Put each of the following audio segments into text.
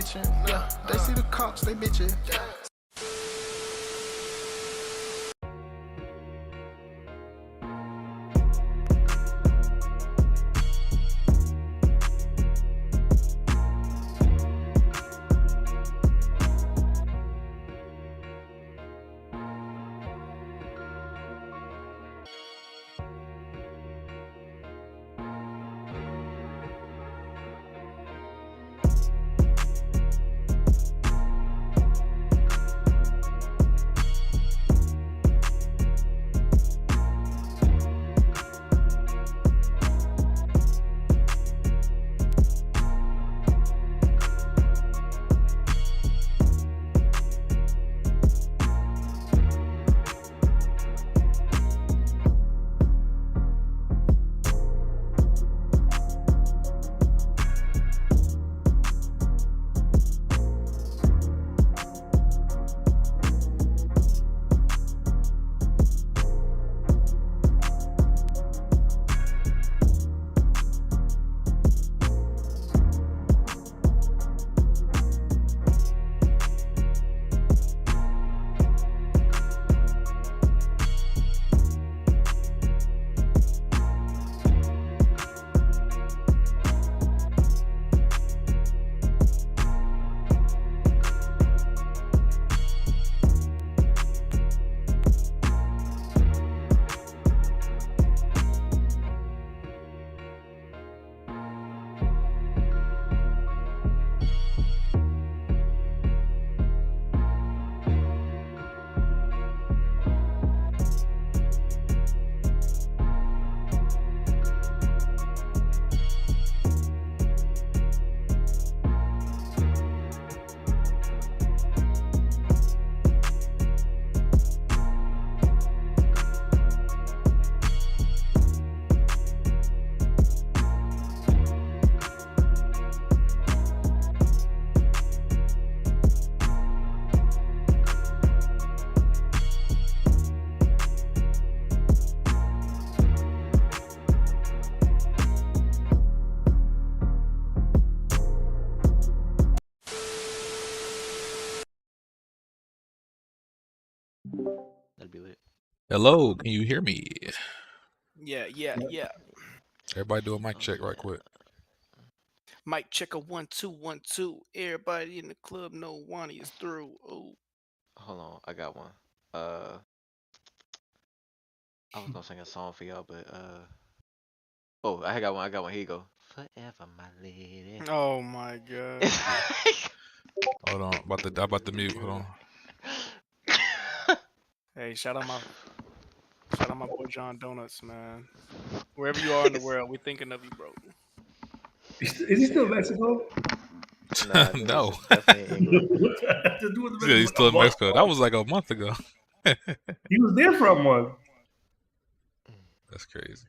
snitching. Yeah, they see the cops, they bitching. That'd be lit. Hello, can you hear me? Yeah. Everybody do a mic check right quick. Mic check a 1 2 1 2. Everybody in the club know Wani is through. Oh, Hold on, I got one. I was gonna sing a song for y'all, but oh, I got one. Here you go. Forever, my lady. oh my god. Hold on, about the mute. Hold on. Hey, shout out my boy John Donuts, man. Wherever you are in the world, we thinking of you, bro. Is he still in Mexico? Nah, No. this is definitely England. What the heck to do with the Yeah, he's still in month? Mexico. That was like a month ago. He was there for a month. That's crazy.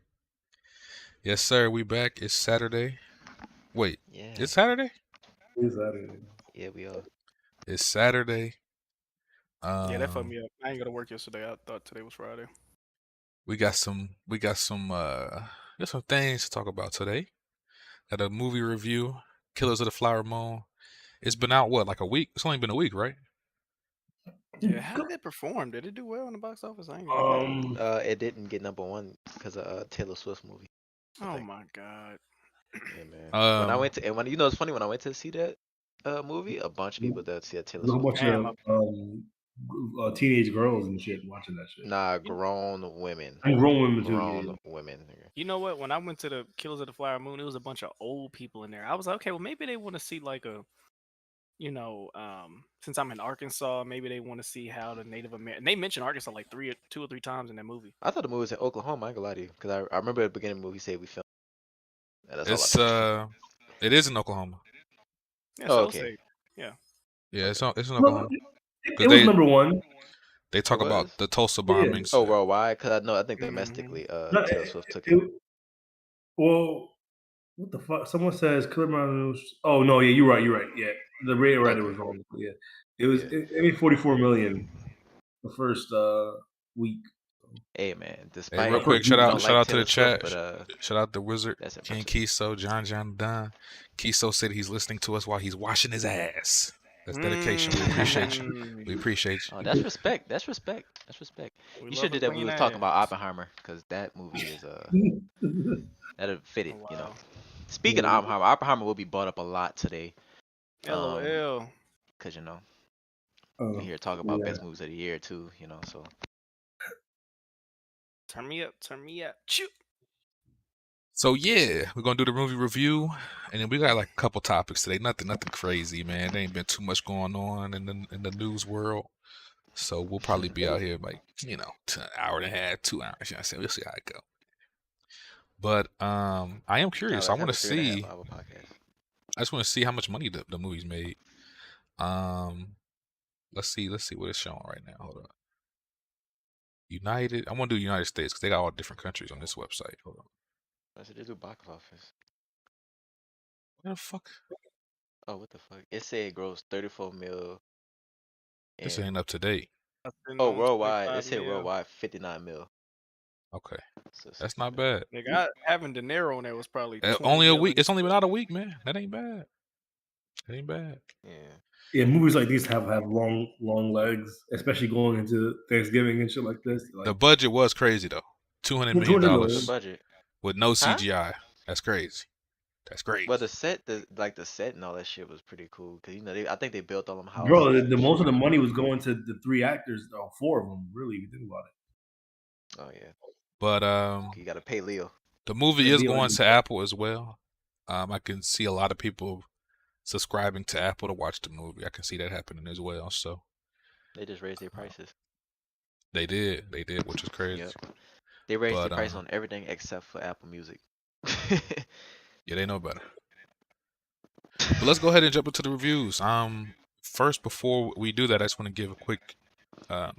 Yes, sir. We back. It's Saturday. Wait, Yeah, it's Saturday? He's out of here. yeah, we are. It's Saturday. Yeah, that fucked me up. I ain't go to work yesterday. I thought today was Friday. We got some things to talk about today. Got a movie review, Killers of the Flower Moon. It's been out like a week? It's only been a week, right? Yeah, how did it perform? Did it do well in the box office? I ain't gonna It didn't get #1 because of Taylor Swift movie. Oh my god. Yeah, man. When I went to, and it's funny, when I went to see that movie, a bunch of people that see a Taylor There's a Swift. bunch of teenage girls and shit watching that shit. Nah, grown women. Grown women too. Grown women. Nigga. You know what? When I went to the Killers of the Flower Moon, it was a bunch of old people in there. I was like, okay, well maybe they want to see like a, since I'm in Arkansas, maybe they want to see how the Native American. They mentioned Arkansas like 2 or 3 times in that movie. I thought the movie was in Oklahoma. I ain't gonna lie to you, because I remember at the beginning of the movie say we filmed. It's it is in Oklahoma. Yeah, so okay. Yeah, it's in No, Oklahoma. it was #1. They talk about the Tulsa Yeah. bombings. Oh, worldwide? Because I think domestically, Taylor Swift took it. Well, what the fuck? Someone says Killer Moon. Oh no, yeah, you're right. Yeah, the rating writer was wrong. Yeah, it was. It made 44 million the first week. Hey man, Hey, real quick, shout out to the chat. Swift, but, shout out to Wizard, that's King impressive. Kiso, John Don, Kiso said he's listening to us while he's washing his ass. That's dedication. We appreciate you. We appreciate you. Oh, that's respect. That's respect. That's respect. We You love should a do that. We clean was talking about ass. Oppenheimer because that movie is Yeah. that'll fit it. Oh, You know. wow. Speaking of Oppenheimer will be brought up a lot today. LOL. Cause we here talking about best movies of the year too. So. Turn me up. Turn me up. Shoot. So yeah, we're gonna do the movie review, and then we got like a couple topics today. Nothing crazy, man. There ain't been too much going on in the news world, so we'll probably be out here like an hour and a half, 2 hours. You know what I'm saying? We'll see how it go. But I am curious. I want to see. Hour podcast. I just want to see how much money the movie's made. Let's see what it's showing right now. Hold on. United. I want to do United States because they got all different countries on this website. Hold on. I said they do box office. What the fuck? Oh, what the fuck? It said it grossed 34 mil. This and- ain't up to date. Oh, worldwide. It 25 said mil. worldwide 59 mil. Okay, So that's not bad. Nigga, having De Niro on there was probably 20 Only a mil week. in It's only been out a week, man. That ain't bad. That ain't bad. Yeah. Yeah, movies like these have long legs, especially going into Thanksgiving and shit like this. Like, The budget was crazy though. $200 $200 million What's the budget? with no Huh? CGI. That's crazy. That's great. Well, the set and all that shit was pretty cool because I think they built all them houses. bro, the and most of shit. the money was going to the 3 actors, or 4 of them, really, if you think about it. Oh yeah. But You gotta pay Leo. the movie Yeah, is Leo going is- to Apple as well. I can see a lot of people subscribing to Apple to watch the movie. I can see that happening as well. So They just raised their prices. they did, which is crazy. Yep. They raised But, the price on everything except for Apple Music. Yeah, they know better. But let's go ahead and jump into the reviews. First, before we do that, I just want to give a quick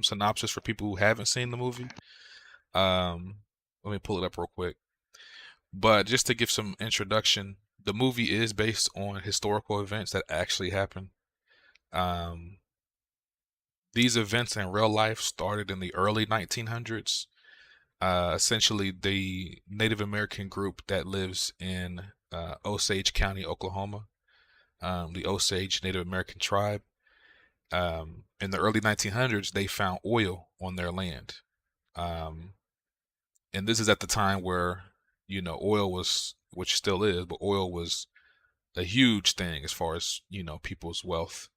synopsis for people who haven't seen the movie. Let me pull it up real quick. But just to give some introduction, the movie is based on historical events that actually happened. These events in real life started in the early 1900s. Essentially, the Native American group that lives in Osage County, Oklahoma, the Osage Native American tribe, in the early 1900s, they found oil on their land. And this is at the time where, oil was, which still is, but oil was a huge thing as far as, people's wealth.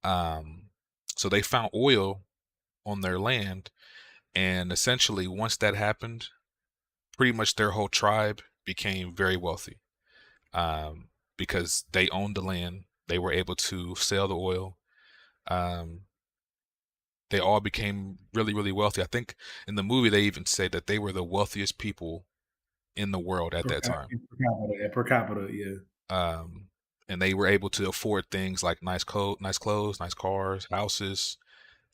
So they found oil on their land. And essentially, once that happened, pretty much their whole tribe became very wealthy because they owned the land. They were able to sell the oil. They all became really, really wealthy. I think in the movie, they even said that they were the wealthiest people in the world at that time. Per capita, yeah. And they were able to afford things like nice clothes, nice cars, houses,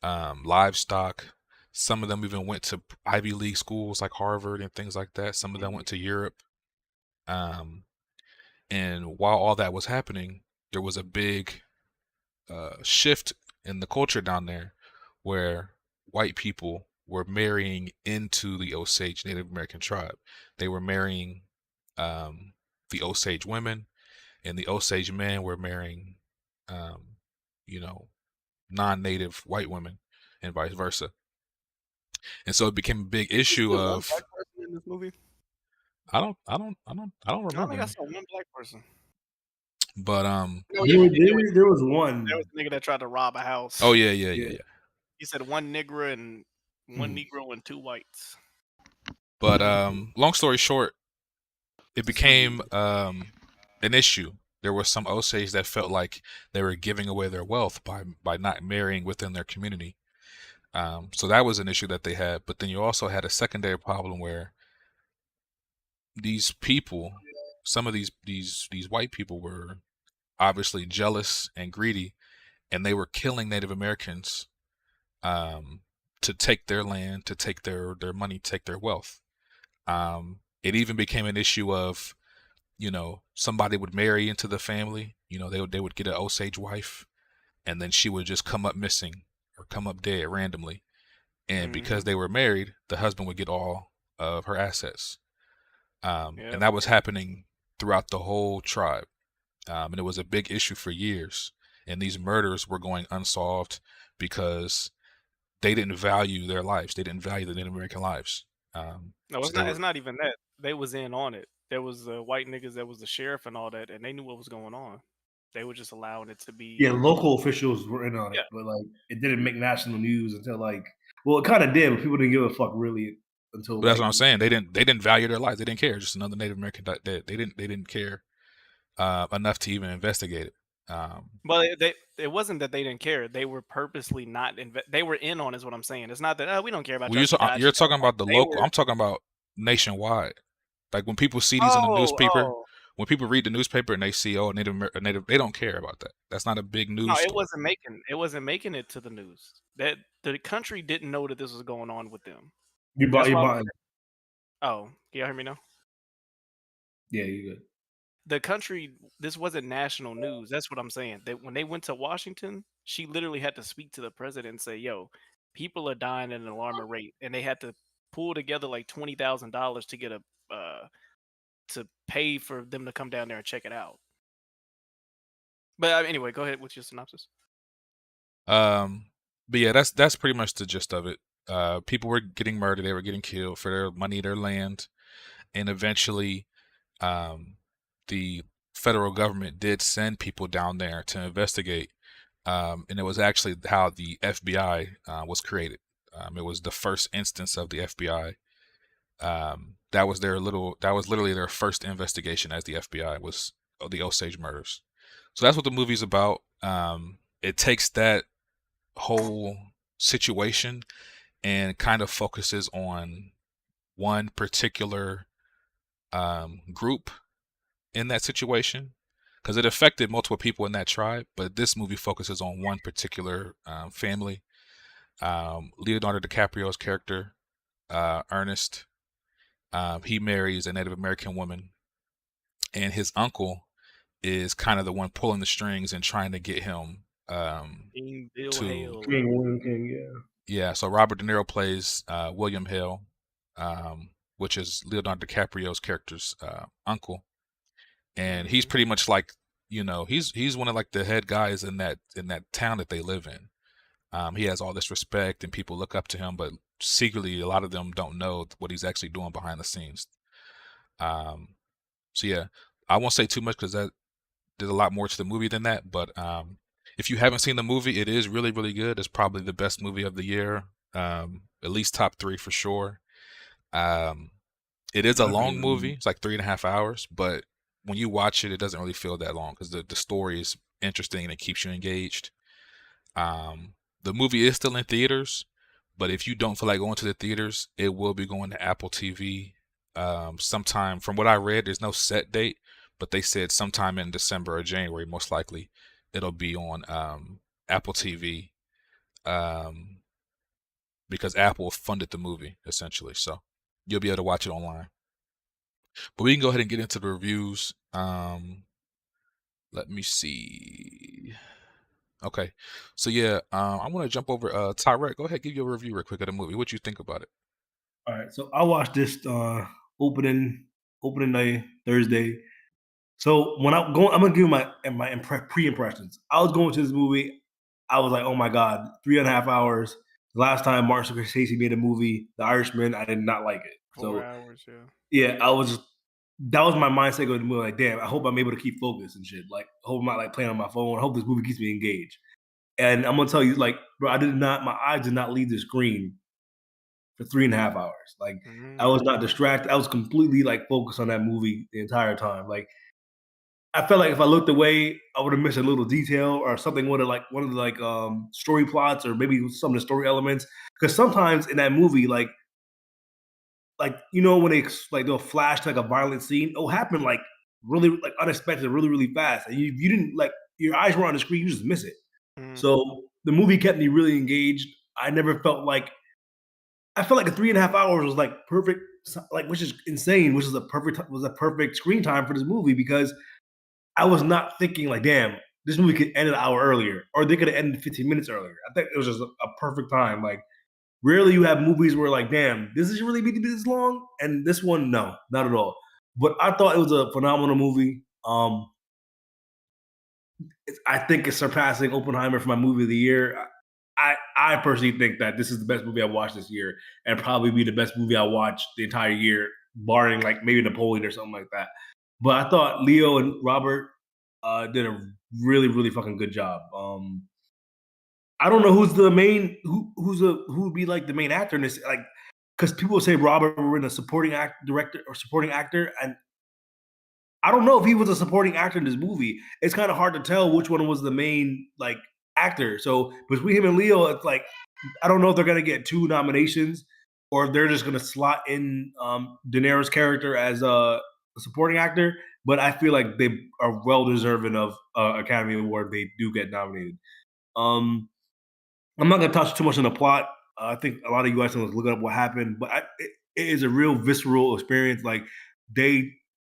livestock. Some of them even went to Ivy League schools like Harvard and things like that. Some of them went to Europe. And while all that was happening, there was a big shift in the culture down there where white people were marrying into the Osage Native American tribe. They were marrying the Osage women, and the Osage men were marrying, non-native white women, and vice versa. And so it became a big issue One of black person in this movie? I don't I don't remember. think I saw one black person. But No, There was one. There was a nigga that tried to rob a house. oh yeah. He said one nigger and one Negro and 2 whites. But long story short, it became an issue. There were some Osage that felt like they were giving away their wealth by not marrying within their community. So that was an issue that they had. But then you also had a secondary problem where these people, some of these white people were obviously jealous and greedy, and they were killing Native Americans to take their land, to take their money, take their wealth. It even became an issue of, somebody would marry into the family. They would get an Osage wife, and then she would just come up missing or come up dead randomly. And because they were married, the husband would get all of her assets. And that was happening throughout the whole tribe. and it was a big issue for years. And these murders were going unsolved because they didn't value their lives. They didn't value the Native American lives. No, So it's they not. were. It's not even that. They was in on it. There was white niggas that was the sheriff and all that, and they knew what was going on. They were just allowing it to be. Yeah, local officials were in on Yeah. it, but like it didn't make national news until like, well, it kind of did, but people didn't give a fuck really until But that's like what I'm saying. They didn't value their lives. They didn't care. Just another Native American dead. They didn't care enough to even investigate it. Well, it wasn't that they didn't care. They were purposely not. They were in on, is what I'm saying. It's not that we don't care about Well, y'all. She died. you're She died. talking about the They local. were. I'm talking about nationwide. Like when people see these in the Oh, newspaper, oh. when people read the newspaper and they see a native, they don't care about that. That's not a big No, news it story. wasn't making it to the news. That the country didn't know that this was going on with them. you That's why. bought. Oh, can y'all hear me now? Yeah, you good. The country, this wasn't national news. That's what I'm saying. That when they went to Washington, she literally had to speak to the president and say, "Yo, people are dying at an alarming rate," and they had to pull together like $20,000 to get a to pay for them to come down there and check it out. But anyway, go ahead with your synopsis. But yeah, that's pretty much the gist of it. People were getting murdered. They were getting killed for their money, their land, and eventually, the federal government did send people down there to investigate. And it was actually how the FBI was created. It was the first instance of the FBI. That was literally their first investigation as the FBI was the Osage murders. So that's what the movie's about. It takes that whole situation and kind of focuses on one particular group in that situation, because it affected multiple people in that tribe. But this movie focuses on one particular family. Leonardo DiCaprio's character, Ernest, he marries a Native American woman, and his uncle is kind of the one pulling the strings and trying to get him King Bill to Hale. William King, yeah. Yeah, so Robert De Niro plays William Hill, which is Leonardo DiCaprio's character's uncle, and he's pretty much like, he's one of like the head guys in that town that they live in. He has all this respect and people look up to him, but secretly a lot of them don't know what he's actually doing behind the scenes. So yeah, I won't say too much because there's a lot more to the movie than that. But if you haven't seen the movie, it is really, really good. It's probably the best movie of the year, at least top 3 for sure. It is a long movie. It's like 3.5 hours, but when you watch it, it doesn't really feel that long because the story is interesting and it keeps you engaged. The movie is still in theaters, but if you don't feel like going to the theaters, it will be going to Apple TV sometime. From what I read, there's no set date, but they said sometime in December or January, most likely, it'll be on Apple TV because Apple funded the movie, essentially. So you'll be able to watch it online. But we can go ahead and get into the reviews. Let me see. Okay, so yeah, I want to jump over. Tyrek, go ahead, give your review real quick of the movie. What you think about it? All right, so I watched this opening night Thursday. So when I'm gonna give you my pre-impressions. I was going to this movie. I was like, oh my god, 3.5 hours. Last time Martin Scorsese made a movie, The Irishman, I did not like it. 4 hours, yeah. Yeah, that was my mindset going to the movie. Like, damn, I hope I'm able to keep focus and shit. Like, I hope I'm not like playing on my phone. I hope this movie keeps me engaged. And I'm gonna tell you, like, bro, my eyes did not leave the screen for 3.5 hours. Like, I was not distracted. I was completely like focused on that movie the entire time. Like, I felt like if I looked away, I would have missed a little detail or something would have like one of the like story plots or maybe some of the story elements. Because sometimes in that movie, like when they'll flash to like a violent scene, it'll happen like really like unexpected, really really fast, and you didn't like your eyes were on the screen, you just miss it. So the movie kept me really engaged. I felt like a 3.5 hours was like perfect, like which is insane, which is a perfect screen time for this movie because I was not thinking like, damn, this movie could end an hour earlier or they could have ended 15 minutes earlier. I think it was just a perfect time. Like rarely you have movies where like, damn, does this really need to be this long? And this one, no, not at all. But I thought it was a phenomenal movie. I think it's surpassing Oppenheimer for my movie of the year. I personally think that this is the best movie I watched this year, and probably be the best movie I watched the entire year, barring like maybe Napoleon or something like that. But I thought Leo and Robert did a really fucking good job. I don't know who's the main who would be like the main actor in this, like, because people say Robert were in a supporting director or supporting actor, and I don't know if he was a supporting actor in this movie. It's kind of hard to tell which one was the main like actor. So between him and Leo, it's like I don't know if they're gonna get 2 nominations or if they're just gonna slot in De Niro's character as a supporting actor. But I feel like they are well deserving of Academy Award if they do get nominated. Um, I'm not gonna touch too much on the plot. I think a lot of you guys can look up what happened, but it is a real visceral experience. Like they,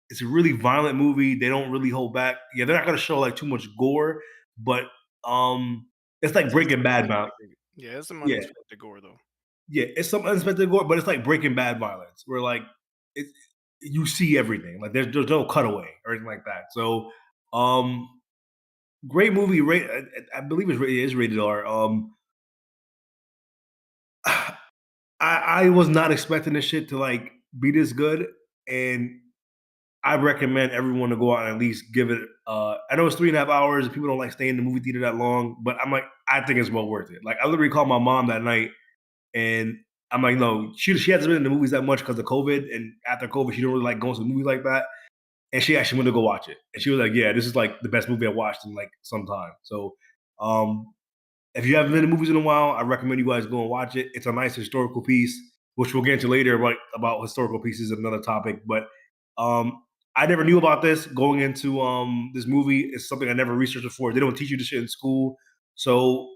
it's a really violent movie. They don't really hold back. Yeah, they're not gonna show like too much gore, but it's like Breaking Bad violence. Yeah, it's some Yeah, unexpected gore though. yeah, it's some unexpected gore, but it's like Breaking Bad violence, where like it, you see everything. Like there's no cutaway or anything like that. So, great movie. I believe it is rated R. I was not expecting this shit to like be this good, and I recommend everyone to go out and at least give it. I know it's 3.5 hours, and people don't like staying in the movie theater that long, but I'm like, I think it's well worth it. Like, I literally called my mom that night, and I'm like, no, she hasn't been in the movies that much because of COVID, and after COVID, she don't really like going to the movies like that, and she actually went to go watch it, and she was like, yeah, this is like the best movie I watched in like some time. So, um, if you haven't been to movies in a while, I recommend you guys go and watch it. It's a nice historical piece, which we'll get into later, right? About historical pieces, another topic. But I never knew about this going into this movie. It's something I never researched before. They don't teach you this shit in school, so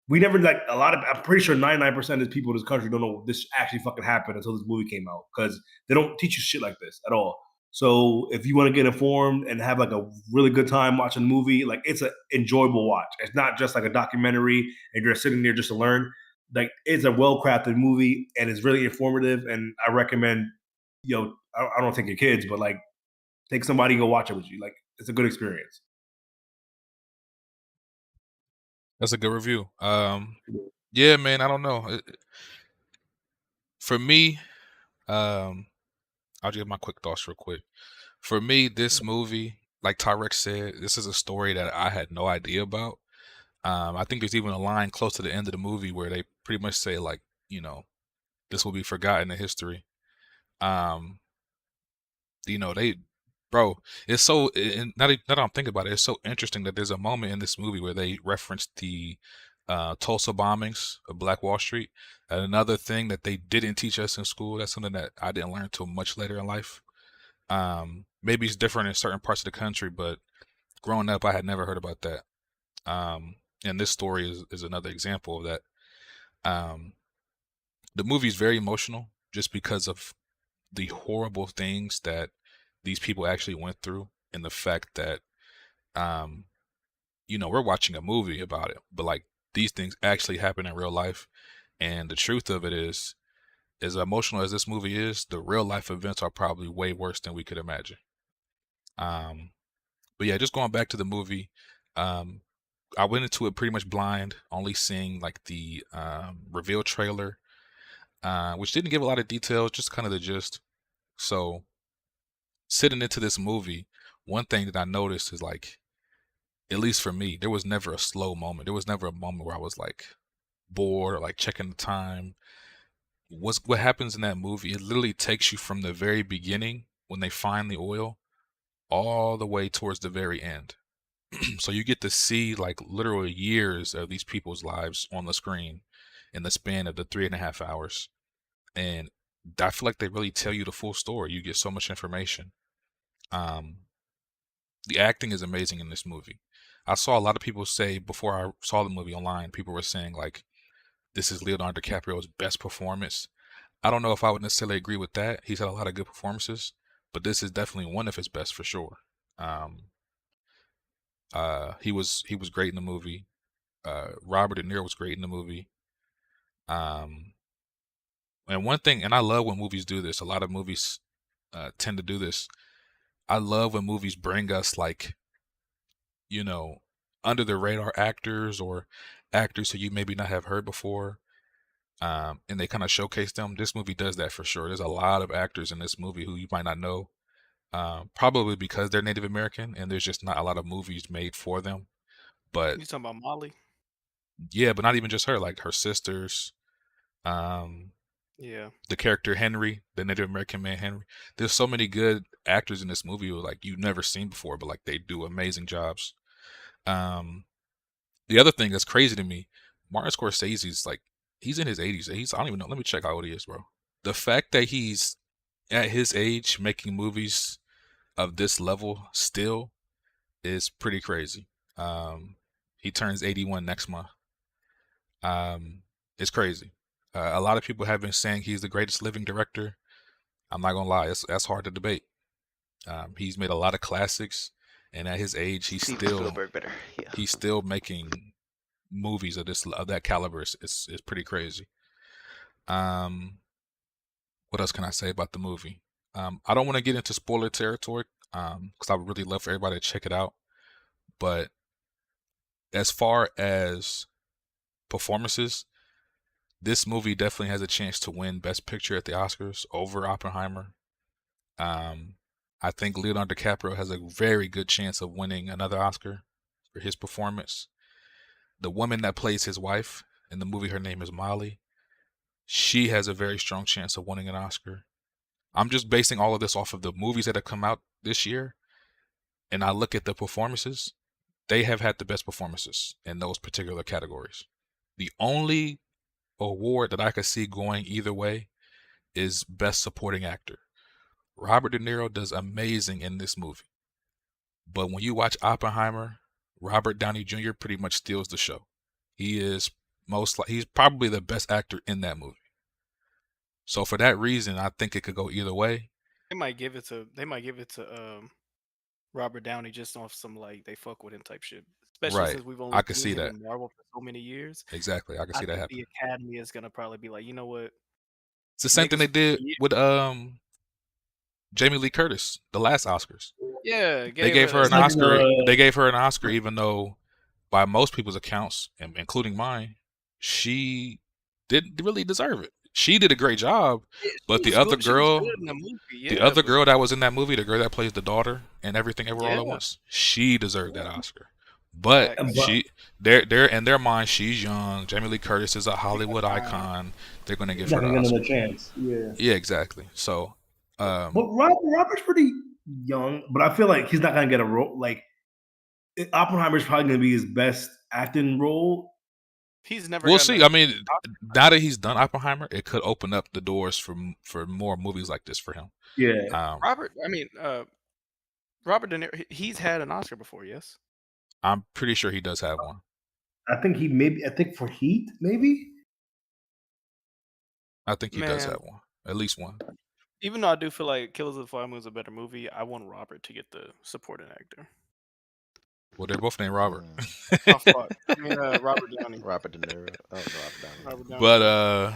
we never like a lot of. I'm pretty sure 99% of the people in this country don't know this actually fucking happened until this movie came out because they don't teach you shit like this at all. So if you want to get informed and have like a really good time watching the movie, like it's an enjoyable watch. It's not just like a documentary and you're sitting there just to learn. Like it's a well crafted movie and it's really informative. And I recommend, I don't take your kids, but like take somebody and go watch it with you. Like it's a good experience. That's a good review. Yeah, man, I don't know. For me, I'll give my quick thoughts real quick. For me, this movie, like Tyrek said, this is a story that I had no idea about. I think there's even a line close to the end of the movie where they pretty much say like, this will be forgotten in history. Um, they, bro, it's so. And now that I'm thinking about it, it's so interesting that there's a moment in this movie where they reference the Tulsa bombings of Black Wall Street. And another thing that they didn't teach us in school. That's something that I didn't learn till much later in life. Maybe it's different in certain parts of the country, but growing up, I had never heard about that. And this story is another example of that. The movie is very emotional just because of the horrible things that these people actually went through, and the fact that, we're watching a movie about it, but like these things actually happen in real life. And the truth of it is, as emotional as this movie is, the real life events are probably way worse than we could imagine. But yeah, just going back to the movie, I went into it pretty much blind, only seeing like the reveal trailer, which didn't give a lot of details, just kind of the gist. So sitting into this movie, one thing that I noticed is like, at least for me, there was never a slow moment. There was never a moment where I was like bored or like checking the time. What happens in that movie? It literally takes you from the very beginning when they find the oil all the way towards the very end. So you get to see like literally years of these people's lives on the screen in the span of the 3.5 hours. And I feel like they really tell you the full story. You get so much information. The acting is amazing in this movie. I saw a lot of people say before I saw the movie online, people were saying like, this is Leonardo DiCaprio's best performance. I don't know if I would necessarily agree with that. He's had a lot of good performances, but this is definitely one of his best for sure. He was great in the movie. Robert De Niro was great in the movie. And one thing, and I love when movies do this. A lot of movies tend to do this. I love when movies bring us like, under the radar actors or actors who you maybe not have heard before. And they kind of showcase them. This movie does that for sure. There's a lot of actors in this movie who you might not know, probably because they're Native American and there's just not a lot of movies made for them. But You talking about Molly? yeah, but not even just her, like her sisters, Yeah. the character Henry, the Native American man Henry. There's so many good actors in this movie who like you've never seen before, but like they do amazing jobs. The other thing that's crazy to me, Martin Scorsese's like he's in his 80s. I don't even know. Let me check how old he is, bro. The fact that he's at his age making movies of this level still is pretty crazy. He turns 81 next month. It's crazy. A lot of people have been saying he's the greatest living director. I'm not gonna lie, that's hard to debate. He's made a lot of classics, and at his age, Steven Spielberg better. Yeah. he's still making movies of that caliber. It's pretty crazy. What else can I say about the movie? I don't want to get into spoiler territory because I would really love for everybody to check it out. But as far as performances, this movie definitely has a chance to win Best Picture at the Oscars over Oppenheimer. I think Leonardo DiCaprio has a very good chance of winning another Oscar for his performance. The woman that plays his wife in the movie, her name is Molly. She has a very strong chance of winning an Oscar. I'm just basing all of this off of the movies that have come out this year, and I look at the performances. They have had the best performances in those particular categories. The only award that I could see going either way is Best Supporting Actor. Robert De Niro does amazing in this movie. But when you watch Oppenheimer, Robert Downey Jr. pretty much steals the show. He is he's probably the best actor in that movie. So for that reason, I think it could go either way. They might give it to Robert Downey just off some like they fuck with him type shit. Especially Right. since we've only I could seen see him that. in Marvel for so many years. Exactly. I can I see that think happen. the Academy is gonna probably be like, you know what? It's the same thing they did with Jamie Lee Curtis, the last Oscars. Yeah, They gave her an like Oscar. the- They gave her an Oscar, even though, by most people's accounts, including mine, she didn't really deserve it. She did a great job, but the other girl, the other girl that was in that movie, the girl that plays the daughter and Everything Ever All at Once, she deserved that Oscar. But they're in their mind, she's young. Jamie Lee Curtis is a Hollywood icon. They're going to give her the Oscar. another chance. Yeah, exactly. So, but Robert's pretty young, but I feel like he's not gonna get a role. Like Oppenheimer's probably gonna be his best acting role. He's never. We'll see. I mean, now that he's done Oppenheimer, it could open up the doors for more movies like this for him. Yeah. Robert De Niro, he's had an Oscar before, yes? I'm pretty sure he does have one. I think for Heat, maybe. I think he does have one. At least one. Even though I do feel like Killers of the Flower Moon is a better movie, I want Robert to get the supporting actor. Well, they're both named Robert. Oh, fuck. I mean, Robert Downey. Robert De Niro. Oh, Robert Downey. But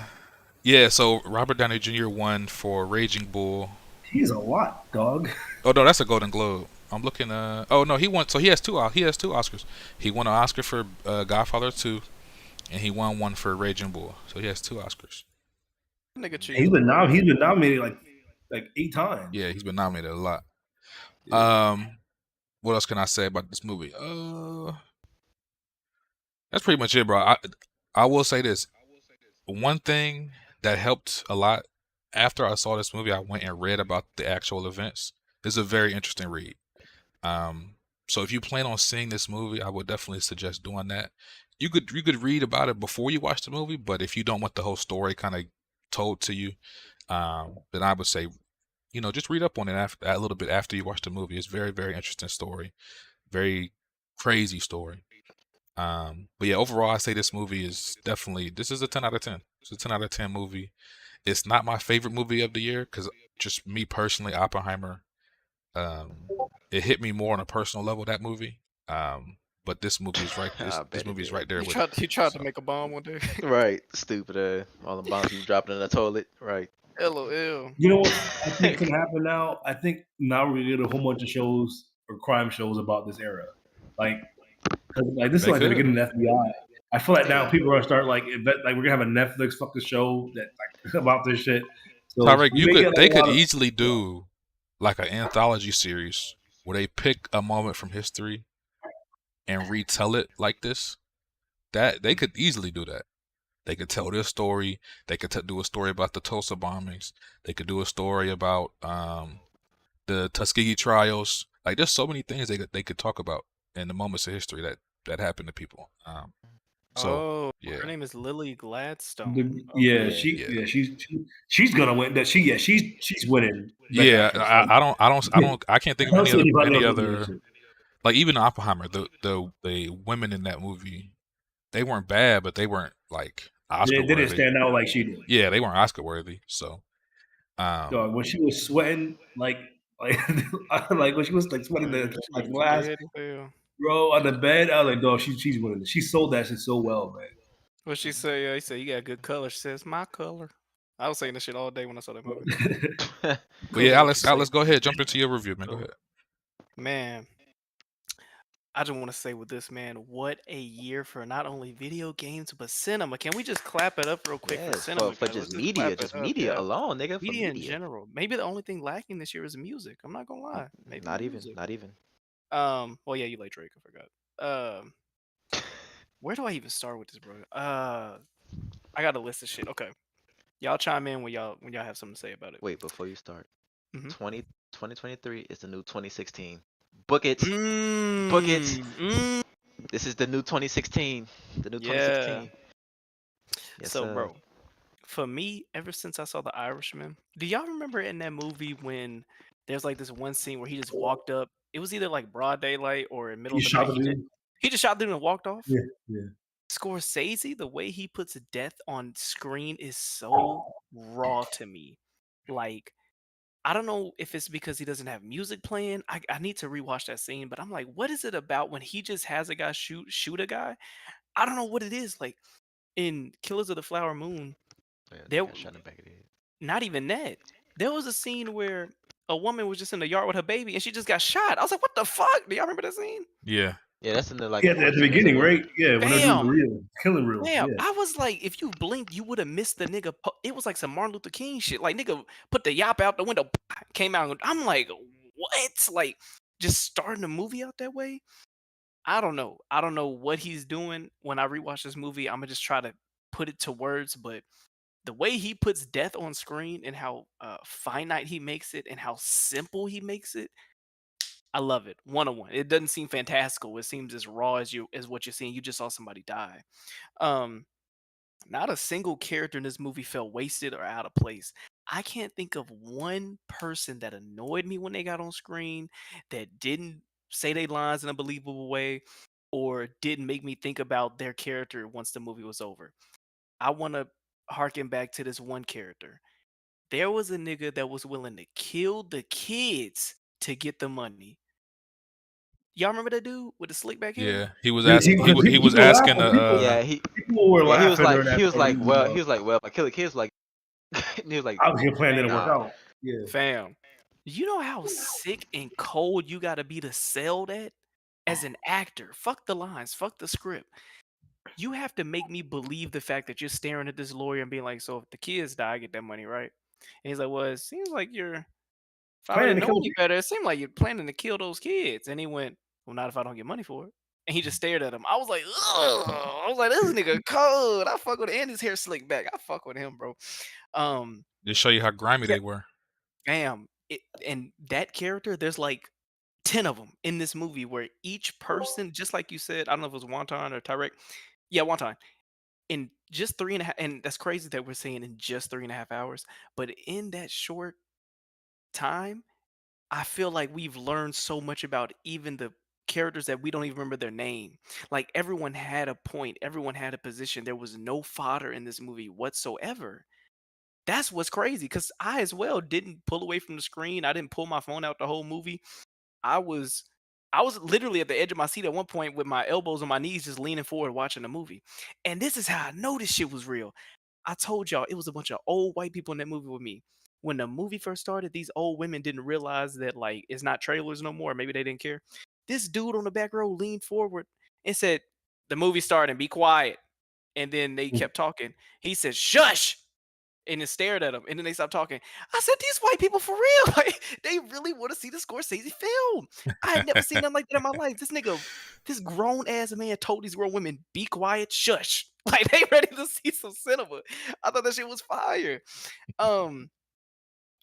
yeah. So Robert Downey Jr. won for Raging Bull. He's a lot, dog. Oh no, that's a Golden Globe. I'm looking. Oh no, he won. So he has two. He has two Oscars. He won an Oscar for Godfather 2, and he won one for Raging Bull. So he has two Oscars. He's been nominated like 8 times. Yeah, he's been nominated a lot. What else can I say about this movie? That's pretty much it, bro. I will say this. One thing that helped a lot after I saw this movie, I went and read about the actual events. It's a very interesting read. So if you plan on seeing this movie, I would definitely suggest doing that. You could read about it before you watch the movie, but if you don't want the whole story kind of told to you, then I would say, just read up on it a little bit after you watch the movie. It's very, very interesting story, very crazy story. But yeah, overall, I say this movie is this is a 10 out of 10. It's a 10 out of 10 movie. It's not my favorite movie of the year because just me personally, Oppenheimer, it hit me more on a personal level, that movie. But this movie is right. This movie is right there. He tried to make a bomb one day. Right, stupid. All the bombs you dropping in the toilet. Right. LOL. You know what I think can happen now? I think now we're gonna get a whole bunch of shows or crime shows about this era. Like Like this is They like the could. beginning of the FBI. I feel like now Yeah. people are gonna start like we're gonna have a Netflix fucking show that like about this shit. So Tyreek, we may get like they a could lot of easily do like an anthology series where they pick a moment from history and retell it like this. That they could easily do that. They could tell this story. They could do a story about the Tulsa bombings. They could do a story about the Tuskegee trials. Like there's so many things they could talk about in the moments of history that happened to people. So Oh, yeah, her name is Lily Gladstone. yeah, Yeah. she's gonna win. That she's winning Best yeah. Actress. Like, I can't think I of don't see anybody any else winning that other shit. like even Oppenheimer. The women in that movie, they weren't bad, but they weren't like Oscar They didn't worthy. stand out like she did. Yeah, they weren't Oscar worthy. So Dog, when she was sweating, like when she was like sweating the She like glass, dead as hell. bro, on the bed, I was like, dog, she's winning. She sold that shit so well, man. What she say? He said, "You got good color." She says, "My color." I was saying this shit all day when I saw that movie. but Go yeah, ahead, what you say? Alex, go ahead, jump into your review, man. Go ahead. Man, I just want to say with this, man, what a year for not only video games but cinema. Can we just clap it up real quick for Yes, cinema, for guys? Let's just clap media, it just up, media yeah. alone, nigga, for Media in media. general. Maybe the only thing lacking this year is music. I'm not gonna lie. Maybe Not even, music. not even. Well, yeah, you like Drake. I forgot. Where do I even start with this, bro? I got a list of shit. Okay, y'all chime in when y'all have something to say about it. Wait, before you start, Mhm. 2023 is the new 2016. Book it, book it. This is the new 2016, the new Yeah. 2016. Yes, So, bro, for me, ever since I saw The Irishman, do y'all remember in that movie when there's like this one scene where he just walked up? It was either like broad daylight or in middle You of the shot night. the dude? He just shot them and walked off. Yeah, yeah. Scorsese, the way he puts death on screen is so raw to me. Like, I don't know if it's because he doesn't have music playing. I need to rewatch that scene, but I'm like, what is it about when he just has a guy shoot a guy? I don't know what it is. Like in Killers of the Flower Moon, yeah, there got shot in the back of the head. not even that. There was a scene where a woman was just in the yard with her baby and she just got shot. I was like, what the fuck? Do y'all remember that scene? Yeah, Yeah, that's in the like Yeah, the at first the 2 minutes of the beginning, right? movie. Yeah, when they're doing the Bam! reel, killing reels. Damn, Yeah. I was like, if you blinked, you would have missed the nigga. It was like some Martin Luther King shit. Like, nigga put the yap out the window, came out. I'm like, what? Like, just starting the movie out that way? I don't know. I don't know what he's doing. When I rewatch this movie, I'm gonna just try to put it to words. But the way he puts death on screen and how finite he makes it and how simple he makes it, I love it. 101. It doesn't seem fantastical. It seems as raw as what you're seeing. You just saw somebody die. Um, Not a single character in this movie felt wasted or out of place. I can't think of one person that annoyed me when they got on screen, that didn't say their lines in a believable way, or didn't make me think about their character once the movie was over. I want to harken back to this one character. There was a nigga that was willing to kill the kids to get the money. Y'all remember that dude with the slick back hair? yeah. He was Because asking. He was people were asking. laughing. Yeah, he People were yeah, laughing during that he was part. like, well, if I kill the kids, like, and he was like, Obviously, your plan didn't work nah. out. Yeah. Fam, you know how sick and cold you gotta be to sell that as an actor? Fuck the lines, fuck the script. You have to make me believe the fact that you're staring at this lawyer and being like, so if the kids die, I get that money, right? And he's like, well, it seems like if I would Planning have to known kill you better, it seemed like you're planning to kill those kids. And he went, well, not if I don't get money for it. And he just stared at him. I was like, ugh. I was like, this nigga cold. I fuck with him. And his hair slicked back. I fuck with him, bro. Just show you how grimy Yeah, they were. bam. And that character, there's like 10 of them in this movie where each person, just like you said, I don't know if it was Wonton or Tyrek. Yeah, Wonton. In just 3.5, and that's crazy that we're saying in just 3.5 hours, but in that short time, I feel like we've learned so much about even the characters that we don't even remember their name. Like everyone had a point, everyone had a position. There was no fodder in this movie whatsoever. That's what's crazy because I as well didn't pull away from the screen. I didn't pull my phone out the whole movie. I was I was literally at the edge of my seat at one point with my elbows on my knees, just leaning forward watching the movie. And this is how I know this shit was real. I told y'all it was a bunch of old white people in that movie with me. When the movie first started, these old women didn't realize that like it's not trailers no more. Maybe they didn't care. This dude on the back row leaned forward and said, "The movie started. Be quiet." And then they kept talking. He said, "Shush!" And then stared at him. And then they stopped talking. I said, "These white people for real? Like, they really want to see the Scorsese film." I had never seen nothing like that in my life. This grown ass man told these grown women, "Be quiet, shush." Like they ready to see some cinema. I thought that shit was fire. Um,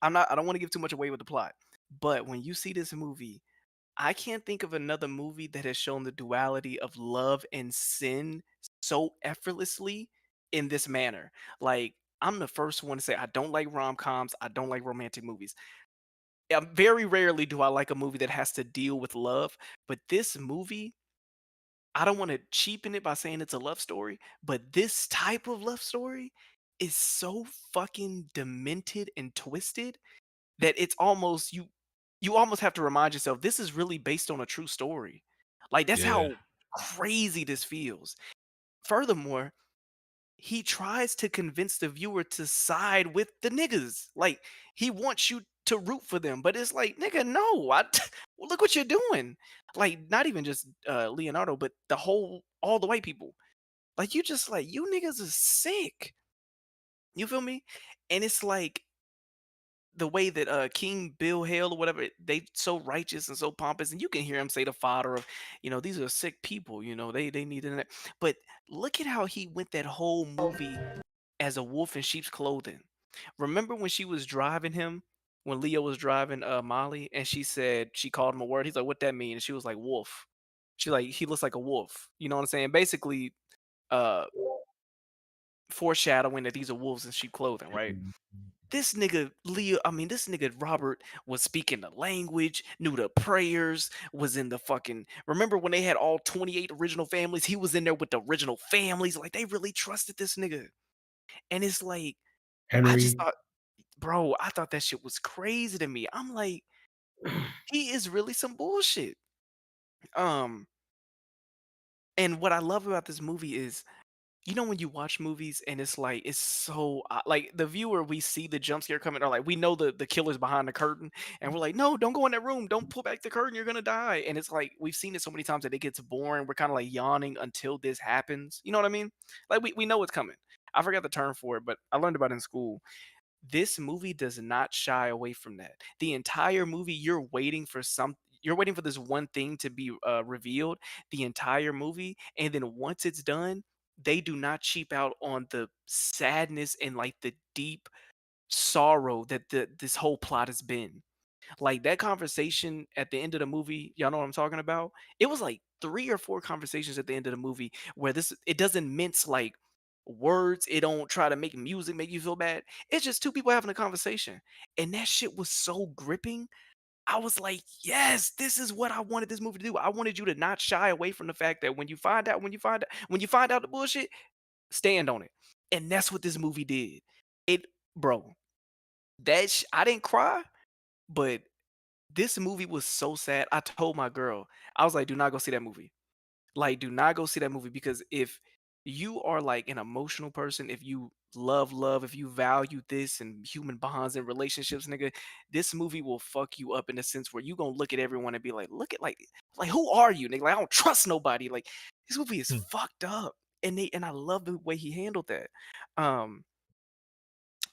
I don't want to give too much away with the plot. But when you see this movie, I can't think of another movie that has shown the duality of love and sin so effortlessly in this manner. Like, I'm the first one to say I don't like rom-coms, I don't like romantic movies. Very rarely do I like a movie that has to deal with love, but this movie, I don't want to cheapen it by saying it's a love story, but this type of love story is so fucking demented and twisted that it's almost you almost have to remind yourself this is really based on a true story. Like that's Yeah. how crazy this feels. Furthermore, he tries to convince the viewer to side with the niggas. Like he wants you to root for them, but it's like, nigga, no. Well, look what you're doing. Like not even just Leonardo, but all the white people. Like you just like you niggas are sick. You feel me? And it's like the way that King Bill Hale or whatever, they so righteous and so pompous, and you can hear him say the fodder of, these are sick people, they need it. But look at how he went that whole movie as a wolf in sheep's clothing. Remember when she was driving him, when Leo was driving Molly, and she called him a word. He's like, "What that mean?" And she was like, "Wolf." She like he looks like a wolf. You know what I'm saying? Basically, uh, foreshadowing that these are wolves in sheep clothing, right? This nigga Leo, I mean, this nigga Robert was speaking the language, knew the prayers, was in the fucking. Remember when they had all 28 original families? He was in there with the original families. Like they really trusted this nigga. And it's like, I just Henry. thought, bro, I thought that shit was crazy to me. I'm like, he is really some bullshit. Um, and what I love about this movie is when you watch movies and it's like it's so like the viewer, we see the jump scare coming, or like we know the killer's behind the curtain, and we're like, no, don't go in that room, don't pull back the curtain, you're gonna die. And it's like we've seen it so many times that it gets boring. We're kind of like yawning until this happens. You know what I mean? Like we know it's coming. I forgot the term for it, but I learned about it in school. This movie does not shy away from that. The entire movie, you're waiting for this one thing to be revealed the entire movie, and then once it's done, they do not cheap out on the sadness and like the deep sorrow that this whole plot has been. Like that conversation at the end of the movie, y'all know what I'm talking about? It was like 3 or 4 conversations at the end of the movie where it doesn't mince like words, it don't try to make music make you feel bad. It's just two people having a conversation. And that shit was so gripping. I was like, "Yes, this is what I wanted this movie to do. I wanted you to not shy away from the fact that when you find out the bullshit, stand on it." And that's what this movie did. It bro, I didn't cry, but this movie was so sad. I told my girl, I was like, "Do not go see that movie. Like, do not go see that movie because if you are like an emotional person, if you love, if you value this and human bonds and relationships, nigga, this movie will fuck you up in the sense where you gonna look at everyone and be like, look at like who are you, nigga? Like, I don't trust nobody. Like, this movie is Hmm. fucked up." And I love the way he handled that. Um,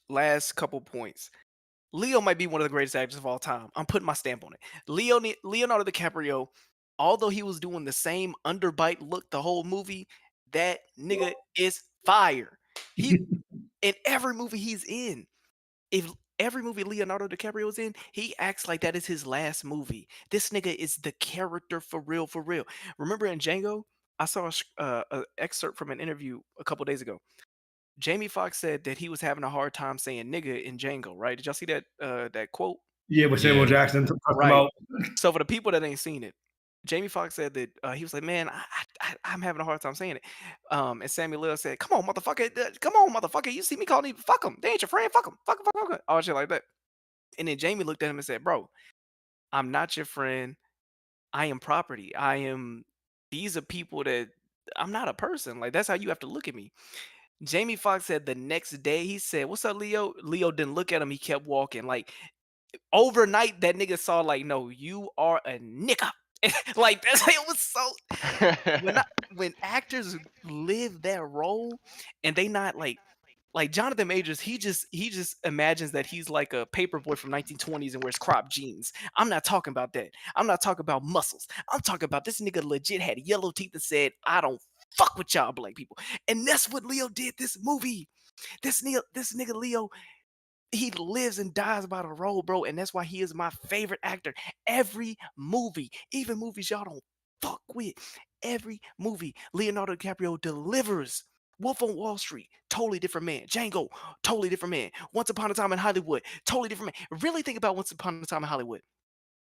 last couple points. Leo might be one of the greatest actors of all time. I'm putting my stamp on it. Leonardo DiCaprio, although he was doing the same underbite look the whole movie, that nigga is fire. He in every movie he's in, if every movie Leonardo DiCaprio is in, he acts like that is his last movie. This nigga is the character for real, for real. Remember in Django, I saw a excerpt from an interview a couple days ago. Jamie Foxx said that he was having a hard time saying nigga in Django, right? Did y'all see that quote? Yeah, but Samuel Yeah. Jackson took him Right. out. So for the people that ain't seen it, Jamie Foxx said that he was like, "Man, I'm having a hard time saying it." And Samuel L. said, "Come on, motherfucker! Come on, motherfucker! You see me calling him? Fuck him! They ain't your friend. Fuck him! Fuck him! Fuck him! All shit like that." And then Jamie looked at him and said, "Bro, I'm not your friend. I am property. I am. These are people that I'm not a person. Like that's how you have to look at me." Jamie Foxx said the next day, he said, "What's up, Leo?" Leo didn't look at him. He kept walking. Like overnight, that nigga saw like, no, you are a nigga. Like that's it was so when actors live that role and they not like Jonathan Majors, he just imagines that he's like a paper boy from 1920s and wears crop jeans. I'm not talking about that. I'm not talking about muscles. I'm talking about this nigga legit had yellow teeth and said, "I don't fuck with y'all black people." And that's what Leo did this movie. This nigga Leo, he lives and dies by the role, bro, and that's why he is my favorite actor. Every movie, even movies y'all don't fuck with, every movie Leonardo DiCaprio delivers. Wolf on Wall Street, totally different man. Django, totally different man. Once Upon a Time in Hollywood, totally different man. Really think about Once Upon a Time in Hollywood.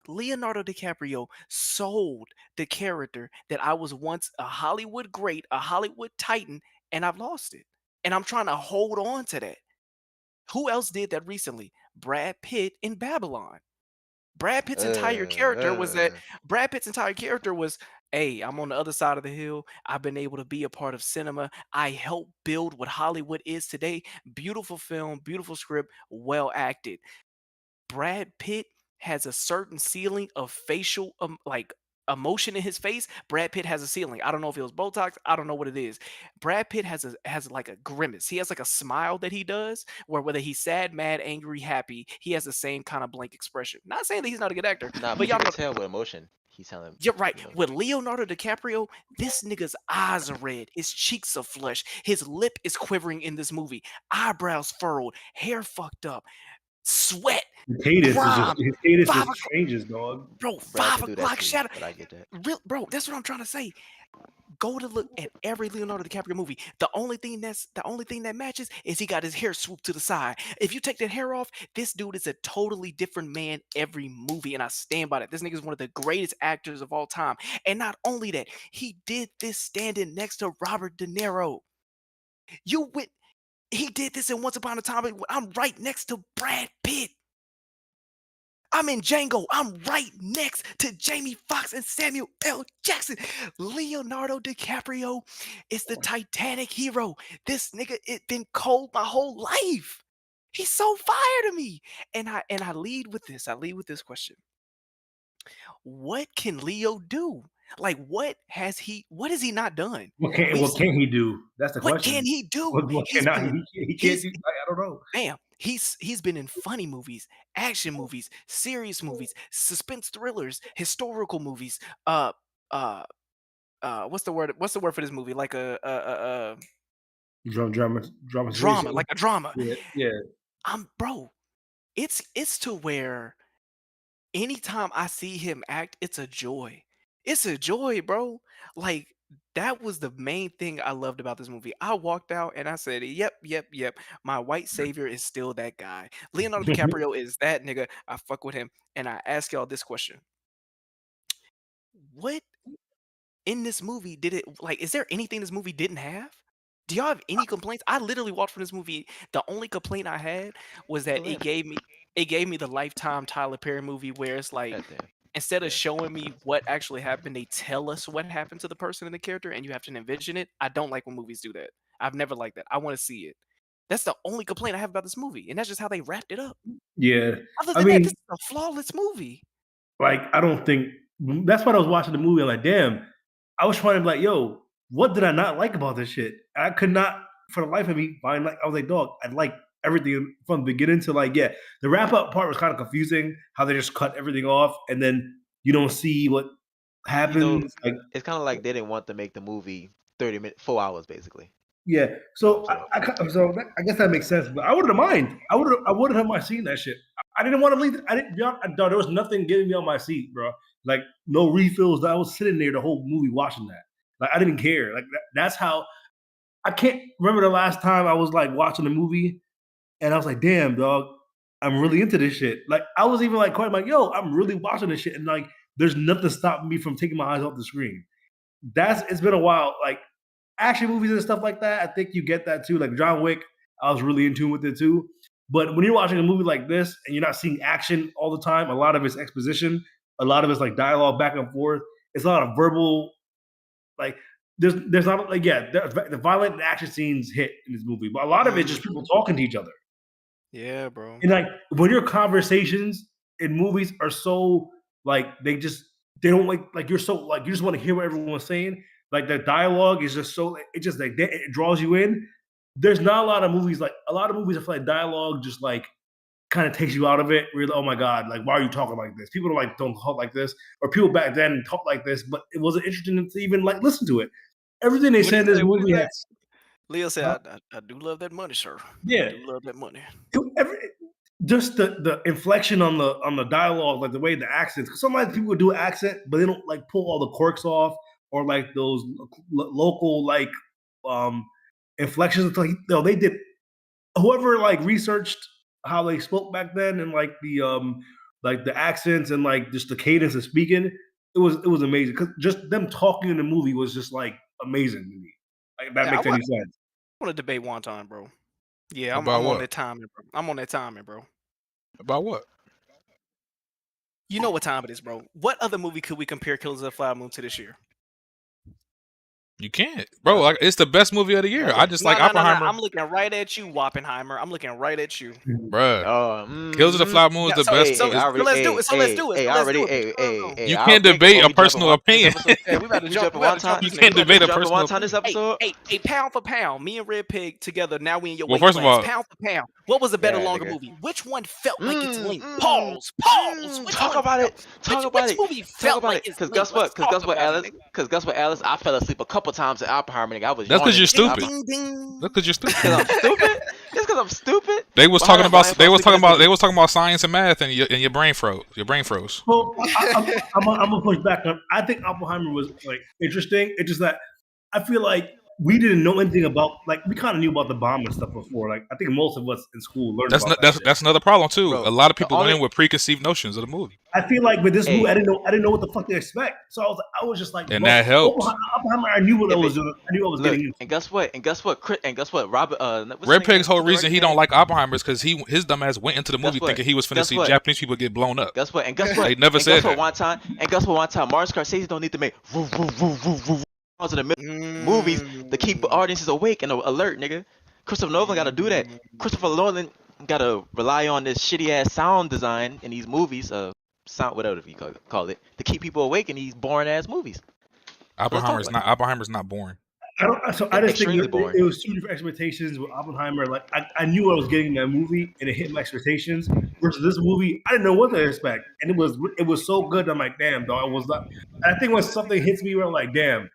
Leonardo DiCaprio sold the character that I was once a Hollywood great, a Hollywood titan, and I've lost it. And I'm trying to hold on to that. Who else did that recently? Brad Pitt in Babylon. Brad Pitt's entire character was that Brad Pitt's entire character was, hey, I'm on the other side of the hill. I've been able to be a part of cinema. I helped build what Hollywood is today. Beautiful film, beautiful script, well acted. Brad Pitt has a certain ceiling of facial like emotion in his face. Brad Pitt has a ceiling. I don't know if it was Botox. I don't know what it is. Brad Pitt has like a grimace. He has like a smile that he does where whether he's sad, mad, angry, happy, he has the same kind of blank expression. Not saying that he's not a good actor, Nah, but but you y'all can know. tell with emotion. He's telling. You're right. You know, With Leonardo DiCaprio, this nigga's eyes are red. His cheeks are flushed. His lip is quivering in this movie. Eyebrows furrowed. Hair fucked up. Sweat. His cadence 5 just changes, dog. Bro, Brad 5 could do that o'clock too, shadow. but I get that. Bro, that's what I'm trying to say. Go to look at every Leonardo DiCaprio movie. The only thing that matches is he got his hair swooped to the side. If you take that hair off, this dude is a totally different man every movie, and I stand by that. This nigga is one of the greatest actors of all time. And not only that, he did this standing next to Robert De Niro. He did this in Once Upon a Time. I'm right next to Brad Pitt. I'm in Django. I'm right next to Jamie Foxx and Samuel L. Jackson. Leonardo DiCaprio is the Titanic hero. This nigga, it been cold my whole life. He's so fire to me. And I lead with this. I lead with this question. What can Leo do? Like, what has he not done? What can he do? That's the What question. can he do? What He's cannot been he can't he's do? I don't know. Bam. He's been in funny movies, action movies, serious movies, suspense thrillers, historical movies. Uh, what's the word? What's the word for this movie? Like a Drama, drama, like a drama. Yeah. Bro. It's to where anytime I see him act, it's a joy. It's a joy, bro. Like that was the main thing I loved about this movie. I walked out and I said, "Yep, yep, yep. My white savior is still that guy. Leonardo DiCaprio is that nigga. I fuck with him." And I ask y'all this question: what in this movie did it like? Is there anything this movie didn't have? Do y'all have any complaints? I literally walked from this movie. The only complaint I had was that Still it gave me the Lifetime Tyler Perry movie where it's like Right there. instead of Yeah. showing me what actually happened, they tell us what happened to the person in the character, and you have to envision it. I don't like when movies do that. I've never liked that. I want to see it. That's the only complaint I have about this movie, and that's just how they wrapped it up. Yeah. Other I than that, mean, this is a flawless movie. like, I don't think that's what I was watching the movie. I'm like, damn, I was trying to be like, yo, what did I not like about this shit? I could not, for the life of me, find like, I was like, dog, I like everything from the beginning to like, yeah, the wrap up part was kind of confusing, how they just cut everything off and then you don't see what happens. Like, It's kind of like they didn't want to make the movie 30 minutes, 4 hours basically. yeah. So So I guess that makes sense. But I wouldn't have mind. I wouldn't have mind seeing that shit. I didn't want to leave. I didn't. There was nothing getting me on my seat, bro. Like no refills. I was sitting there the whole movie watching that. Like I didn't care. Like that's how. I can't remember the last time I was like watching a movie and I was like, damn, dog, I'm really into this shit. Like I was even like quite like, yo, I'm really watching this shit, and like there's nothing stopping me from taking my eyes off the screen. It's been a while. Like action movies and stuff like that, I think you get that too. Like John Wick, I was really in tune with it too. But when you're watching a movie like this and you're not seeing action all the time, a lot of it's exposition, a lot of it's like dialogue back and forth. It's a lot of verbal, like there's not like the violent action scenes hit in this movie, but a lot of it's just people talking to each other. Yeah, bro. And like when your conversations in movies are so like they just they don't like you're so like you just want to hear what everyone's saying. Like the dialogue is just so it just like it draws you in. There's not a lot of movies like a lot of movies. I feel like dialogue just like kind of takes you out of it. Really, oh my god, like why are you talking like this? People don't talk like this, or people back then talk like this, but it wasn't interesting to even like listen to it. Everything they What do said you in this say? What do movie you say? has Leo said, huh? I do love that money, sir. I Yeah, do love that money. every, just the inflection on the dialogue, like the way the accents. 'Cause sometimes people do an accent, but they don't like pull all the quirks off or like those local like um inflections. Like, no, they did. Whoever like researched how they spoke back then and like the accents and like just the cadence of speaking, it was amazing because just them talking in the movie was just like amazing to me. Like if that Yeah, makes any sense. I want to debate one time, bro. Yeah, About I'm on what? that timing, bro. I'm on that timing, bro. About what? You know what time it is, bro. What other movie could we compare Killers of the Flower Moon to this year? You can't, bro. Like, it's the best movie of the year. I just No, like no, no, no. Oppenheimer, I'm looking right at you, Oppenheimer. I'm looking right at you. bruh. Oh, Kills of the Flower Moon is Yeah, the so best. hey, is- I already, let's do it. So let's do it. hey, So I let's do already, it. hey, you I can't already debate before a we jump personal in this opinion. episode. Hey, we about to We jump. jumping We about one to jump time. You this can't nigga. debate a Jumping personal one time this opinion. episode. Hey, pound for pound, me and Redpeg together. Now we in your Well, weight first of class. all, Pound for pound. What was a better, Yeah, longer nigga. movie? Which one felt like it's linked? Pause. Pause. Which Talk one about felt? it. Talk about Which it. movie Talk felt about like it. it's Cause linked? guess Let's what? Cause talk guess what, about it, Alice? nigga. Cause guess what, Alice? I fell asleep a couple times at Oppenheimer, nigga. I was that's because yawning. you're Ding, stupid. ding, ding. That's because you're Cause stupid. I'm stupid. Just cause I'm stupid. They was Well, talking how about I fall asleep in this movie? they was talking about science and math, and your brain froze. Your brain froze. Well, I'm gonna push back on. I think Oppenheimer was like interesting. It's just that I feel like we didn't know anything about like we kind of knew about the bomb and stuff before. Like I think most of us in school learned That's about not, that shit. that's another problem too. Bro, A lot of the people went only in with preconceived notions of the movie, I feel like with this movie, hey, I didn't know what the fuck to expect. So I was just like, and bro, that helped. Oppenheimer, I knew what I if was it doing. I knew I was getting look into. and guess what, Robert what's his Red name Peg's whole What's the reason director he don't name? like Oppenheimer is because his dumbass went into the movie Guess what? thinking he was finna Guess see what? Japanese people get blown up. Guess what? And guess They what? never And said guess what? that. One time, Martin Scorsese don't need to make woo, woo, woo, woo, woo, in the middle of movies to keep audiences awake and alert, nigga. Christopher Nolan got to do that. Christopher Nolan got to rely on this shitty ass sound design in these movies, sound whatever you call it, to keep people awake in these boring ass movies. So let's talk about it. Oppenheimer's not boring. I just think Extremely boring. it was two different expectations with Oppenheimer. Like I knew I was getting that movie and it hit my expectations. Versus this movie, I didn't know what to expect, and it was so good. I'm like, damn, dog. I was not. I think when something hits me, where I'm like, damn,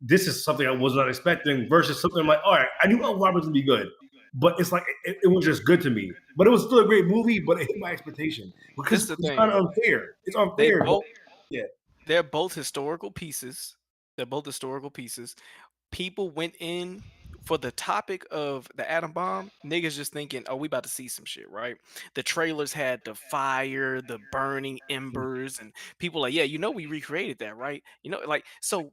this is something I was not expecting. Versus something I'm like, all right, I knew El Roberts would be good, but it's like it was just good to me. But it was still a great movie, but it hit my expectation This because is the it's thing. kind of unfair. It's They unfair. But both yeah. they're both historical pieces. They're both historical pieces. People went in for the topic of the atom bomb. Niggas just thinking, oh, we about to see some shit, right? The trailers had the fire, the burning embers, and people like, yeah, you know, we recreated that, right? You know, like so.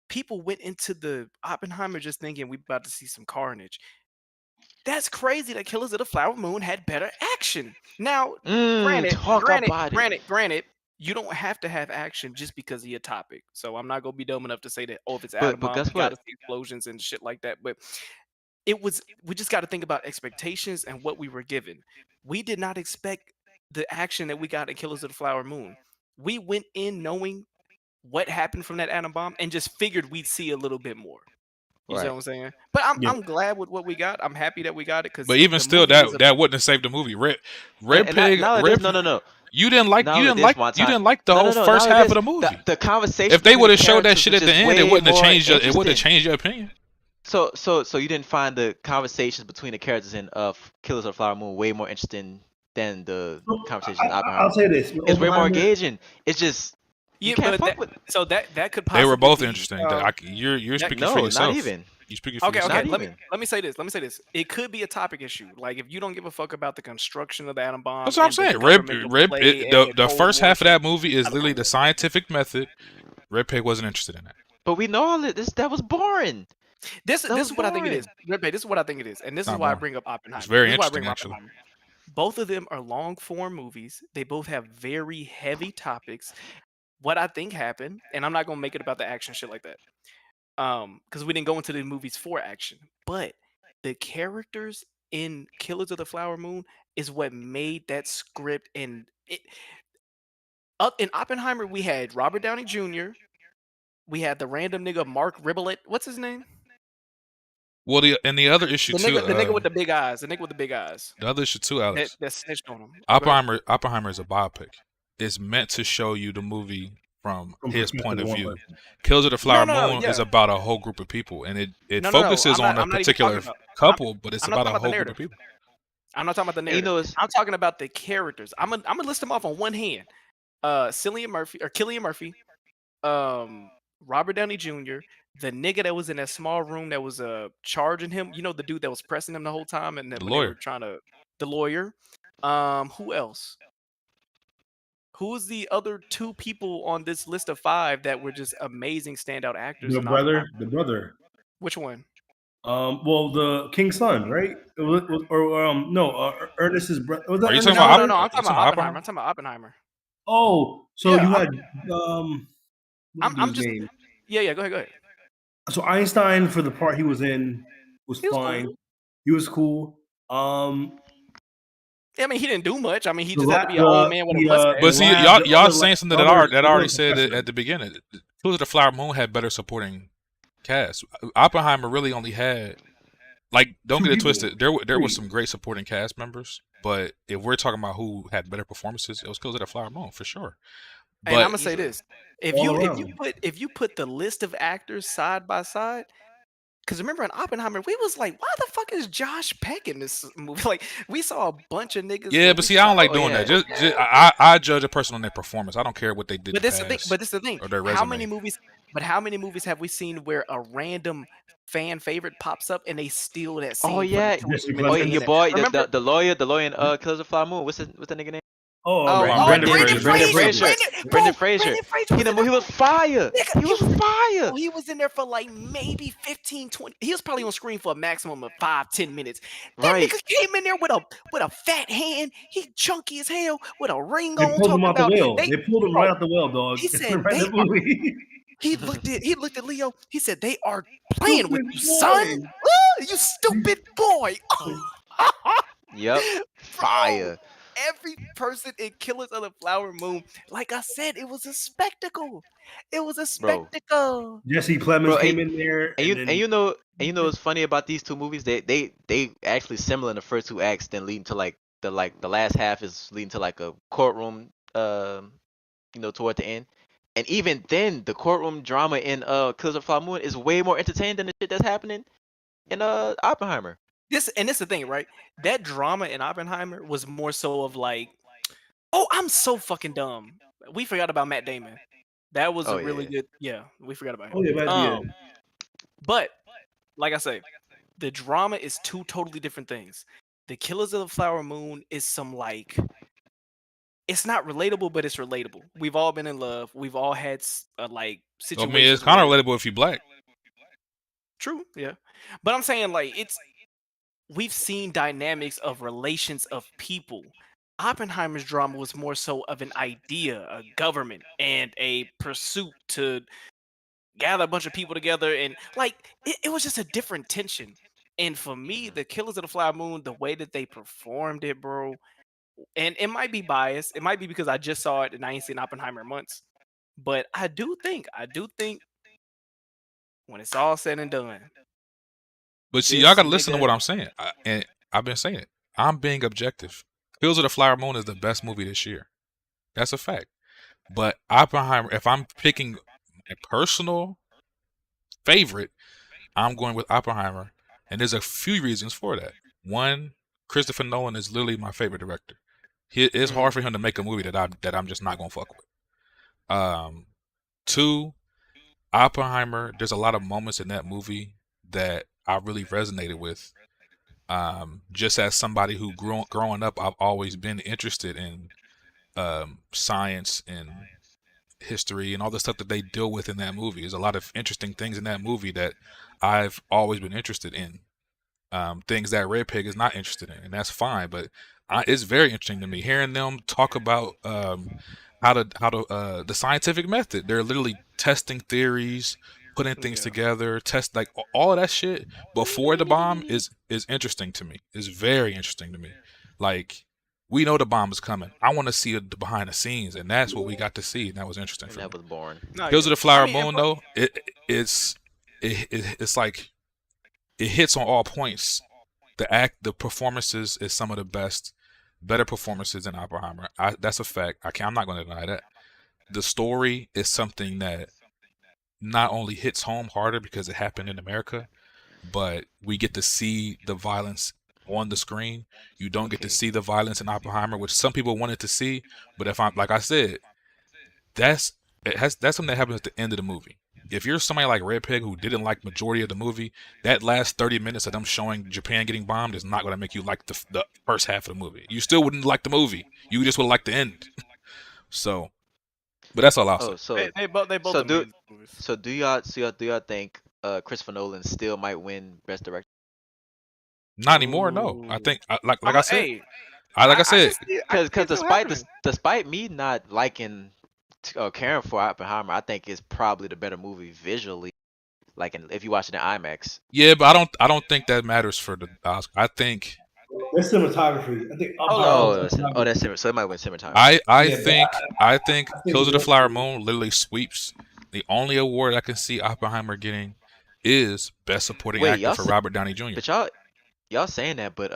People went into the Oppenheimer just thinking we about to see some carnage. That's crazy that Killers of the Flower Moon had better action. Now, Talk about it. granted, you don't have to have action just because of your topic. So I'm not gonna be dumb enough to say that, oh, if it's atom But bomb, guess we gotta what? see explosions and shit like that. But we just got to think about expectations and what we were given. We did not expect the action that we got in Killers of the Flower Moon. We went in knowing what happened from that atom bomb and just figured we'd see a little bit more. You see Right. what I'm saying? But Yeah. I'm glad with what we got. I'm happy that we got it because But even the still, movie was that wouldn't have saved the movie. Red And Pig, not only Red this, no. You didn't like Not only this one you time. didn't like the No, whole no. first Not only half this, of the movie. the conversation. If they between would the have showed that characters shit was at the just end, it way wouldn't have more changed it wouldn't have interesting. changed your opinion. So you didn't find the conversations between the characters in Killers of the Flower Moon way more interesting than the conversations in I'll Oppenheimer? say this: with It's way more Oppenheimer, engaging. It's just you yeah, can't but fuck with. so that could They were possibly both be, interesting. You're that- speaking for No, not yourself. even. You speaking for Okay, yourself. okay. Not even. Let me say this. Let me say this. It could be a topic issue. Like if you don't give a fuck about the construction of the atom bomb That's what I'm and the saying. governmental play and The Cold first War half of shit. that movie is Not the literally Cold the War. scientific method. Red Pig wasn't interested in that. But we know all of this. That was boring. This That was is what I think it boring. is. Redbay, this is what I think it is, and this is Not why I boring. bring up Oppenheimer. It's very This is why I bring interesting, up actually. Oppenheimer. Both of them are long form movies. They both have very heavy topics. What I think happened, and I'm not gonna make it about the action shit like that, because we didn't go into the movies for action, but the characters in Killers of the Flower Moon is what made that script and it. In Oppenheimer, we had Robert Downey Jr. We had the random nigga Mark Ribbolett. What's his name? Well, the other issue The too, nigga with the big eyes. The nigga with the big eyes. the other issue too, Alex. That snitched on him. Oh, go ahead. Oppenheimer is a biopic. It's meant to show you the movie from his perspective point of one view. person. Kills of the Flower No, Moon yeah. is about a whole group of people, and it No. focuses on a I'm not even particular talking about- couple, but it's I'm not about a talking about the whole group narrative. of people. I'm not talking about the You narrative. know, it's I'm talking about the characters. I'm gonna list them off on one hand. Cillian Murphy, Robert Downey Jr., the nigga that was in that small room that was charging him. You know, the dude that was pressing him the whole time, and The when they lawyer. were trying to, the lawyer. Who else? Who's the other two people on this list of 5 that were just amazing standout actors? The in brother, Oppenheimer? the brother. Which one? Well, the king's son, right? Ernest's brother. Was that Are you Ernest's talking about brother? No. I'm You talking talking about about Oppenheimer. Oppenheimer? I'm talking about Oppenheimer. Oh, so Yeah, you I'm- had what's the I'm dude's just. name? Yeah. Go ahead. So Einstein, for the part he was in, was He was fine. cool. He was cool. I mean, he didn't do much. I mean, he The just had la- to be an old man with a the, mustache. But see, lab- y'all the y'all other saying la- something the that other- that the already other said professor. at the beginning. Kills of the Flower Moon had better supporting cast. Oppenheimer really only had, like, don't 2 get it people. twisted. There was 3. some great supporting cast members, but if we're talking about who had better performances, it was Kills of the Flower Moon for sure. And I'm But gonna say this: if All you put the list of actors side by side, because remember in Oppenheimer, we was like, why the fuck is Josh Peck in this movie? Like, we saw a bunch of niggas. yeah, where but we see, I don't like Oh, doing yeah. that. I judge a person on their performance. I don't care what they did. But in this the the thing. past But this the thing. or their How resume. many movies? But how many movies have we seen where a random fan favorite pops up and they steal that scene? Oh from yeah. the shortest Jesse minutes Oh, they yeah, Plemons. in your there. boy, Remember? the lawyer in Kills of the Flower Moon. What's the nigga name? Brendan Brandon Fraser. Fraser. Brendan Fraser. He was fire. Nigga, He was fire. He was in there for like maybe 15, 20. He was probably on screen for a maximum of 5-10 minutes. That Right. nigga came in there with a fat hand. He chunky as hell with a ring They on. pulled him Talking out the about well. they pulled him right out the well, dog. He said right in they the movie. he looked at Leo. He said they are playing with you, Stupid son. boy. You stupid boy. Yep. Fire. Every person in Killers of the Flower Moon, like I said, it was a spectacle. It was a Bro. spectacle. Jesse Plemons Bro, came in there, And you know what's funny about these two movies? They actually similar in the first 2 acts, then leading to like the last half is leading to like a courtroom, toward the end. And even then, the courtroom drama in Killers of the Flower Moon is way more entertaining than the shit that's happening in Oppenheimer. This is the thing, right? That drama in Oppenheimer was more so of like, oh, I'm so fucking dumb. We forgot about Matt Damon. That was Oh, a really yeah. good. Yeah, we forgot about him. Oh yeah, man, yeah. But like I say, the drama is 2 totally different things. The Killers of the Flower Moon is some like, it's not relatable, but it's relatable. We've all been in love. We've all had like I situations. mean, it's kind of where- relatable if you black. True, yeah. But I'm saying like we've seen dynamics of relations of people. Oppenheimer's drama was more so of an idea, a government, and a pursuit to gather a bunch of people together, and like it was just a different tension. And for me, the Killers of the Flower Moon, the way that they performed it, bro, and it might be biased. It might be because I just saw it and I ain't seen Oppenheimer in months. But I do think when it's all said and done, But see, This y'all gotta listen to nigga- what I'm saying, and I've been saying it. I'm being objective. Kills of the Flower Moon is the best movie this year. That's a fact. But Oppenheimer, if I'm picking a personal favorite, I'm going with Oppenheimer, and there's a few reasons for that. One, Christopher Nolan is literally my favorite director. It's hard for him to make a movie that I'm just not gonna fuck with. 2, Oppenheimer. There's a lot of moments in that movie that I really resonated with. Just as somebody who growing up, I've always been interested in science and history and all the stuff that they deal with in that movie. There's a lot of interesting things in that movie that I've always been interested in. Things that Redpeg is not interested in, and that's fine. But it's very interesting to me hearing them talk about how to the scientific method. They're literally testing theories, putting things together, test like all of that shit before the bomb is interesting to me. It's very interesting to me. Like we know the bomb is coming. I want to see the behind the scenes, and that's what we got to see, and that was interesting And for that me. was boring. No, Hills yeah. of the Flower I mean, Moon, though, it's like it hits on all points. The performances is some of the better performances in Oppenheimer. That's a fact. I'm not going to deny that. The story is something that not only hits home harder because it happened in America, but we get to see the violence on the screen. You don't get to Okay. see the violence in Oppenheimer, which some people wanted to see. But if I'm like I said, that's something that happens at the end of the movie. If you're somebody like Redpeg who didn't like majority of the movie, that last 30 minutes of them showing Japan getting bombed is not going to make you like the first half of the movie. You still wouldn't like the movie. You just would like the end. So, but that's all I'll say. Oh, so They both so do amazing movies. so do y'all think Christopher Nolan still might win Best Director? Not anymore. No, I Ooh. think like I'm I a, said, hey, like I I said, can see Because it still happening. despite me not liking or caring for Oppenheimer, I think it's probably the better movie visually. Like if you watch it in IMAX. yeah, but I don't think that matters for the Oscar. I think There's cinematography. I think Hold Oppenheimer. on. That's so it might win cinematography. I Yeah, but think I think Kills of the the Flower Moon literally sweeps. The only award I can see Oppenheimer getting is Best Supporting Wait, Actor for Robert Downey Jr. but y'all saying that, but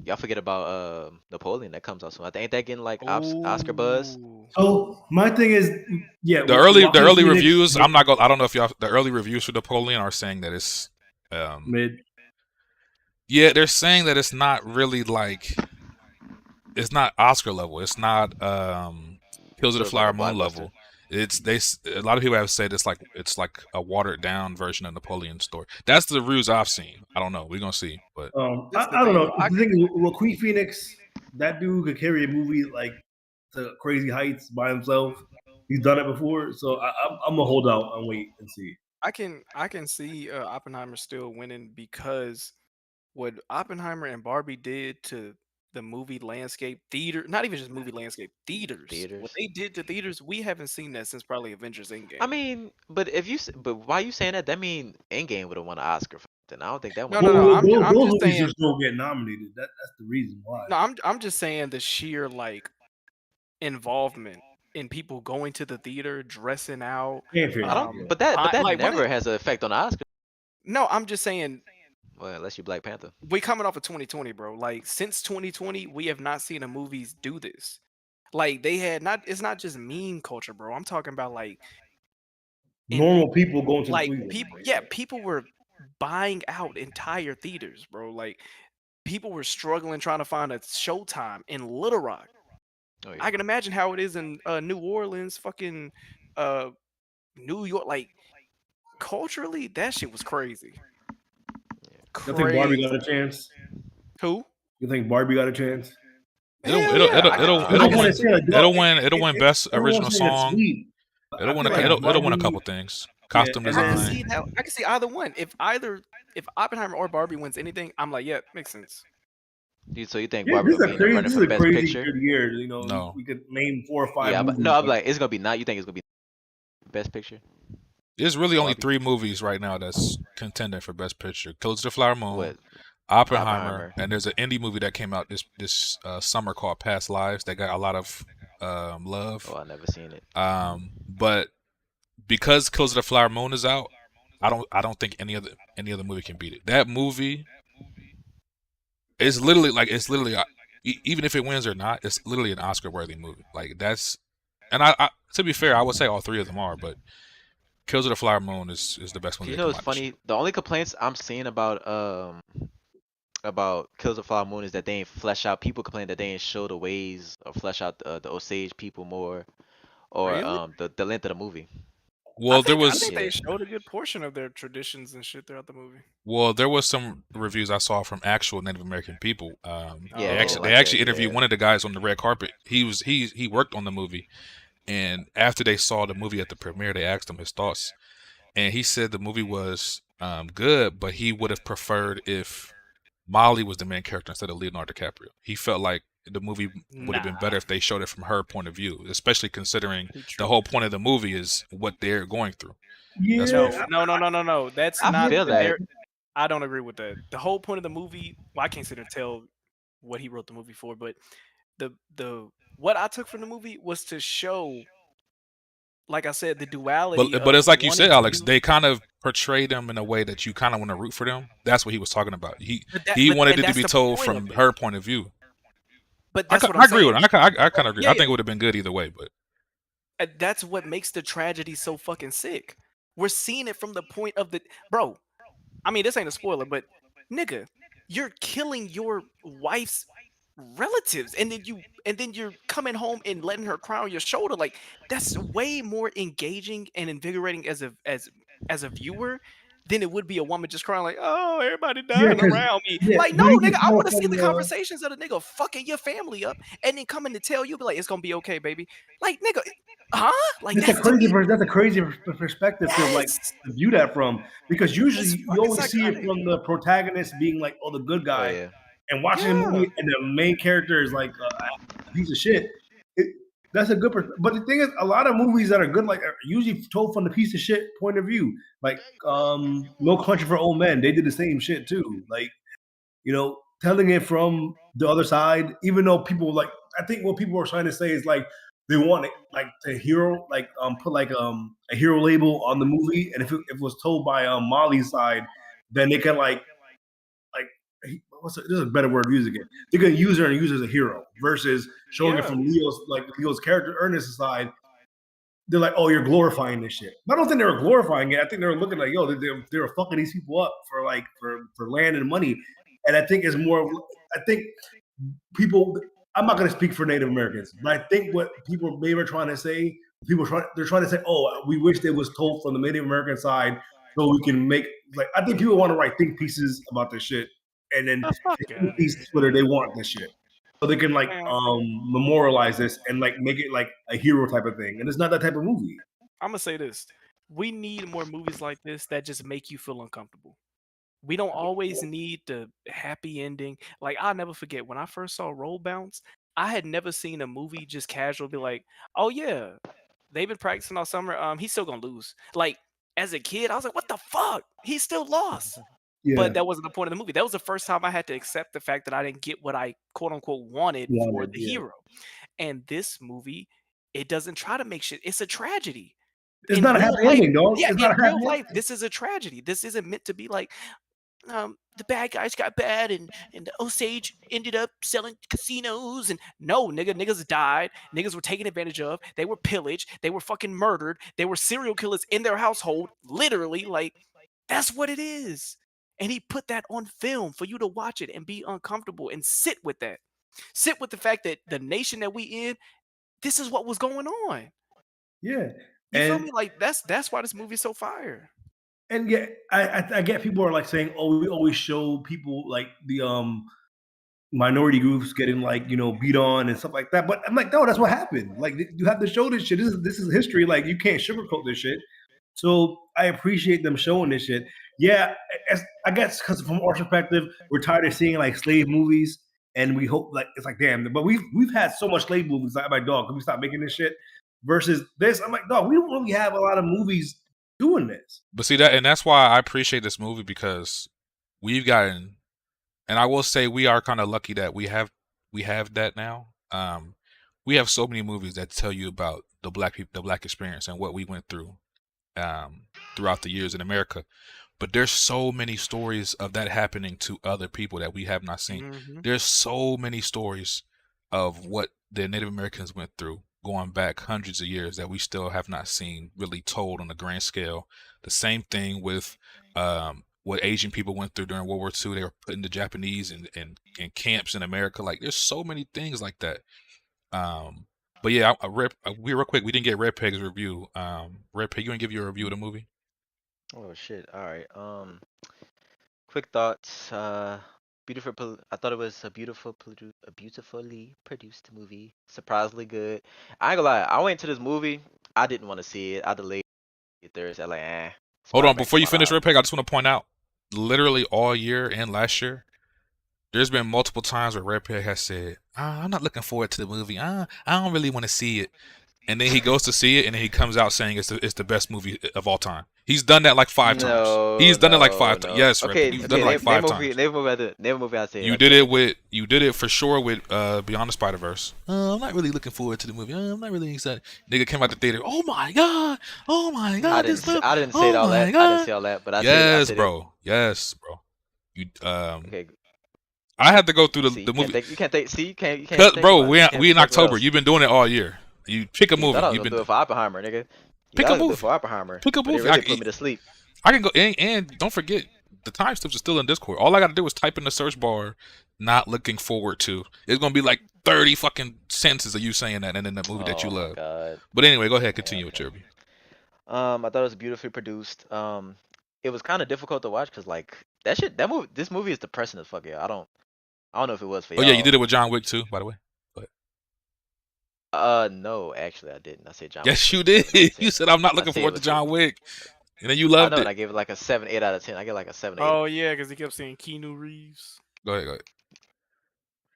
y'all forget about Napoleon that comes out soon. I think ain't that getting like Oscar buzz? Ooh. So my thing is, yeah, The early Phoenix reviews, I'm not going. I don't know if y'all. The early reviews for Napoleon are saying that it's, mid. yeah, they're saying that it's not really like, it's not Oscar level. It's not Hills of So the it's like Flower a Moon blockbuster. level. A lot of people have said it's like a watered down version of Napoleon's story. That's the reviews I've seen. I don't know. We're gonna see, but This is the I don't thing, know. though. The thing is, with Queen Phoenix, that dude could carry a movie like to crazy heights by himself. He's done it before, so I'm gonna hold out and wait and see. I can see Oppenheimer still winning because what Oppenheimer and Barbie did to the movie landscape, theater, not even just movie landscape, theaters. What Theaters. they did to theaters, we haven't seen that since probably Avengers Endgame. I mean, but why you saying that? That mean Endgame would have won an Oscar for then. I don't think that No, one. no, no. I'm Those just movies saying. just don't get nominated. That's the reason why. No, I'm just saying the sheer like involvement in people going to the theater, dressing out. Can't figure I it don't. out. Yeah. But that Like never has an effect on the Oscar. no, I'm just saying Well, unless you Black Panther. we coming off of 2020, bro. Like since 2020, we have not seen a movies do this. Like they had not. It's not just meme culture, bro. I'm talking about like Normal people going to the like theater. people. Yeah, people were buying out entire theaters, bro. Like people were struggling trying to find a showtime in Little Rock. Oh yeah. I can imagine how it is in New Orleans, fucking uh New York. Like culturally, that shit was crazy. You think Barbie got Crazy. a chance? Who? You think Barbie got a chance? Hell yeah. I can see. it'll win Best Original Everyone's saying it's Song. sweet. It'll win I feel like it'll win a Barbie- couple things. Yeah, Costume and I can then- design. see that. I can see either one. If Oppenheimer or Barbie wins anything, I'm like, yeah, makes sense. So you think Yeah, Barbie this will is be a in the crazy, running this for is a Best crazy Picture? good year. You know, No. we could name 4 or 5 Yeah, but movies. no, I'm like, it's gonna be not. You think it's gonna be Best Picture? There's really only Barbie. 3 movies right now that's contending for Best Picture: Kills of the Flower Moon, What? Oppenheimer, and there's an indie movie that came out this summer called Past Lives that got a lot of love. Oh, I never seen it. But because Kills of the Flower Moon is out, I don't think any other movie can beat it. That movie is literally even if it wins or not, it's literally an Oscar worthy movie. Like that's, and I to be fair, I would say all 3 of them are, but Kills of the Flower Moon is the best movie. You that know, come it's out this funny. year. The only complaints I'm seeing about Kills of Flower Moon is that they ain't flesh out. People complain that they ain't show the ways or flesh out the Osage people more, or Really? the length of the movie. Well, there I was think they Yeah. showed a good portion of their traditions and shit throughout the movie. some reviews I saw from actual Native American people. Yeah, they they actually, like they actually that, interviewed yeah. one of the guys on the red carpet. He worked on the movie, and after they saw the movie at the premiere, they asked him his thoughts, and he said the movie was good, but he would have preferred if Molly was the main character instead of Leonardo DiCaprio. He felt like the movie would have been better if they showed it from her point of view, especially considering the whole point of the movie is what they're going through. That's what he No. That's I not. feel that. I don't agree with that. The whole point of the movie. Well, I can't sit and tell what he wrote the movie for, but the what I took from the movie was to show, like I said, the duality But of it's like you wanting said, to Alex. use. They kind of portrayed them in a way that you kind of want to root for them. That's what he was talking about. But He wanted and it to that's be the told point of from it. her point of view. But I that's what I'm agree with saying. him. I kind of agree. Yeah, I think it would have been good either way. But that's what makes the tragedy so fucking sick. We're seeing it from the point of the bro. I mean, this ain't a spoiler, but nigga, you're killing your wife's relatives, and then you're coming home and letting her cry on your shoulder. Like that's way more engaging and invigorating as a viewer than it would be a woman just crying like, "Oh, everybody Yeah, dying because around me." yeah, Like, no, when you nigga, get I called want to see from the conversations of the nigga fucking your family up, and then coming to tell you, be like, "It's gonna be okay, baby." Like, nigga, huh? Like that's a that's to crazy me. that's a crazy perspective to like Yes, to view that from, because usually it's you fucking always see it psychotic. from the protagonist being like, oh, the good Oh guy, yeah. and watching a Yeah. movie and the main character is like a piece of shit. It, that's a good but the thing is, a lot of movies that are good like are usually told from the piece of shit point of view. Like No Country for Old Men, they did the same shit too. Like, telling it from the other side, even though people like, I think what people are trying to say is like they want it like the hero, like put like a hero label on the movie, and if it was told by Molly's side, then they can like there's a better word to use again. They can use her and use her as a hero versus showing it Yeah. from Leo's character Ernest's side. They're like, oh, you're glorifying this shit. But I don't think they were glorifying it. I think they were looking like, yo, they were fucking these people up for for land and money. And I think it's more. I think people. I'm not going to speak for Native Americans, but I think what people maybe are trying to say, they're trying to say, oh, we wish it was told from the Native American side, so we can make like. I think people want to write think pieces about this shit, and then The fuck think out of pieces here. whether they want this shit, so they can like Man, memorialize this and like make it like a hero type of thing. And it's not that type of movie. I'm gonna say this. We need more movies like this that just make you feel uncomfortable. We don't always need the happy ending. Like I'll never forget when I first saw Roll Bounce, I had never seen a movie just casual be like, "Oh yeah, they've been practicing all summer. He's still gonna lose." Like as a kid, I was like, "What the fuck? He still lost." Yeah, But that wasn't the point of the movie. That was the first time I had to accept the fact that I didn't get what I quote unquote wanted for wanted. the Yeah, hero. And this movie, it doesn't try to make shit. It's a tragedy. it's In not a real happy life, ending, dog. yeah, It's not in a real happy life, ending. this is a tragedy. This isn't meant to be like the bad guys got bad and the Osage ended up selling casinos and no niggas died, niggas were taken advantage of, they were pillaged, they were fucking murdered, they were serial killers in their household, literally, like that's what it is. And he put that on film for you to watch it and be uncomfortable and sit with that. Sit with the fact that the nation that we in, this is what was going on. Yeah, You feel and me? Like that's why this movie's so fire. yeah, I get people are like saying, oh, we always show people like the minority groups getting like beat on and stuff like that. But I'm like, no, that's what happened. Like you have to show this shit. This is history. Like you can't sugarcoat this shit. So I appreciate them showing this shit. Yeah, I guess because from our perspective, we're tired of seeing like slave movies, and we hope like it's like damn. But we've had so much slave movies. Like my dog, can we stop making this shit? Versus this, I'm like, dog, we don't really have a lot of movies doing this. But see that, and that's why I appreciate this movie because we've gotten, and I will say we are kind of lucky that we have that now. We have so many movies that tell you about the black people, the black experience, and what we went through throughout the years in America. But there's so many stories of that happening to other people that we have not seen. Mhm. There's so many stories of what the Native Americans went through going back hundreds of years that we still have not seen really told on a grand scale. The same thing with what Asian people went through during World War II. They were putting the Japanese in camps in America. Like there's so many things like that. But yeah, we real quick, we didn't get Redpeg's review. Redpeg, you want to give your review of the movie? Oh shit. All right. Quick thoughts. Beautiful. I thought it was a beautifully produced movie. Surprisingly good. I ain't gonna lie. I went to this movie. I didn't want to see it. I delayed it Thursday. Like, it's Hold probably on, back before you finish, tomorrow. Redpeg, I just want to point out, literally all year and last year, there's been multiple times where Redpeg has said, I'm not looking forward to the movie. I don't really want to see it. And then he goes to see it, and then he comes out saying it's the best movie of all time. He's done that like 5 times. No, He's done it like 5 times. no. Yes, Okay, Redpeg. He's done okay. it like 5 times. Name a movie. I say You did it for sure with Beyond the Spider-Verse. I'm not really looking forward to the movie. I'm not really excited. Nigga came out the theater. Oh my god. I This didn't. film. I didn't say Oh all my that. god. I didn't say all that. But I Yes, said bro. Yes, bro. You Okay. I had to go through See, the movie. you can't think. See, you can't. Cause, Think bro, about it. we You in can't think what October. else. You've been doing it all year. You pick a You movie. thought I was You've gonna been do it for Oppenheimer, nigga. pick You a thought I was gonna do movie. it for Oppenheimer. Pick a But it movie. really put me to sleep. I can go and don't forget the timestamps are still in Discord. All I gotta do is type in the search bar. Not looking forward to. It's gonna be like 30 fucking sentences of you saying that and in that movie that you Oh my love. god. But anyway, go ahead. Continue with your review. I thought it was beautifully produced. It was kind of difficult to watch because like this movie is depressing as fuck. Yeah, I don't know if it was for Oh y'all. yeah, you did it with John Wick too, by the way. No, actually I didn't. I said John. Yes, Wick you was a 10 out of did. 10. You said I'm not I looking said it forward to was John Wick, and then you I loved know, it. and I gave it like a 7, 8 out of 10. I get like a 7, 8. Oh yeah, because he kept saying Keanu Reeves. Go ahead.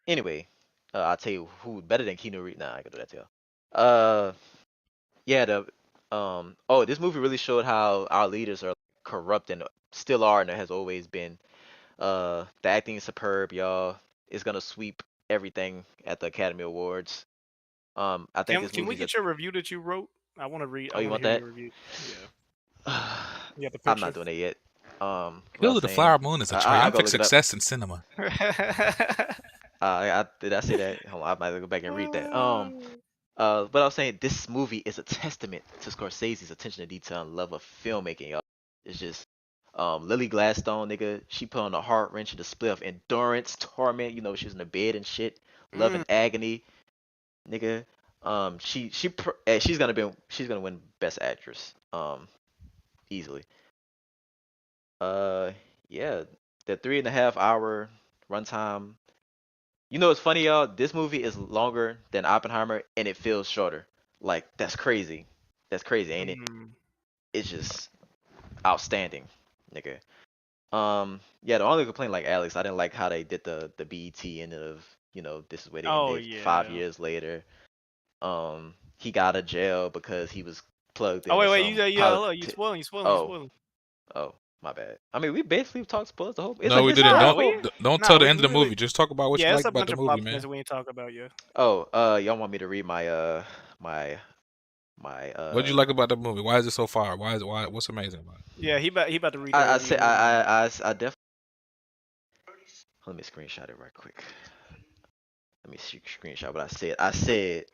Anyway, I'll tell you who better than Keanu Reeves. Nah, I can do that to you. Yeah, this movie really showed how our leaders are corrupt and still are, and it has always been. The acting is superb, y'all. It's gonna sweep everything at the Academy Awards. I think this Can we movie's get your review that you wrote? I want to read. Oh, I you want want to hear that? your review. Yeah. The I'm picture. not doing it yet. What Kill I'm of the saying- Flower Moon is a I go triumphant look it up. success in cinema. Did I say that? Hold on, I might go back and read that. But I was saying this movie is a testament to Scorsese's attention to detail and love of filmmaking, y'all. It's just, Lily Gladstone, nigga, she put on a heart wrenching display of endurance, torment. You know, she was in the bed and shit, love and agony, nigga. She's gonna win Best Actress, easily. Yeah, the 3.5 hour runtime. You know, it's funny, y'all. This movie is longer than Oppenheimer, and it feels shorter. Like that's crazy. That's crazy, ain't it? It's just outstanding, nigga. Yeah. The only complaint, like Alex, I didn't like how they did the BET end of, this is where they ended 5 years later. He got out of jail because he was plugged in. Oh with wait, some you spoiling, you spoiling. Oh, my bad. I mean, we basically talked spoilers the whole. It's No, like we this didn't. whole- Don't tell the end of the movie. Just talk about what you Yeah, like it's a about bunch the of movie, plot man. points we ain't talk about yet. Oh, y'all want me to read my my. What did you like about the movie? Why is it so far? Why? What's amazing about it? Yeah, he about to read. I that say review. I definitely. Let me screenshot it right quick. Let me screenshot what I said. I said,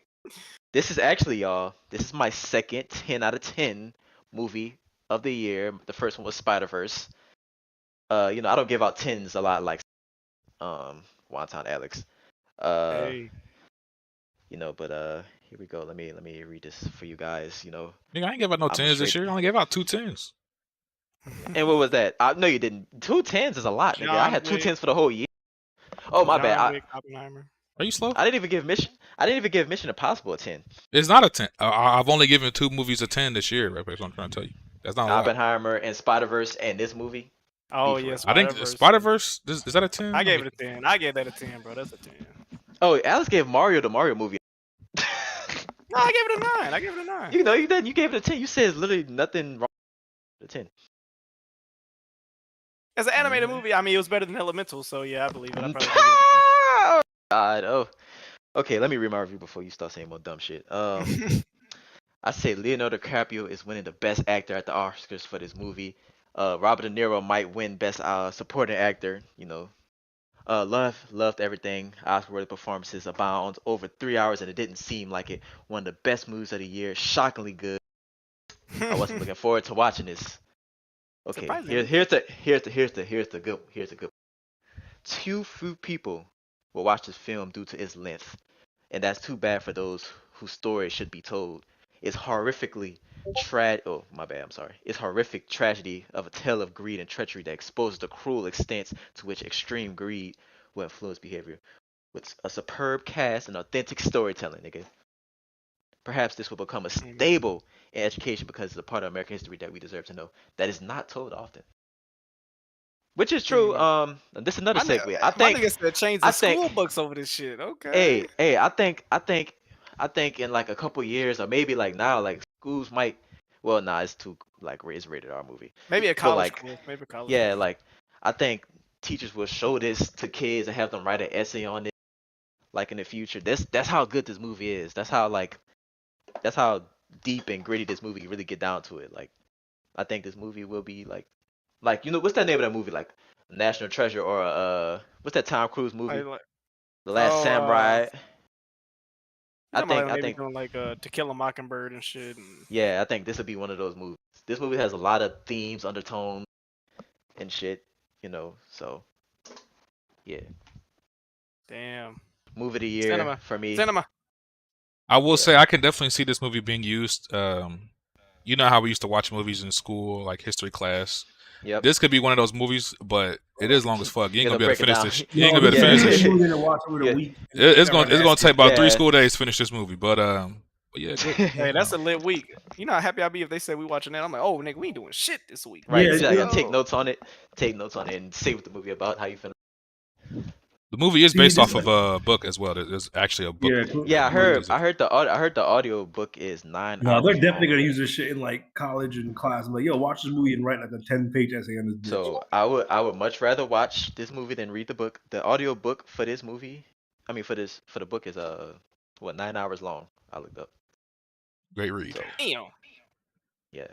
this is actually, y'all, this is my second 10 out of 10 movie of the year. The first one was Spider-Verse. I don't give out 10s a lot like Wonton Alex. Hey. But here we go. Let me read this for you guys. Nigga, I ain't give out no I'm 10s this straight- year. I only gave out 2 10s. And what was that? No, you didn't. 2 10s is a lot, nigga. I John had 2 Wick. 10s for the whole year. Oh, my John bad. Wick, Oppenheimer. Are you slow? I didn't even give Mission Impossible a 10. It's not a 10. I've only given 2 movies a 10 this year, right? That's what I'm trying to tell you. That's not a lot. Oppenheimer and Spider-Verse and this movie. Oh Be for yes, real. I think Spider-Verse, is that a 10? I gave it a 10. I gave that a 10, bro. That's a 10. Oh, Alex gave Mario the Mario movie. No, I gave it a 9. I gave it a 9. You didn't. You gave it a 10. You said literally nothing wrong with a 10. As an animated movie, I mean, it was better than Elemental, so yeah, I believe it. I probably give it a 10. God, oh. Okay, let me read my review before you start saying more dumb shit. I say Leonardo DiCaprio is winning the Best Actor at the Oscars for this movie. Robert De Niro might win Best Supporting Actor. Loved everything. Oscar-worthy performances abound. Over 3 hours, and it didn't seem like it. One of the best movies of the year. Shockingly good. I wasn't looking forward to watching this. Okay, Surprisingly. here's the good. Too few people will watch this film due to its length, and that's too bad for those whose story should be told. It's horrifically It's horrific tragedy of a tale of greed and treachery that exposes the cruel extents to which extreme greed will influence behavior. With a superb cast and authentic storytelling, nigga. Perhaps this will become a staple in education because it's a part of American history that we deserve to know that is not told often. Which is true. This is another segue. I think my nigga said change the school books over this shit. Okay. Hey, I think in like a couple years or maybe like now, like schools might. Well, nah, it's too like it's rated R movie. Maybe a But college like, course. Maybe a college yeah, course. like I think teachers will show this to kids and have them write an essay on it, like in the future. That's how good this movie is. That's how deep and gritty this movie really get down to it. Like I think this movie will be like what's that name of that movie? Like National Treasure or what's that Tom Cruise movie? Like, The Last oh, Samurai. you I talking about think like I maybe think doing like To Kill a Mockingbird and shit. And yeah, I think this will be one of those movies. This movie has a lot of themes, undertones, and shit. So yeah, damn, movie of the year cinema, for me. cinema. I will Yeah. say I can definitely see this movie being used. You know how we used to watch movies in school, like history class. Yep. This could be one of those movies, but it is long as fuck. You ain't You gonna gotta be able to break it finish down. this. You ain't No, gonna be able to finish this this is a shit. movie to watch over the Yeah. week. It's gonna take about Yeah. 3 school days to finish this movie. But yeah, good. Hey, that's a lit week. You know how happy I'd be if they said we watching that. I'm like, oh nigga, we ain't doing shit this week. Right. Yeah, You just gotta take Oh. notes on it. Take notes on it and say what the movie about. How you feel. The movie is See, based this off of a book as well. There's actually a book. Yeah, Yeah, I that heard. does it. I heard the audio book is 9 No, hours. they're definitely long. gonna use this shit in like college and class. I'm like, yo, watch this movie and write like a 10-page essay on this bitch. So I would much rather watch this movie than read the book. The audio book for this movie, I mean for the book is 9 hours long. I looked up. Great read. So Damn. yeah,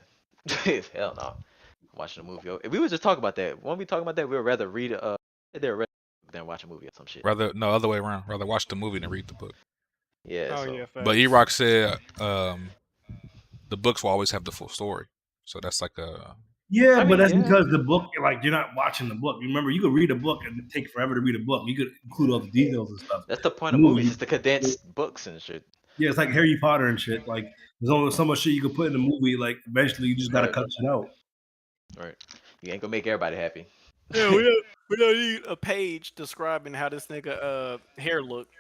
hell no. I'm watching a movie. If we was just talking about that, when we talking about that, we would rather read than watch a movie or some shit. Other way around. Rather watch the movie than read the book. Yeah. Oh so, yeah. But E-Rock said the books will always have the full story. So that's like a Yeah, I but mean, that's yeah. because the book, like, you're not watching the book. Remember, you could read a book and it take forever to read a book. You could include all the details and stuff. That's the point of Movie, movies, is to condense books and shit. Yeah, it's like Harry Potter and shit. Like, there's only so much shit you could put in a movie. Like, eventually, you just gotta Right. cut shit out. Right. You ain't gonna make everybody happy. Yeah, we don't need a page describing how this nigga hair looked.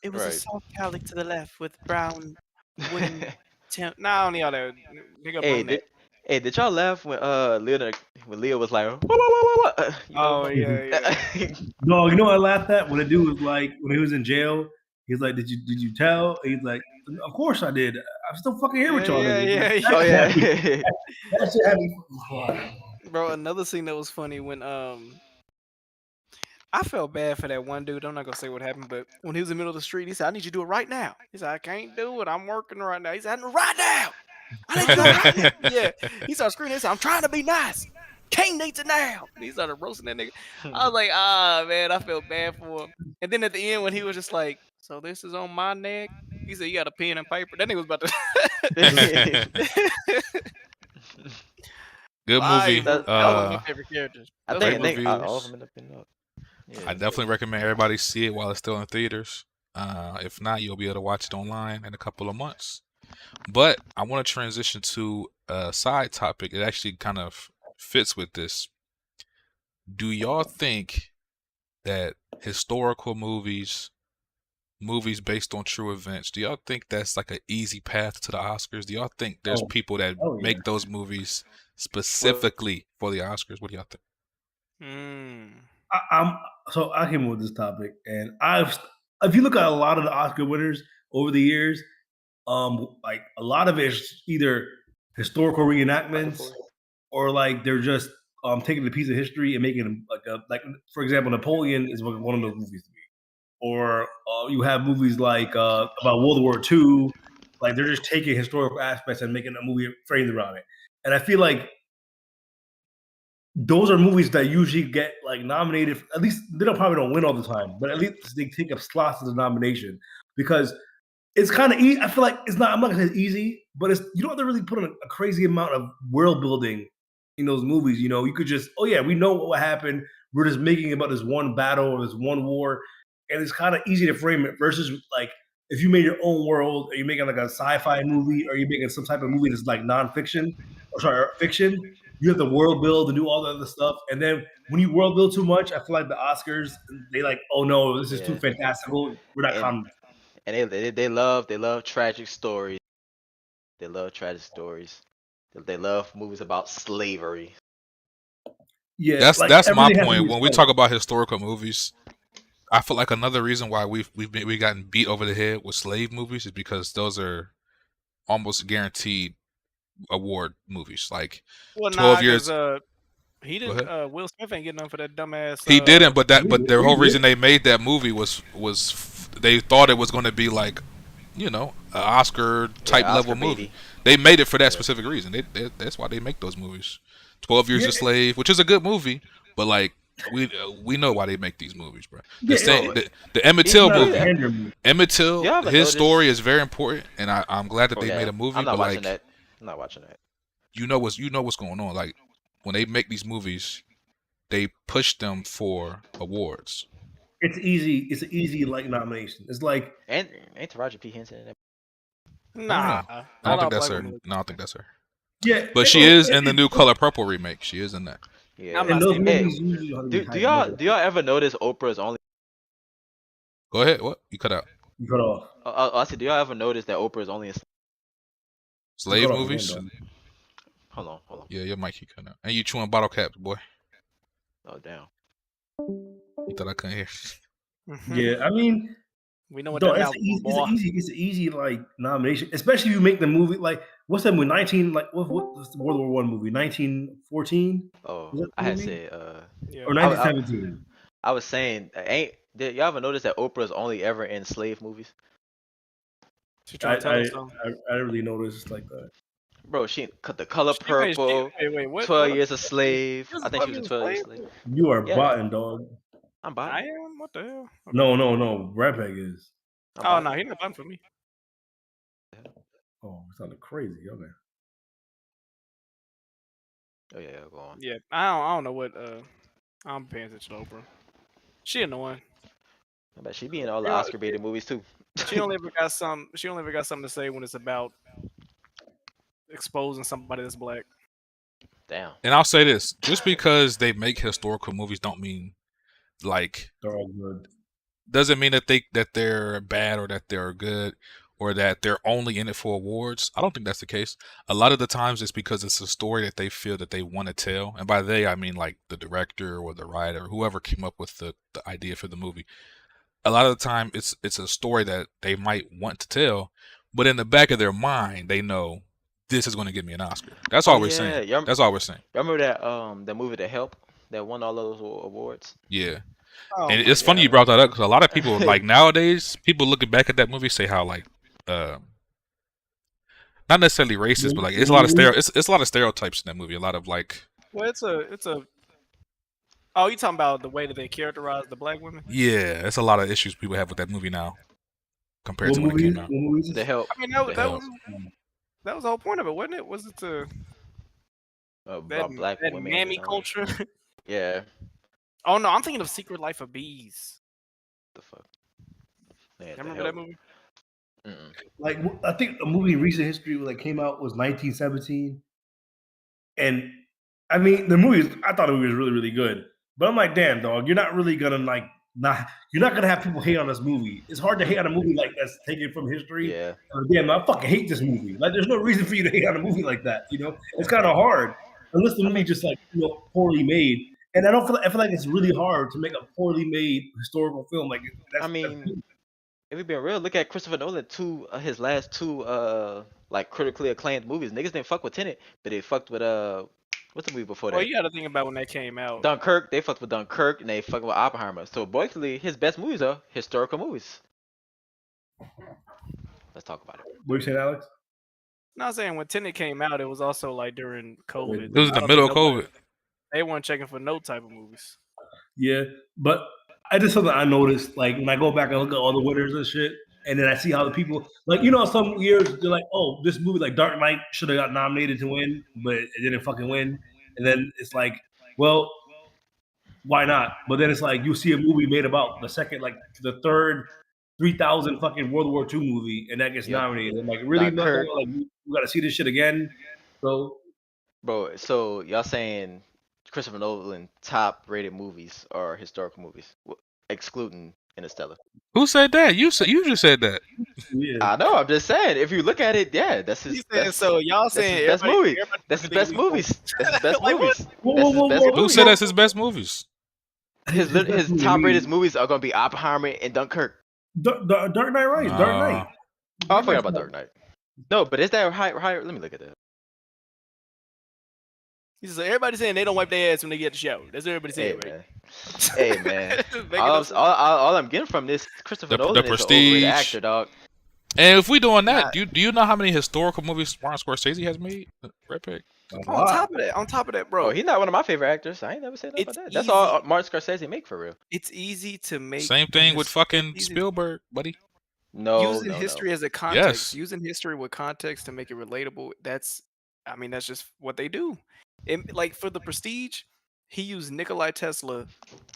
It was a Right. soft cowlick to the left with brown wooden temp. Nah, I don't need all that. Nigga, Hey, bring that. did y'all laugh when Leo was like, what? Oh yeah. No, you know what I laughed at? When the dude was like, when he was in jail, he's like, did you tell? He's like, of course I did. I'm still fucking here with y'all. niggas." Oh yeah. That shit had me fucking crying. Bro, another scene that was funny when I felt bad for that one dude. I'm not gonna say what happened, but when he was in the middle of the street, he said, I need you to do it right now. He said, I can't do it. I'm working right now. He said, right now. I need you to do it right now. Yeah. He started screaming. He said, I'm trying to be nice. King needs it now. And he started roasting that nigga. I was like, man, I felt bad for him. And then at the end, when he was just like, so this is on my neck. He said, you got a pen and paper. That nigga was about to. good movie. That was one of my favorite characters. I Great think all reviews. of them end up in up. Yeah. I definitely recommend everybody see it while it's still in theaters. If not, you'll be able to watch it online in a couple of months. But I want to transition to a side topic. It actually kind of fits with this. Do y'all think that historical movies based on true events, do y'all think that's like an easy path to the Oscars? Do y'all think there's people that make those movies specifically for the Oscars? What do y'all think? So I came up with this topic, and if you look at a lot of the Oscar winners over the years, like a lot of it is either historical reenactments or like they're just taking a piece of history and making like for example, Napoleon is one of those movies to me. Or you have movies like about World War II, like they're just taking historical aspects and making a movie framed around it. And I feel like those are movies that usually get like nominated. At least they probably don't win all the time, but at least they take up slots as a nomination because it's kind of easy. I feel like it's not. I'm not gonna say it's easy, but you don't have to really put in a crazy amount of world building in those movies. You know, you could just, oh yeah, we know what happened. We're just making about this one battle or this one war, and it's kind of easy to frame it. Versus like if you made your own world, or you're making like a sci-fi movie, or you're making some type of movie that's like nonfiction, fiction. You have to world build and do all the other stuff, and then when you world build too much, I feel like the Oscars they like, oh no, this is too fantastical. We're not commenting. And they love tragic stories. They love tragic stories. They love movies about slavery. Yeah, that's my point. When we talk about historical movies, I feel like another reason why we've gotten beat over the head with slave movies is because those are almost guaranteed award movies. Like Well, 12 nah, years. because he Go didn't. ahead. Will Smith ain't getting none for that dumbass. He didn't, but the whole He reason did. they made that movie was they thought it was going to be like, an Oscar type Yeah, level Oscar movie. baity. They made it for that Yeah. specific reason. That's why they make those movies. 12 Years Yeah. a Slave, which is a good movie, but like we know why they make these movies, bro. Yeah, The Emmett He's Till not movie. a pander movie. Emmett Till, Y'all ever his noticed- story is very important, and I'm glad that Oh, they yeah. made a movie. I'm not but watching like, that. I'm not watching that. you know what's going on. Like when they make these movies, they push them for awards. It's easy. It's an easy like nomination. It's like And ain't Roger P. Henson in that? Nah, I not don't all think that's black her. women. No, I don't think that's her. yeah, But she is in the new Color Purple remake. She is in that. Yeah. I'm And not those saying movies usually are Do high y'all budget. ever notice Oprah's only? Go ahead. What? You cut out. You cut off. I said, do y'all ever notice that Oprah is only in? Slave cut off movies? again, Hold on. Yeah, your mic keep cutting out. And you chewing bottle caps, boy. Oh damn. You thought I couldn't hear. Yeah, I mean, we know what no, that it's album easy. was, boy. It's an easy like nomination, especially if you make the movie like what's that movie? 19 like what's the World War One movie? 1914 Oh, Was that I had the movie? said. Yeah. or 1917? I was saying, did y'all ever notice that Oprah's only ever in slave movies? She I, trying to tell I, us something. I didn't really noticed like that. Bro, she cut The Color She- wait, Purple, wait, what? 12 What? Years a Slave. This I is think she was in fucking 12 Years a slave? Slave. You are Yeah. botting, dog. I'm I buying. am. What the hell? Okay. No. Redpeg is. Oh no, he's not buying for me. Oh, it sounded crazy. Okay. Oh yeah, go on. Yeah, I don't know what. I'm paying attention to Oprah. She annoying. I bet she be in all the Yeah, Oscar baited movies too. She only ever got some. She only ever got something to say when it's about exposing somebody that's black. Damn. And I'll say this: just because they make historical movies, don't mean like They're all good. doesn't mean that they're bad or that they're good or that they're only in it for awards. I don't think that's the case. A lot of the times it's because it's a story that they feel that they want to tell, and by they I mean like the director or the writer, or whoever came up with the idea for the movie. A lot of the time it's a story that they might want to tell, but in the back of their mind they know this is going to get me an Oscar. That's all we're saying. Y'all That's all we're saying. remember that movie The Help that won all those awards? Yeah. Oh, And my it's funny you God. brought that up because a lot of people like nowadays, people looking back at that movie say how like, not necessarily racist, but like it's a lot of it's a lot of stereotypes in that movie. A lot of like, Well, it's a. Oh, you talking about the way that they characterize the black women? yeah, it's a lot of issues people have with that movie now compared What to when it movie? came out. What movie is The this? Help. I mean, The that Help. was the whole point of it, wasn't it? Was it to About that, black that women. mammy and all that. culture? Yeah. Oh no, I'm thinking of Secret Life of Bees. The fuck. Yeah, The Remember Help. that movie? Mm-mm. Like I think a movie in recent history that came out was 1917, and I mean the movie. I thought the movie was really really good, but I'm like, damn dog, you're not really gonna you're not gonna have people hate on this movie. It's hard to hate on a movie like that's taken from history. Yeah. Damn, I fucking hate this movie. Like, there's no reason for you to hate on a movie like that. You know, it's kind of hard unless the movie just like poorly made. And I feel like it's really hard to make a poorly made historical film. Like, that's, I mean, if we been real, look at Christopher Nolan. His last two like critically acclaimed movies. Niggas didn't fuck with Tenet, but they fucked with what's the movie before Well, that? you got to think about when that came out. Dunkirk. They fucked with Dunkirk and they fucked with Oppenheimer. So basically, his best movies are historical movies. Let's talk about it. what you saying, Alex? Not saying when Tenet came out, it was also like during COVID. It was in I the don't middle of think nobody- COVID. They weren't checking for no type of movies. Yeah, but I just something I noticed. Like when I go back and look at all the winners and shit, and then I see how the people like some years they're like, oh, this movie like Dark Knight should have got nominated to win, but it didn't fucking win. And then it's like, well, why not? But then it's like you see a movie made about the third 3,000 fucking World War II movie, and that gets Yep. nominated. I'm like, really? Dunkirk. Like we got to see this shit again? So Bro, so y'all saying Christopher Nolan top rated movies are historical movies, excluding Interstellar. Who said that? You just said that. yeah, I know. I'm just saying. If you look at it, yeah, that's his. He said, That's, so y'all that's saying his best everybody- movie. everybody That's his think best we- movies. That's his best Like, what? movies. Whoa, That's his whoa, best whoa, Who movies. said that's his best movies? His top rated movies are gonna be Oppenheimer and Dunkirk. Dark Knight Rises, Dark Knight. Oh, I forgot about Dark Knight. No, but is that high? Let me look at that. He's like, everybody saying they don't wipe their ass when they get the shower. That's what everybody Hey saying, right? man. Hey man. Make it up. All I'm getting from this, Christopher The Nolan is an overrated Prestige. actor, dog. And if we doing that, Nah. do you know how many historical movies Martin Scorsese has made? Redpeg. A On lot. top of that, bro. Oh, he's not one of my favorite actors. I ain't never said that It's about that. That's easy. all Martin Scorsese make for real. It's easy to make. Same thing with it's fucking easy- Spielberg, buddy. No, using no, history no. as a context, Yes. using history with context to make it relatable. That's just what they do. Like for the Prestige, he used Nikolai Tesla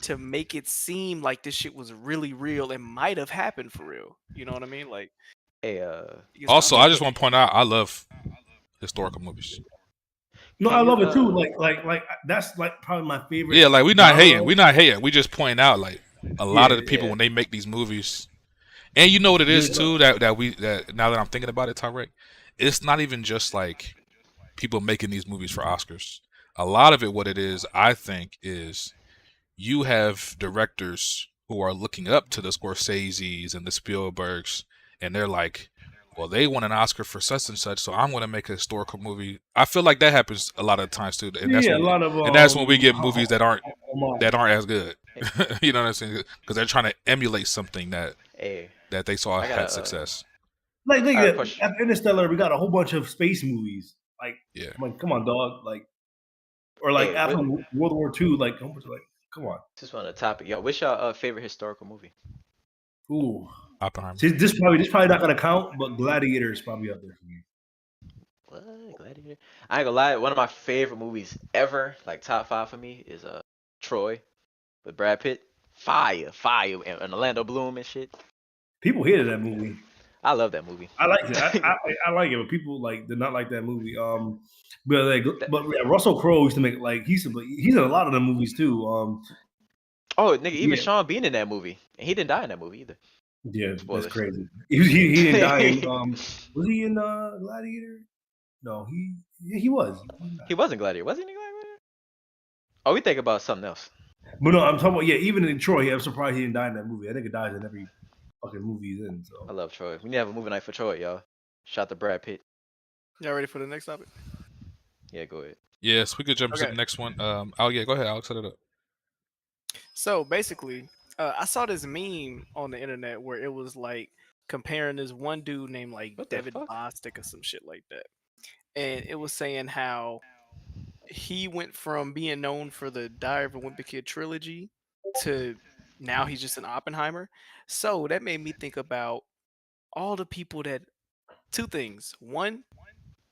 to make it seem like this shit was really real and might have happened for real. You know what I mean? Like, Hey, he gets Also, Tommy I to just put- want to point out I love historical movies. No, Can I you, love it too. Like that's like probably my favorite. Yeah, like we not genre. hating. We not hating. We just point out like a lot of the people yeah. when they make these movies. And you know what it is Yeah. too that now that I'm thinking about it, Tarek, it's not even just like people making these movies for Oscars. A lot of it, what it is, I think, is you have directors who are looking up to the Scorseses and the Spielbergs, and they're like, well, they won an Oscar for such and such, so I'm going to make a historical movie. I feel like that happens a lot of times too, and that's Yeah, when a lot of and that's when we get movies that aren't homage. as good. You know what I'm saying? Because they're trying to emulate something that Hey, they saw I gotta, had success. Like Alright, at push. Interstellar, we got a whole bunch of space movies. Like, Yeah. I'm like, come on, dog. Like, or like Hey, after what- World War II, like, come on. just on the topic, yo. What's your favorite historical movie? Ooh. Oppenheimer. See, this probably not gonna count, but Gladiator is probably up there for me. What? Gladiator? I ain't gonna lie. One of my favorite movies ever, like top 5 for me, is Troy with Brad Pitt. Fire, and Orlando Bloom and shit. People hated that movie. I love that movie. I like it. I like it, but people did not like that movie. But yeah, Russell Crowe used to make he's in a lot of the movies too. Oh, nigga, even Yeah. Sean Bean in that movie, and he didn't die in that movie either. Yeah, Spoilers. that's crazy. He didn't die. Was he in Gladiator? No, he was. He wasn't Gladiator, was he? In Gladiator? Oh, we think about something else. But no, I'm talking about even in Troy. I'm surprised he didn't die in that movie. I think he dies in every fucking movie he's in. So I love Troy. We need to have a movie night for Troy, y'all. Shout to Brad Pitt. Y'all ready for the next topic? Yeah, go ahead. Yes, we could jump to Okay. the next one. Oh yeah, go ahead, Alex. Set it up. So basically, I saw this meme on the internet where it was like comparing this one dude named like What the David fuck? Bostic or some shit like that, and it was saying how he went from being known for the Diary of a Wimpy Kid trilogy to now he's just an Oppenheimer. So that made me think about all the people that two things. One,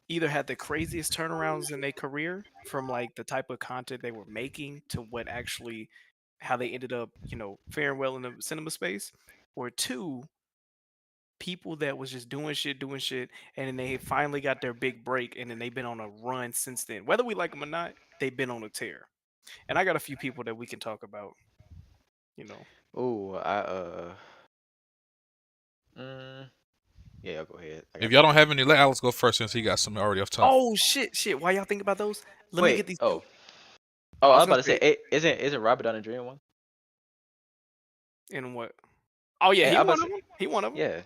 either had the craziest turnarounds in their career from like the type of content they were making to what actually how they ended up, faring well in the cinema space, or two, people that was just doing shit, and then they finally got their big break, and then they've been on a run since then. Whether we like them or not, they've been on a tear. And I got a few people that we can talk about. Ooh, yeah, y'all go ahead. I got If y'all don't something. have any, let Alex go first since he got something already off top. Oh shit! Why y'all think about those? Let me Wait, get these. oh, I I was was about to gonna say, isn't Robert Downey Jr. one? In what? Oh yeah, Yeah, he I'm about one to of them. He one of them.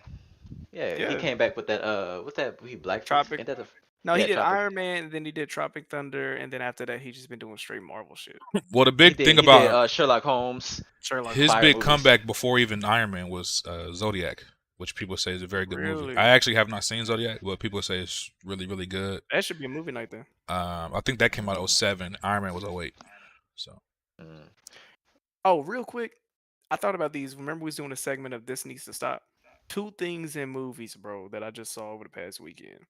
Yeah, he Yeah. came back with that. What's that? He Black Tropic. Ain't that the? No, he Yeah, did Tropic. Iron Man, and then he did Tropic Thunder, and then after that, he just been doing straight Marvel shit. Well, the He big did. thing He about did Sherlock Holmes. Sherlock. his fire big movies. comeback before even Iron Man was Zodiac, which people say is a very good movie. Really? I actually have not seen Zodiac, but people say it's really, really good. That should be a movie night then. I think that came out in 07. Iron Man was 08. So Mm. Oh, real quick, I thought about these. Remember, we was doing a segment of This Needs to Stop. 2 things in movies, bro, that I just saw over the past weekend.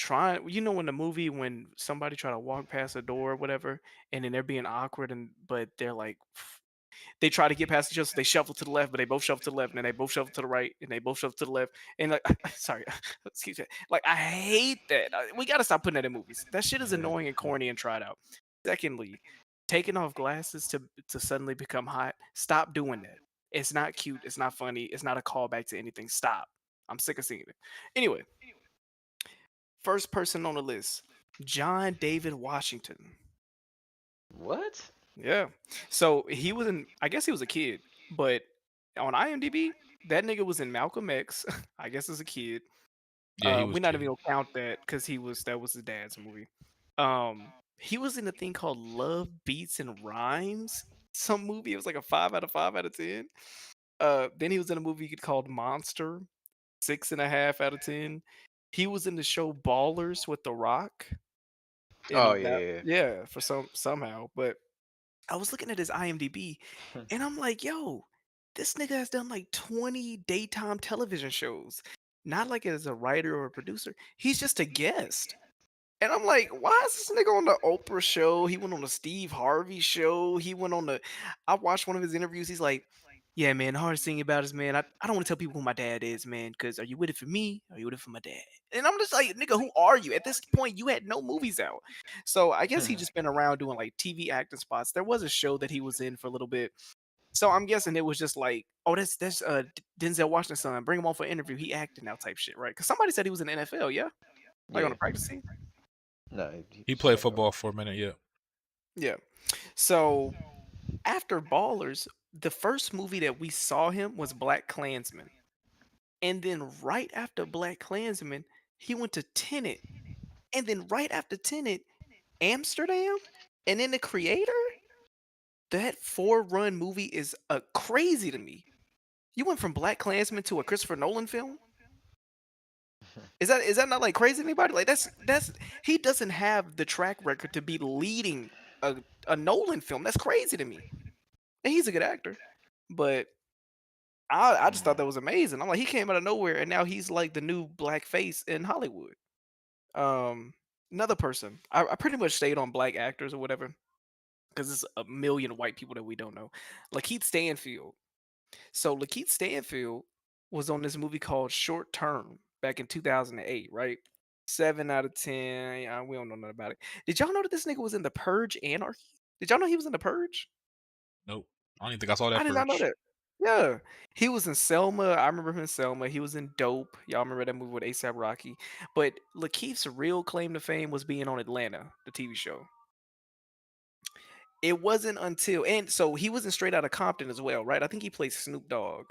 In the movie when somebody try to walk past a door or whatever, and then they're being awkward, but they're like, they try to get past each other, so they shuffle to the left, but they both shuffle to the left, and then they both shuffle to the right, and they both shuffle to the left, and like, sorry, excuse me, like I hate that. We gotta stop putting that in movies. That shit is annoying and corny and tried out. Secondly, taking off glasses to suddenly become hot. Stop doing that. It's not cute. It's not funny. It's not a callback to anything. Stop. I'm sick of seeing it. Anyway, first person on the list, John David Washington. What? Yeah. So he was in, I guess he was a kid, but on IMDb, that nigga was in Malcolm X, I guess as a kid. yeah, he was. We're not kid. even gonna count that because that was his dad's movie. He was in a thing called Love Beats and Rhymes. Some movie. It was like a 5 out of 10. Then he was in a movie called Monster. 6.5 out of 10. He was in the show Ballers with The Rock. Oh And that, yeah, yeah, for somehow. But I was looking at his IMDb, yeah. and I'm like, yo, this nigga has done like 20 daytime television shows. Not like as a writer or a producer. He's just a guest. And I'm like, why is this nigga on the Oprah show? He went on the Steve Harvey show. He went on the. I watched one of his interviews. He's like, yeah, man, the hardest thing about it is, man, I don't want to tell people who my dad is, man, because are you with it for me? Or are you with it for my dad? And I'm just like, nigga, who are you? At this point, you had no movies out. So I guess he just been around doing like TV acting spots. There was a show that he was in for a little bit. So I'm guessing it was just like, oh, that's Denzel Washington's son. Bring him on for an interview. He acting now type shit, right? Because somebody said he was in the NFL, yeah? Like on Yeah. the practice team? No, He played football for a minute. Yeah. Yeah. So after Ballers, the first movie that we saw him was Black Klansman. And then right after Black Klansman, he went to Tenet. And then right after Tenet, Amsterdam. And then The Creator. That 4-run movie is crazy to me. You went from Black Klansman to a Christopher Nolan film? Is that not like crazy to anybody? Like that's he doesn't have the track record to be leading a Nolan film. That's crazy to me. And he's a good actor. But I just thought that was amazing. I'm like, he came out of nowhere and now he's like the new black face in Hollywood. Another person. I pretty much stayed on black actors or whatever. Because it's a million white people that we don't know. Lakeith Stanfield. So Lakeith Stanfield was on this movie called Short Term back in 2008, right? 7 out of 10. We don't know nothing about it. Did y'all know that this nigga was in The Purge Anarchy? Did y'all know he was in The Purge? Nope. I don't even think I saw that I did not know Purge. that. Yeah. He was in Selma. I remember him in Selma. He was in Dope. Y'all remember that movie with ASAP Rocky. But Lakeith's real claim to fame was being on Atlanta, the TV show. It wasn't until, and so he was in Straight Outta Compton as well, right? I think he played Snoop Dogg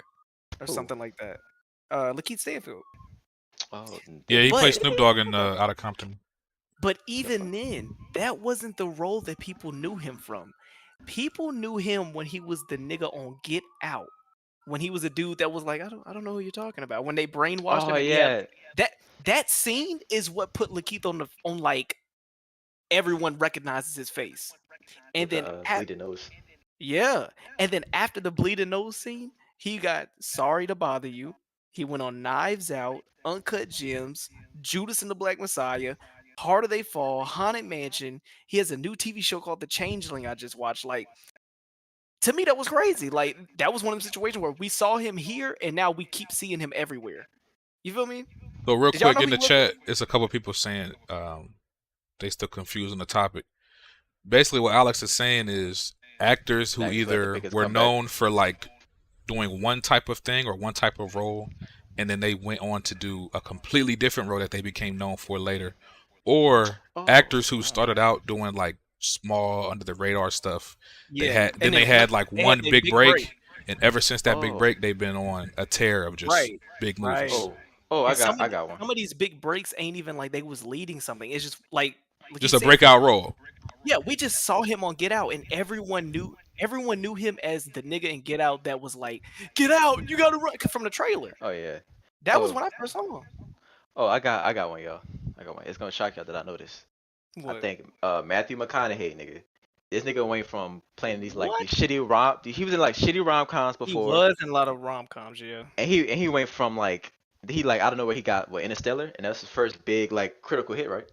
or Who? something like that. Lakeith Stanfield. Oh, Yeah, he But played Snoop Dogg in Out of Compton. but even then, that wasn't the role that people knew him from. People knew him when he was the nigga on Get Out. When he was a dude that was like, I don't know who you're talking about. When they brainwashed Oh him, and yeah, yeah. that scene is what put Lakeith on like everyone recognizes his face. And With then the bleeding nose. yeah. And then after the bleeding nose scene, he got Sorry to Bother You. He went on Knives Out, Uncut Gems, Judas and the Black Messiah, Harder They Fall, Haunted Mansion. He has a new TV show called The Changeling I just watched. Like, to me, that was crazy. Like, that was one of the situations where we saw him here and now we keep seeing him everywhere. You feel me? So real Did y'all quick know in he the was? chat, it's a couple of people saying they still confused on the topic. Basically, what Alex is saying is actors who That he's like to either make his were comeback. known for like doing one type of thing or one type of role, and then they went on to do a completely different role that they became known for later, or Oh, actors who wow. started out doing like small under the radar stuff. Yeah. And They had like they had one their big big break, and ever since that big Oh, break, they've been on a tear of just Right. big Right. movies. oh, And I got one. some of these big breaks ain't even like they was leading something. It's just like Just Lakeith a Stanfield. breakout role. Yeah, we just saw him on Get Out, and everyone knew him as the nigga in Get Out that was like, "Get out, you gotta run" from the trailer. Oh yeah. That was Oh, when I first saw him. oh, I got one, y'all. I got one. It's gonna shock y'all that I know this. I What? think Matthew McConaughey, nigga. This nigga went from playing these What? shitty rom. He was in like shitty rom coms He before, was in a lot of rom coms, yeah. and he went from like he like I don't know where he got Interstellar, and that's his first big like critical hit, right?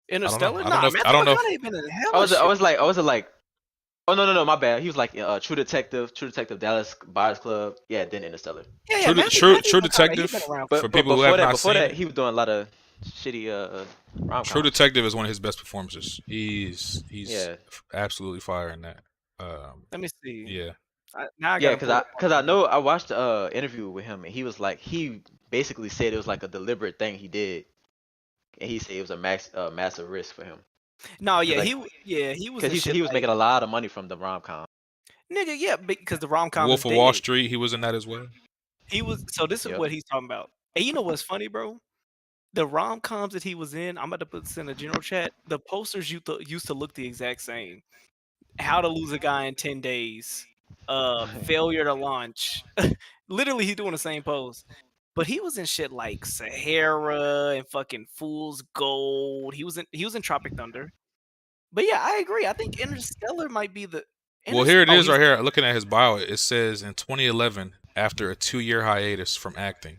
Interstellar? I don't know Nah, if Matthew McConaughey been in hella shit. I was like, oh no, my bad. He was like True Detective, Dallas Buyers Club, yeah, then Interstellar. Yeah, Matthew True McConaughey Detective. been around. For people who before have that, not seen it, he was doing a lot of shitty rom True coms. Detective is one of his best performances. He's Yeah. absolutely fire in that. Let me see. Yeah. Now I Yeah, gotta cause I know I watched the interview with him, and he was like he basically said it was like a deliberate thing he did, and he said it was a massive risk for him. No, yeah, like- he was. Cause he said he was making a lot of money from the rom com. nigga, yeah, because the rom com. Wolf of Wall Street, he was in that as well. He was. So this is Yep. what he's talking about. And you know what's funny, bro? the rom-coms that he was in, I'm about to put this in the general chat. The posters used to look the exact same. How to Lose a Guy in 10 Days, Failure to Launch. Literally, he's doing the same pose. But he was in shit like Sahara and fucking Fool's Gold. He was in Tropic Thunder. But yeah, I agree. I think Interstellar might be the. Well, here it Oh, is right here. Looking at his bio, it says in 2011, after a 2-year hiatus from acting,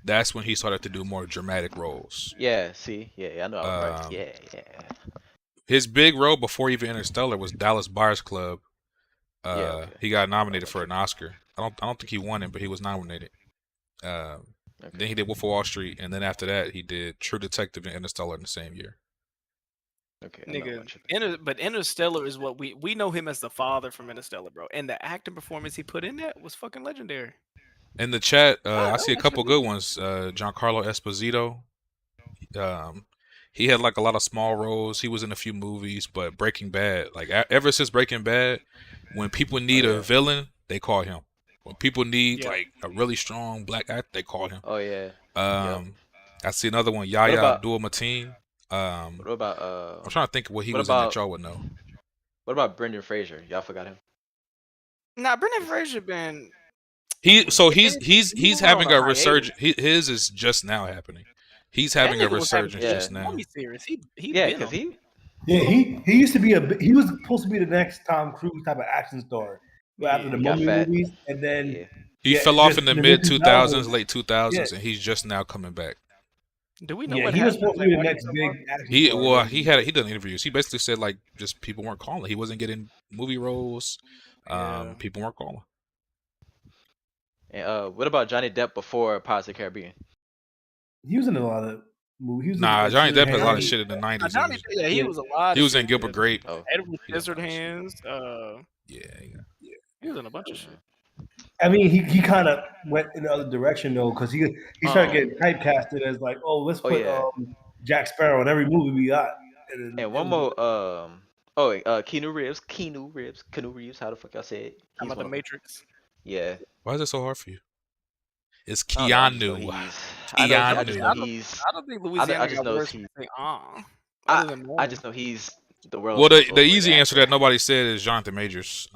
that's when he started to do more dramatic roles. Yeah, see, yeah, I know. I was right. Yeah. His big role before even Interstellar was Dallas Buyers Club. Okay. He got nominated for an Oscar. I don't think he won it, but he was nominated. Then he did Wolf of Wall Street, and then after that, he did True Detective and Interstellar in the same year. Okay, nigga. But Interstellar is what we know him as the father from Interstellar, bro. And the acting performance he put in that was fucking legendary. In the chat, I see a couple good ones. Giancarlo Esposito. He had like a lot of small roles. He was in a few movies, but Breaking Bad, like ever since Breaking Bad, when people need a villain, they call him. When people need like a really strong black actor, they call him. Oh yeah. I see another one, Yahya Abdul-Mateen. What about I'm trying to think of what he was in that y'all would know. What about Brendan Fraser? Y'all forgot him? Nah, Brendan Fraser been. He's having a resurgence. His is just now happening. He's having a resurgence just now. Serious. Because he used to be he was supposed to be the next Tom Cruise type of action star. After the Mummy movies, and then he fell off in the mid 2000s, late 2000s, and he's just now coming back. Do we know what he was supposed to be the next big action star. He done interviews. He basically said like just people weren't calling. He wasn't getting movie roles. People weren't calling. And what about Johnny Depp before Pirates of the Caribbean? He was in a lot of movies. Johnny Depp has a lot of shit in the 90s. He was a lot. He was in Gilbert Grape. Edward Scissorhands. Yeah. He was in a bunch of shit. I mean, he kind of went in the other direction though, because he started getting typecasted as like, let's put Jack Sparrow in every movie we got. And one more, Keanu Reeves. How the fuck y'all say it? He's about the Matrix. Yeah. Why is it so hard for you? It's Keanu. I don't think Louisiana. I just know he's. I just know he's the world. Well, the easy answer that nobody said is Jonathan Majors.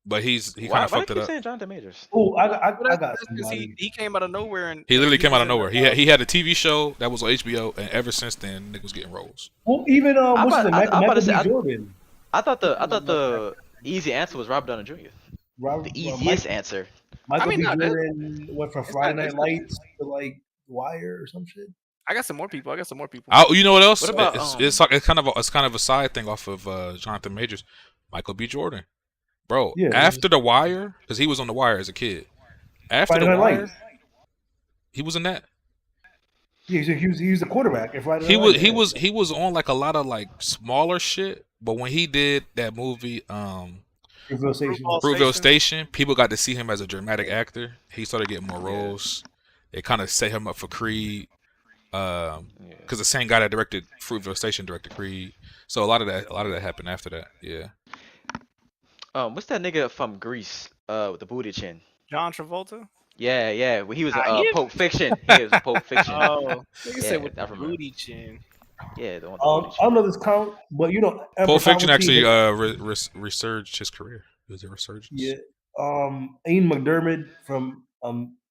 But he kind of fucked it up. Saying Jonathan Majors? Oh, I got somebody. He came out of nowhere and he literally came out of nowhere. He had a TV show that was on HBO, and ever since then, Nick was getting roles. Well, even Michael B. Jordan. I thought the easy answer was Robert Downey Jr. The easiest answer. Michael B. Jordan went from Friday Night Lights to like Wire or some shit. I got some more people. You know what else? What about, it's kind of a side thing off of Jonathan Majors. Michael B. Jordan. Bro, after The Wire, because he was on The Wire as a kid. After The Wire, he was in that. Yeah, he was the quarterback. He was on like a lot of like smaller shit, but when he did that movie, Fruitvale Station, people got to see him as a dramatic actor. He started getting more roles. It kind of set him up for Creed, because the same guy that directed Fruitvale Station directed Creed. So a lot of that happened after that. Yeah. What's that nigga from Greece? With the booty chin. John Travolta. Yeah. When he was in Pulp Fiction. He was in Pulp Fiction. You said with the booty chin. Yeah, the one. I don't know this count, but Pulp Fiction actually resurged his career. It was a resurgence. Yeah. Ian McDermott from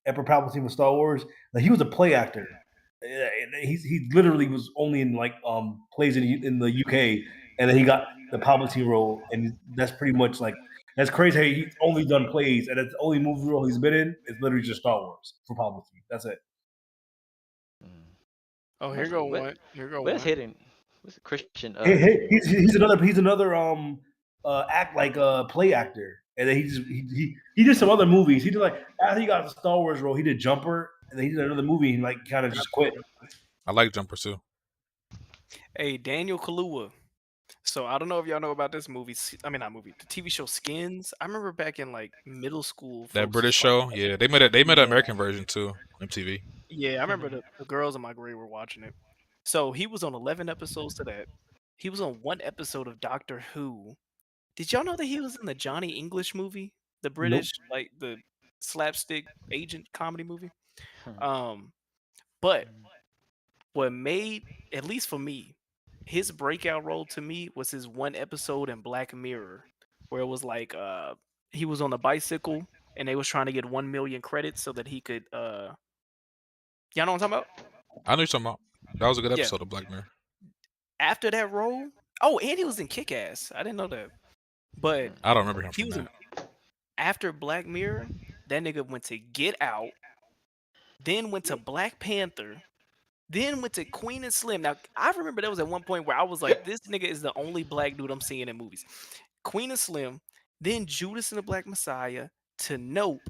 Emperor Palpatine with Star Wars. Like, he was a play actor. He literally was only in like plays in the UK, and then he got the Palpatine role, and that's pretty much like that's crazy. How he's only done plays, and that's the only movie role he's been in. It's literally just Star Wars for Palpatine. That's it. Oh, here go one. Where's hitting? What's the Christian? He's another act like play actor, and then he did some other movies. He did like after he got the Star Wars role, he did Jumper, and then he did another movie and like kind of just quit. I like Jumper too. Hey, Daniel Kaluuya. So I don't know if y'all know about this movie. I mean, not movie. The TV show Skins. I remember back in like middle school. That British show, yeah, they made an American version too, MTV. Yeah, I remember the girls in my grade were watching it. So he was on 11 episodes to that. He was on one episode of Doctor Who. Did y'all know that he was in the Johnny English movie, the British like the slapstick agent comedy movie? But what made, at least for me, his breakout role to me was his one episode in Black Mirror, where it was like he was on a bicycle and they was trying to get 1 million credits so that he could y'all know what I'm talking about? I know you're talking about. That was a good Yeah. episode of Black Mirror. After that role, oh, and he was in Kick Ass. I didn't know that. But I don't remember him he from was that. in after Black Mirror, that nigga went to Get Out, then went to Black Panther, then went to Queen and Slim. Now, I remember there was at one point where I was like, this nigga is the only black dude I'm seeing in movies. Queen and Slim, then Judas and the Black Messiah, to Nope,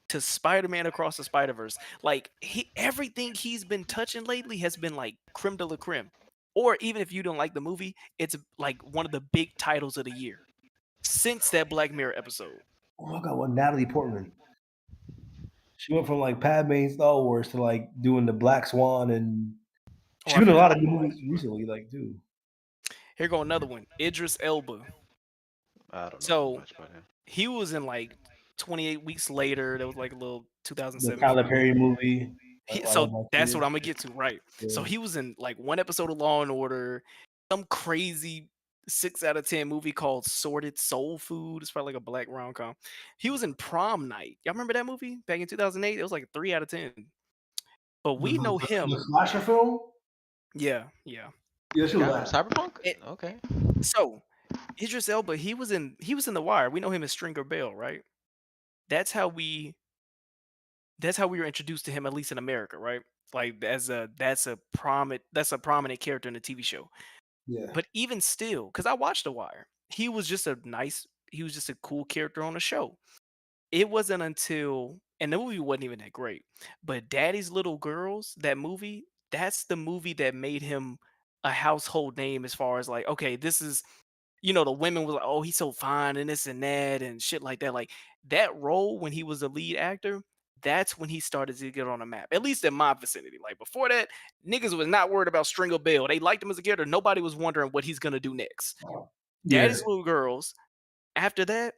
to Spider-Man Across the Spider-Verse. Like, everything he's been touching lately has been like creme de la creme. Or even if you don't like the movie, it's like one of the big titles of the year since that Black Mirror episode. Oh my god, what Natalie Portman? She went from like Padme in Star Wars to like doing the Black Swan, and she's been in a lot of new movies recently. Like, dude, Here go another one. Idris Elba. I don't know So much about him. he was in like 28 Weeks Later. That was like a little the 2007 Tyler film. Perry movie. So that's what I'm gonna get to, right? So he was in like one episode of Law and Order, some crazy 6 out of 10 movie called Sorted Soul Food. It's probably like a black rom-com. He was in Prom Night. Y'all remember that movie back in 2008? It was like a 3 out of 10. But we know him. The slasher film. Yeah. Yeah, she Got him, was. Cyberpunk? It- Okay. So Idris Elba, he was in The Wire. We know him as Stringer Bell, right? That's how we were introduced to him, at least in America, right? Like that's a prominent character in the TV show. Yeah. But even still, because I watched The Wire, he was just a cool character on the show. It wasn't until, and the movie wasn't even that great, but Daddy's Little Girls, that movie, that's the movie that made him a household name as far as like, okay, this is, the women was like, oh, he's so fine and this and that and shit like that. Like that role when he was the lead actor, that's when he started to get on the map. At least in my vicinity. Like before that, niggas was not worried about Stringer Bell. They liked him as a character. Nobody was wondering what he's gonna do next. Yeah. Daddy's Little Girls. After that,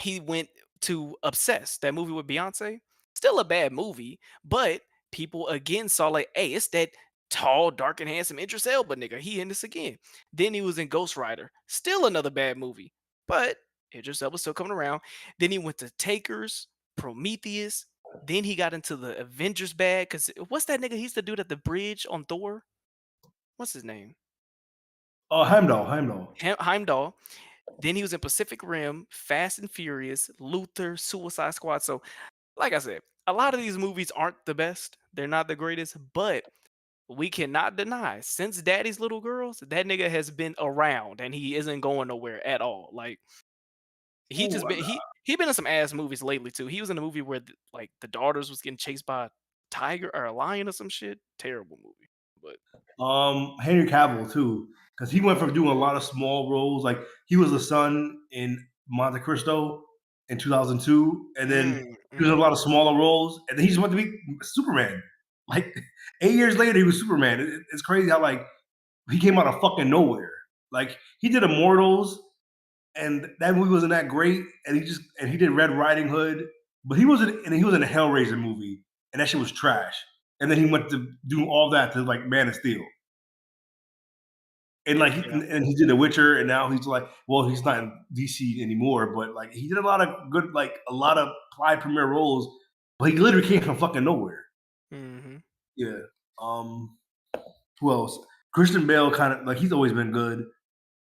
he went to Obsessed, that movie with Beyonce. Still a bad movie, but people again saw like, hey, it's that tall, dark, and handsome Idris Elba nigga. He in this again. Then he was in Ghost Rider. Still another bad movie, but Idris Elba still coming around. Then he went to Takers, Prometheus. Then he got into the Avengers bag. Cause what's that nigga? He's the dude at the bridge on Thor. What's his name? Heimdall. Heimdall. Then he was in Pacific Rim, Fast and Furious, Luther, Suicide Squad. So, like I said, a lot of these movies aren't the best. They're not the greatest, but we cannot deny since Daddy's Little Girls, that nigga has been around and he isn't going nowhere at all. Like he just been he been in some ass movies lately too. He was in a movie where like the daughters was getting chased by a tiger or a lion or some shit. Terrible movie. But Henry Cavill too, because he went from doing a lot of small roles. Like he was the son in Monte Cristo in 2002, and then he was in a lot of smaller roles, and then he just went to be Superman. Like 8 years later, he was Superman. It's crazy how like he came out of fucking nowhere. Like he did Immortals, and that movie wasn't that great, and he did Red Riding Hood, but he was in a Hellraiser movie, and that shit was trash. And then he went to do all that to like Man of Steel. And like and he did The Witcher, and now he's like, well, he's not in DC anymore, but like he did a lot of good, like a lot of high premiere roles, but he literally came from fucking nowhere. mm-hmm. Yeah. Who else? Christian Bale kind of like he's always been good.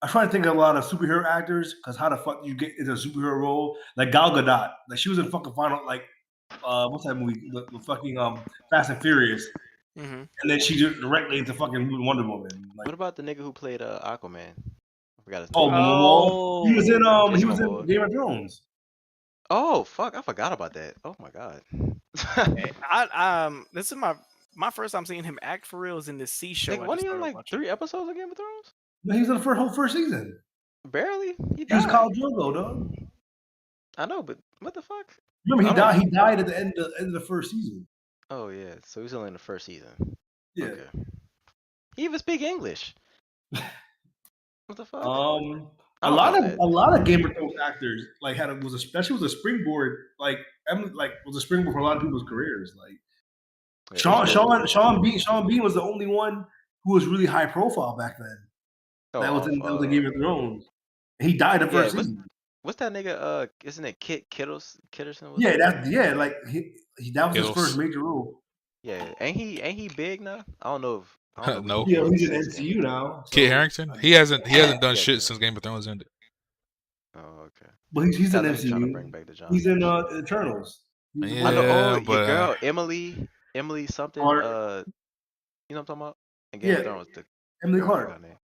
I'm trying to think of a lot of superhero actors because how the fuck you get into a superhero role? Like Gal Gadot, like she was in fucking Final, like what's that movie? The fucking Fast and Furious, and then she just directly into fucking Wonder Woman. Like, What about the nigga who played Aquaman? I forgot his name. Oh, he was in Jason in Game of Thrones. Oh fuck, I forgot about that. Oh my god. This is my first time seeing him act for real is in this sea show. Nigga, wasn't he in like 3 episodes of Game of Thrones? No, he was in the whole first season. Barely. He was died. Khal Drogo, dog. I know, but what the fuck? Remember, he died at the end of the first season. Oh yeah, so he's only in the first season. Yeah. Okay. He even speak English. What the fuck? A lot of Game of Thrones actors like was a springboard, like was a springboard for a lot of people's careers. Like Yeah, Sean Bean was the only one who was really high profile back then. That was the Game of Thrones. He died the first season. What's that nigga? Isn't it Kitterson? Yeah, like that was his first Kittles. major role. Yeah, ain't he big now? I don't know if No. he Yeah, he's in since Game of MCU Thrones. now. Kit So, Harington. He hasn't done Yeah, shit Kit since Game of Thrones ended. Oh, okay. but he's in I know he's trying to bring MCU. back the John He's in Cena shit. Eternals. He's I know. Oh, Yeah, your but girl Emily something. Clark. You know what I'm talking about? In Game of Yeah, Thrones, the Emily girl, I forgot Clark. her name.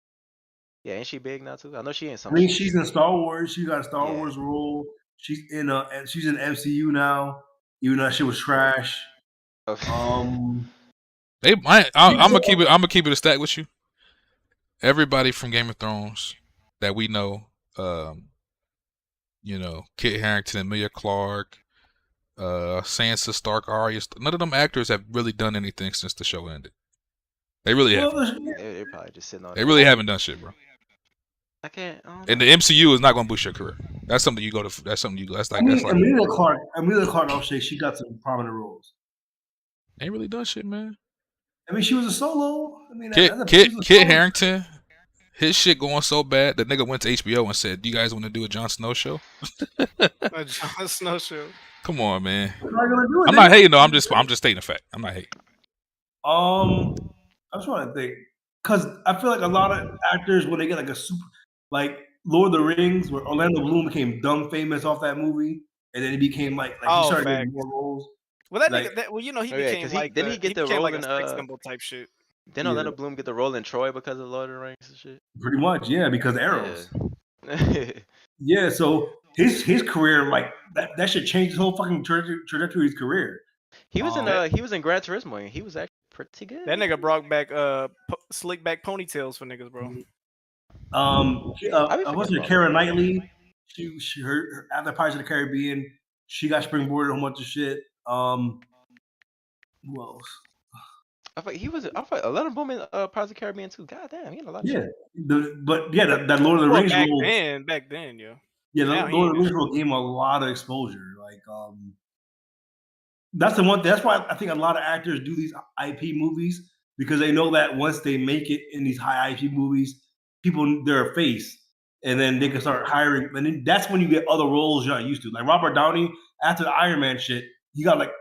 Yeah, ain't she big now too? I know she in I some mean, shit. she's in Star Wars. She got a Star Yeah. Wars role. She's in MCU now. Even though that shit was trash. Oh. I'm gonna keep it. I'm gonna keep it a stack with you. Everybody from Game of Thrones that we know, Kit Harington, Emilia Clarke, Sansa Stark, Arya. None of them actors have really done anything since the show ended. They really haven't. They're probably just sitting on. They really haven't done shit, bro. I can't. I don't And know. the MCU is not gonna boost your career. That's something you go to. That's something you. That's like. Emilia Clarke. I'll say she got some prominent roles. Ain't really done shit, man. I mean, she was a solo. I mean, Kit Harington, his shit going so bad. The nigga went to HBO and said, "Do you guys want to do a Jon Snow show?" A Jon Snow show. Come on, man. I'm not hating though. I'm just stating a fact. I'm not hating. I'm trying to think because I feel like a lot of actors when they get like a super like Lord of the Rings, where Orlando Bloom became dumb famous off that movie, and then he became like he started getting more roles. Well, that Like- nigga, he Oh, yeah, became 'cause like didn't he get the became role like in, a sex symbol type shit. Didn't Orlando Bloom get the role in Troy because of Lord of the Rings and shit? Pretty much, yeah, because of arrows. Yeah. Yeah, so his career like that should change his whole fucking trajectory of his career. He was in Gran Turismo and he was actually pretty good. That nigga brought back slick back ponytails for niggas, bro. What's her Karen Knightley? She her after Pirates of the Caribbean, she got springboarded a whole bunch of shit. Who else? I thought Orlando Bloom in Pirates of the Caribbean too. God damn, he had a lot of shit. That Lord of the Rings role. Back then, yo. Yeah, the Lord of the Rings role gave him a lot of exposure. Like, that's the one. That's why I think a lot of actors do these IP movies because they know that once they make it in these high IP movies, they're a face, and then they can start hiring. And then that's when you get other roles you're not used to. Like Robert Downey after the Iron Man shit, he got like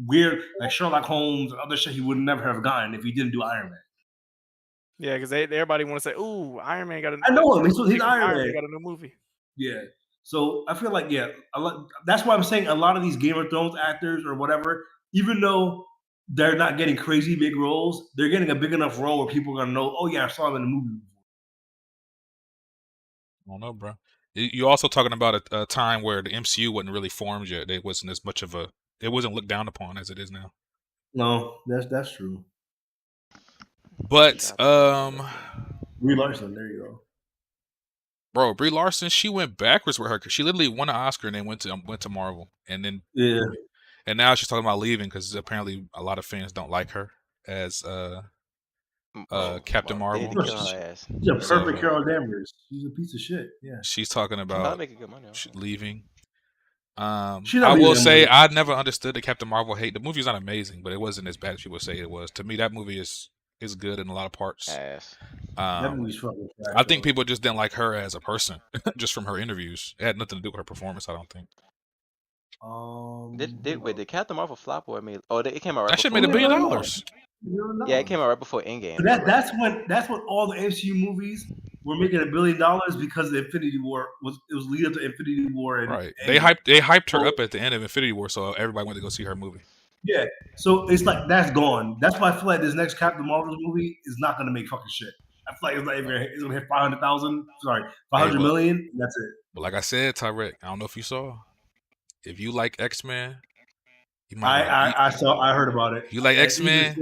weird like Sherlock Holmes and other shit he would never have gotten if he didn't do Iron Man. Yeah, because everybody want to say, "Ooh, Iron Man got a." I know him. He's Iron Man. Got a new movie. Yeah. So I feel like that's why I'm saying a lot of these Game of Thrones actors or whatever, even though they're not getting crazy big roles, they're getting a big enough role where people are gonna know. Oh yeah, I saw him in the movie before. I don't know, bro. You're also talking about a time where the MCU wasn't really formed yet. It wasn't as much of it wasn't looked down upon as it is now. No, that's true. But Brie Larson, there you go. Bro, Brie Larson, she went backwards with her. She literally won an Oscar and then went to Marvel, and then and now she's talking about leaving because apparently a lot of fans don't like her as Captain Marvel. She's a perfect Carol Danvers. She's a piece of shit. Yeah, she's talking about leaving. I leaving will say I never understood the Captain Marvel hate. The movie's not amazing, but it wasn't as bad as people say it was. To me, that movie is good in a lot of parts. That movie's fucking trash, I think people just didn't like her as a person, just from her interviews. It had nothing to do with her performance. I don't think. Did Captain Marvel flop or it made? Oh, it came out right. That shit before made $1 billion. Yeah, it came out right before Endgame. That's when all the MCU movies were making $1 billion because the Infinity War was lead up to Infinity War. And, right. They hyped her up at the end of Infinity War, so everybody went to go see her movie. Yeah. So it's like that's gone. That's why I feel like this next Captain Marvel movie is not gonna make fucking shit. I feel like it's gonna hit 500 million. That's it. But like I said, Tyrek, I don't know if you saw. If you like X-Men, you might. I heard about it. You like X-Men?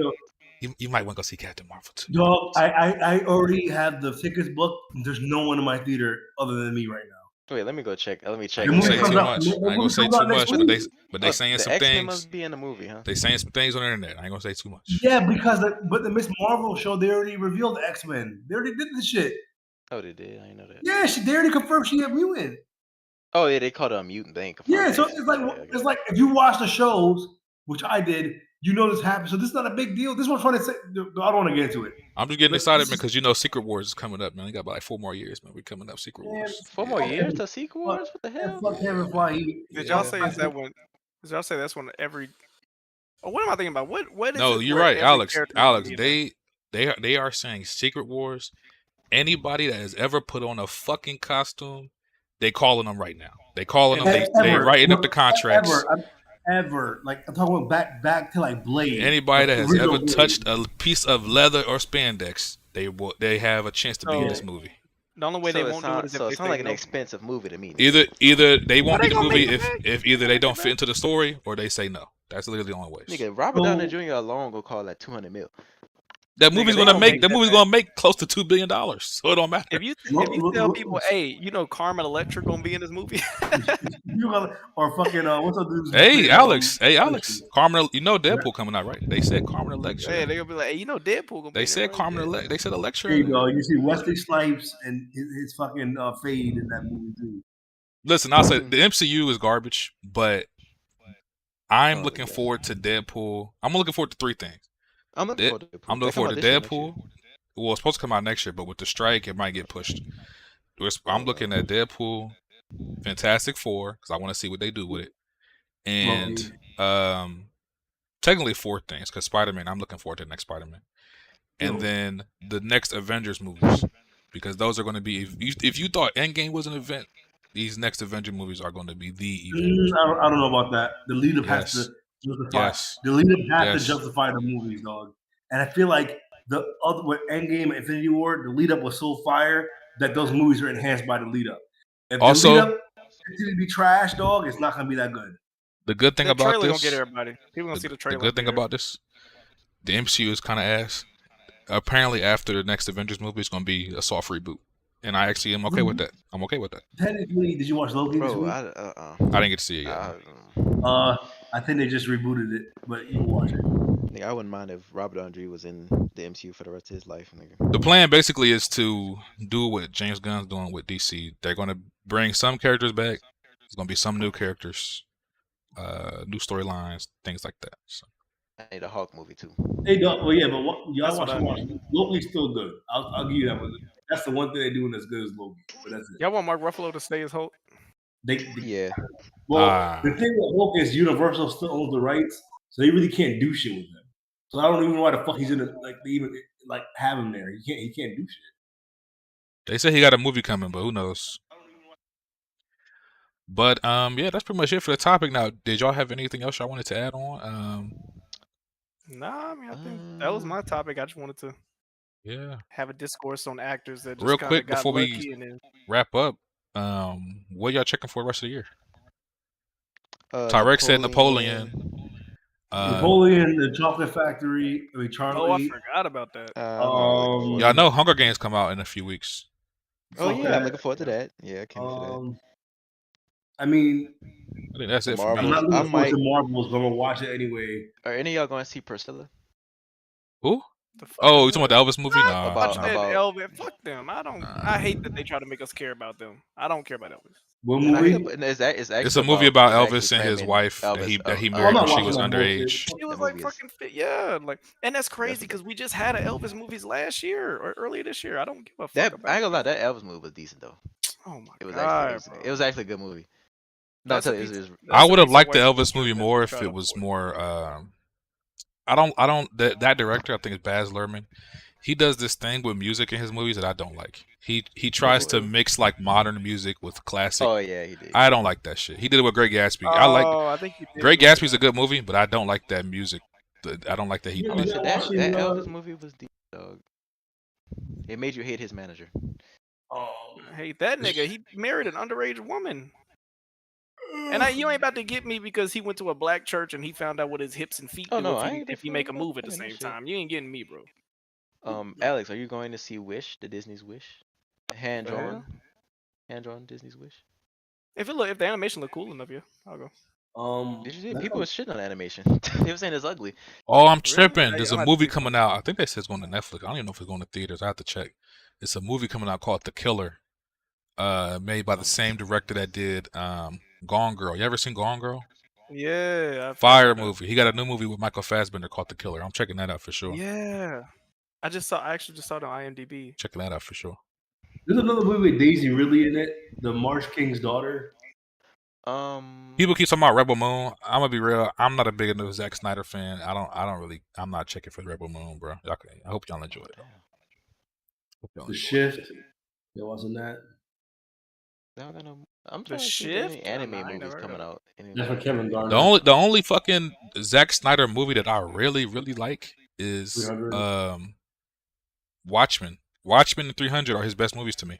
You might want to go see Captain Marvel too. Dog, I already have the tickets booked. There's no one in my theater other than me right now. Wait, let me go check. Let me check. I ain't gonna say too much. I ain't gonna say too much, but they saying some X-Men things. Must be in the movie, huh? They saying some things on the internet. I ain't gonna say too much. Yeah, because the Miss Marvel show, they already revealed the X-Men. They already did this shit. Oh, they did. I didn't know that. Yeah, they already confirmed she a mutant. Oh yeah, they called her a mutant. They ain't confirmed. Yeah, so it's like if you watch the shows, which I did, You know this happened, so this is not a big deal. This is what I'm trying to say. I don't want to get into it. I'm just getting But excited, this man, is- because you know Secret Wars is coming up, man. We got about like 4 more years, man. We're coming up, Secret Man, Wars. 4 more Yeah. years to Secret Wars? What the Man, hell? fuck Kevin Feige. Did Yeah. y'all say is that when? Did y'all say that's when every? Oh, what am I thinking about? What is No, it you're where right, every Alex. character Alex, is in? they are saying Secret Wars. Anybody that has ever put on a fucking costume, they calling them right now. They calling them. They writing up the contracts. Ever. Like I'm talking about back to like Blade. Anybody that has original ever Blade. touched a piece of leather or spandex, they have a chance to be in So- this movie. The only way So they it won't do it is if they sounds say like an no. expensive movie to me. Either they won't they be the gonna movie make it back? if either they Make don't it fit back? into the story or they say no. That's literally the only way. Nigga, Robert Downey Jr. alone go call that 200 mil. That Nigga, movie's they gonna gonna make make that that movie's back. gonna make close to $2 billion, so it don't matter. If you tell people, hey, you know Carmen Electra gonna be in this movie. Or fucking what's up, dude? Hey Alex, Carmen, you know Deadpool coming out, right? They said Carmen Electra. Hey, they gonna be like, hey, you know Deadpool gonna be. They in said it, right? Carmen Yeah. Electra. They said Electra. There you go. You see Wesley Snipes and his fucking fade in that movie too. Listen, I'll say the MCU is garbage, but I'm Oh, looking yeah. forward to Deadpool. I'm looking forward to 3 things. I'm looking forward to Deadpool. I'm They looking come forward out to this year, next year. Deadpool. Well, it's supposed to come out next year, but with the strike, it might get pushed. I'm looking at Deadpool, Fantastic Four, because I want to see what they do with it, and technically 4 things, because Spider-Man. I'm looking forward to the next Spider-Man, and then the next Avengers movies, because those are going to be. If you thought Endgame was an event, these next Avenger movies are going to be the event. I don't know about that. The lead up has to justify. Yes. The lead up has to justify the movies, dog. And I feel like the other with Endgame and Infinity War, the lead up was so fire that those movies are enhanced by the lead up. If Also, the lead up continues to be trash, dog, it's not gonna be that good. The good thing The about trailer this, gonna get everybody. People gonna see the trailer. The good thing about this, the MCU is kind of ass. Apparently, after the next Avengers movie, it's gonna be a soft reboot, and I actually am okay with that. I'm okay with that. Technically, did you watch Loki this week? I didn't get to see it yet. I think they just rebooted it, but you can watch it. Nigga, I wouldn't mind if Robert Downey was in the MCU for the rest of his life, nigga. The plan basically is to do what James Gunn's doing with DC. They're gonna bring some characters back. There's gonna be some new characters, new storylines, things like that. So. I need a Hulk movie too. Hey, dog. Well, yeah, but y'all watch Loki's still good. I'll give you that one. That's the one thing they're doing as good as Loki. But that's it. Y'all want Mark Ruffalo to stay as Hulk? Yeah. Well, the thing with Hulk is Universal still owns the rights, so they really can't do shit with him. So I don't even know why the fuck he's in it. Like they even like have him there. He can't do shit. They say he got a movie coming, but who knows? But yeah, that's pretty much it for the topic. Now, did y'all have anything else y'all wanted to add on? Nah, I mean, I think that was my topic. I just wanted to have a discourse on actors that just real kinda quick got before lucky we and then... wrap up. What y'all checking for the rest of the year? Tyrek said Napoleon. Napoleon, The Chocolate Factory. I mean, Charlie. Oh, I forgot about that. Y'all know Hunger Games come out in a few weeks. Oh yeah, I'm looking forward to that. Yeah, I can't for that. I mean, I think that's it for me. I'm not looking forward to Marvels, but I'm gonna watch it anyway. Are any of y'all going to see Priscilla? Who? Oh, you talking about the Elvis movie? Nah, about Elvis. Fuck them. I hate that they try to make us care about them. I don't care about Elvis. What movie? It's a movie about Elvis and his wife that he married when she was underage. She was like fucking fit. Yeah, like, and that's crazy because we just had an Elvis movies last year or earlier this year. I don't give a fuck about I ain't gonna lie, that Elvis movie was decent though. Oh my god, it was actually a good movie. No, I would have liked the Elvis movie more if it was more. I don't. That director, I think it's Baz Luhrmann. He does this thing with music in his movies that I don't like. He tries to mix like modern music with classic. Oh yeah, he did. I don't like that shit. He did it with Great Gatsby. I think Great Gatsby's a good movie, but I don't like that music. I don't like that he did it. That Elvis movie was deep, dog. It made you hate his manager. Oh, I hate that nigga. He married an underage woman. And you ain't about to get me because he went to a black church and he found out what his hips and feet do if he make a move at the same time. You ain't getting me, bro. Alex, are you going to see Wish, the Disney's Wish? Hand drawn Disney's Wish. If the animation look cool enough, yeah, I'll go. Did you see people were shitting on animation? They were saying it's ugly. Oh, I'm tripping. There's a movie coming out. I think they said it's going to Netflix. I don't even know if it's going to theaters. I have to check. It's a movie coming out called The Killer. Made by the same director that did Gone Girl. You ever seen Gone Girl? Yeah, I've heard Fire that. movie. He got a new movie with Michael Fassbender called The Killer. I'm checking that out for sure. Yeah, I actually just saw it on IMDb. Checking that out for sure. There's another movie with Daisy Ridley in it, The Marsh King's Daughter. People keep talking about Rebel Moon. I'm gonna be real. I'm not a big enough Zack Snyder fan. I'm not checking for Rebel Moon, bro. I hope y'all enjoy it. The Shift. There wasn't that. I'm The trying to see if there's any Shift? anime I ain't movies never heard coming of out. That's for Kevin Garnett. The only fucking Zack Snyder movie that I really like is 300. Watchmen. Watchmen and 300 are his best movies to me.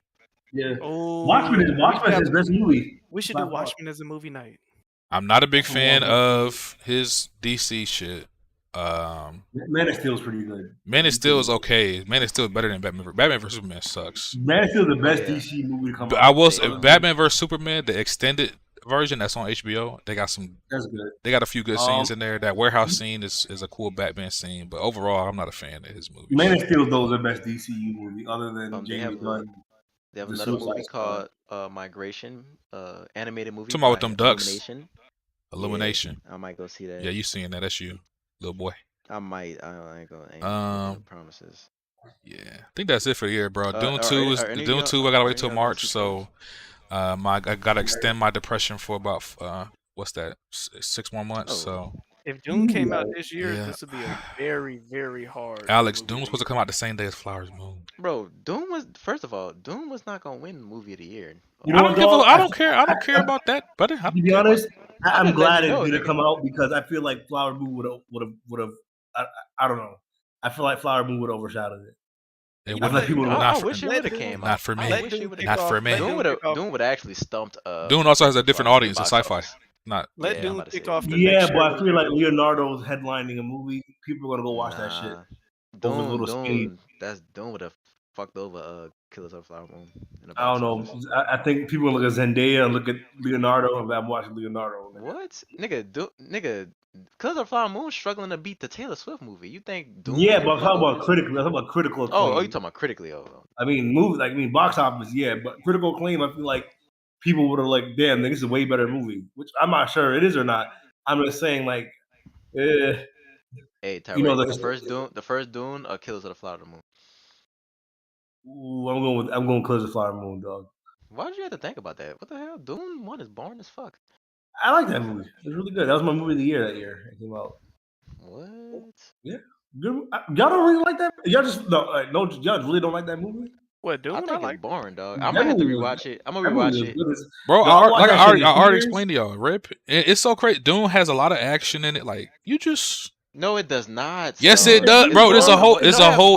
Yeah. Oh, Watchmen is his best movie. we should do Watchmen as a movie night. I'm not a big fan of his DC shit. Man of Steel is pretty good. Man of Steel is okay. Man of Steel is better than Batman. Batman vs Superman sucks. Man of Steel is the best DC movie to come But out. I will say, Batman vs Superman, the extended version that's on HBO, they got some. That's good. They got a few good scenes in there. That warehouse scene is a cool Batman scene, but overall, I'm not a fan of his movies. Man of Steel though is the best DCU movie, other than James Gunn. They have another movie called Migration, animated movie. Talking about with them ducks. Illumination. Yeah, I might go see that. Yeah, you seeing that? That's you, little boy. I might. I ain't gonna promises. Yeah, I think that's it for the year, bro. Dune 2 is Dune 2. I gotta wait till March, so I gotta extend my depression for about what's that? 6 more months. So if Dune came out this year, this would be a very, very hard. Alex, Dune was supposed to come out the same day as Flowers Moon. Bro, Dune was not gonna win movie of the year. I don't care about that, buddy. To be honest, I'm glad it didn't come out because I feel like Flower Moon would have. I don't know. I feel like Flower Moon would have overshadowed it. I wish it would have came out. Not for me. Not for me. Dune would have actually stumped. Dune also has a different audience in sci-fi. Not let Dune kick off. Yeah, but I feel like Leonardo's headlining a movie. People are gonna go watch that shit. Dune would have fucked over Killers of the Flower Moon. I don't know. I think people look at Zendaya and look at Leonardo, and I'm watching Leonardo. What, nigga? Killers of the Flower Moon struggling to beat the Taylor Swift movie. You think Dune? Yeah, but I'm talking about critically. I'm talking about critical acclaim. Oh, you talking about critically? I mean, box office, yeah, but critical acclaim. I feel like people would have like, damn, this is a way better movie. Which I'm not sure it is or not. I'm just saying, like, hey, Tyree, the first Dune or Killers of the Flower Moon? Ooh, I'm going Killers of the Flower Moon, dog. Why did you have to think about that? What the hell? Dune 1 is boring as fuck. I like that movie. It was really good. That was my movie of the year that year. It came out. What? Yeah. Good. Y'all don't really like that? Y'all just y'all really don't like that movie? What, Dune? I think it's boring, dog. I might have to rewatch it. I'm gonna rewatch it. Bro, I already explained to y'all, Rip. It's so crazy. Dune has a lot of action in it. Like, you just... No, it does not. Yes, it does, bro. It's a whole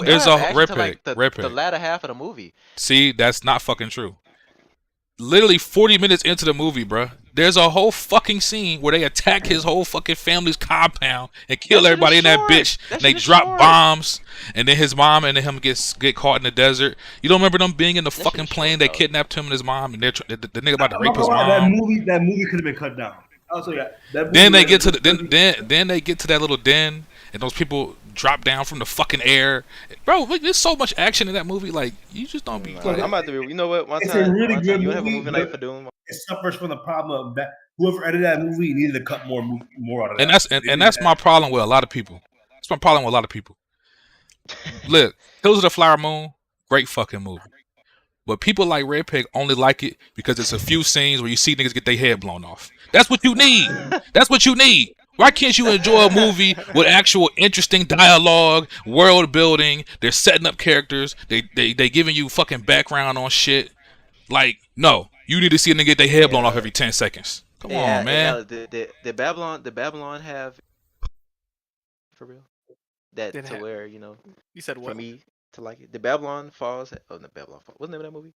Redpeg. The latter half of the movie. See, that's not fucking true. Literally 40 minutes into the movie, bro, there's a whole fucking scene where they attack his whole fucking family's compound and kill everybody in that bitch. And they drop bombs, and then his mom and him get caught in the desert. You don't remember them being in the fucking plane? They kidnapped him and his mom, and the nigga about to rape his mom. That movie could have been cut down. I'll say that. Then they get to then they get to that little den, and those people drop down from the fucking air. Bro, like, there's so much action in that movie. Like, you just don't be. I'm about to. You know what? It's a really good you movie. Have a movie night for Dune. It suffers from the problem of that whoever edited that movie needed to cut more out of that. And that's my problem with a lot of people. That's my problem with a lot of people. Look, Hills of the Flower Moon, great fucking movie. But people like Redpeg only like it because it's a few scenes where you see niggas get their head blown off. That's what you need. That's what you need. Why can't you enjoy a movie with actual interesting dialogue, world building? They're setting up characters. They giving you fucking background on shit. Like, no, you need to see a nigga get their head blown off every 10 seconds. Come on, man. Did Babylon have for real? That Did to have, where you said what? For me to like it. The Babylon Falls. Oh, no, Babylon Falls. What's the name of that movie?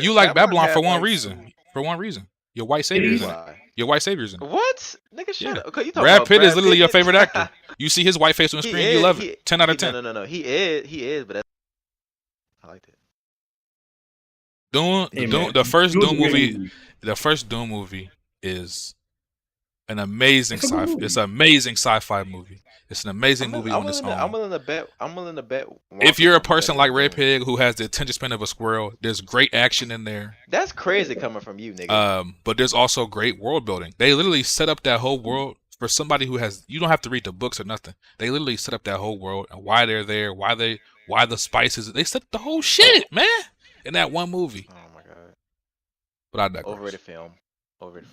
You like Babylon for one reason. For one reason. Your white savior's in it. Your white savior's in it. What? Nigga, shut up. Okay, Brad Pitt is literally your favorite actor. You see his white face on the screen, you love it. 10 out of 10. No. He is, but I liked it. The first Doom movie is an amazing It's a good movie. It's an amazing sci-fi movie. It's an amazing movie on its own. I'm willing to bet. If you're a Wonka's gonna be person like better than Dune. Redpeg who has the attention span of a squirrel, there's great action in there. That's crazy coming from you, nigga. But there's also great world building. They literally set up that whole world for somebody who has. You don't have to read the books or nothing. They literally set up that whole world and why they're there, why the spices. They set the whole shit, man, in that one movie. Oh my god. But I digress. Overrated film.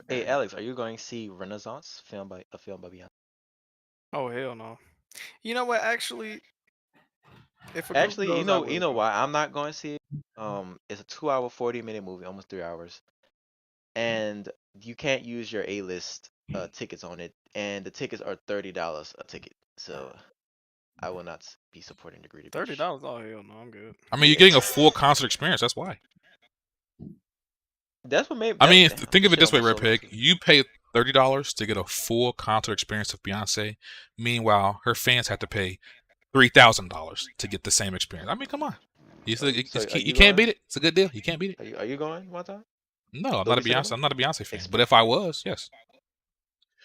Hey Alex, are you going to see Renaissance a film by Beyonce? Oh hell no. You know what? Actually, if a group Actually, goes, I will you know go. why I'm not going to see it? It's a 2-hour, 40-minute movie, almost 3 hours, and you can't use your A-list tickets on it, and the tickets are $30 a ticket. So I will not be supporting the greedy bitch. $30? Oh hell no, I'm good. I mean, you're getting a full concert experience. That's why. That's what made. I mean, damn, think of it shit this way, almost sold Redpeg. out. You pay $30 to get a full concert experience of Beyonce. Meanwhile, her fans have to pay $3,000 to get the same experience. I mean, come on. You you can't going? beat it. It's a good deal. You can't beat it. Are you going one time? No, I'm Dolby Cinema? not a Beyonce fan. But if I was, yes.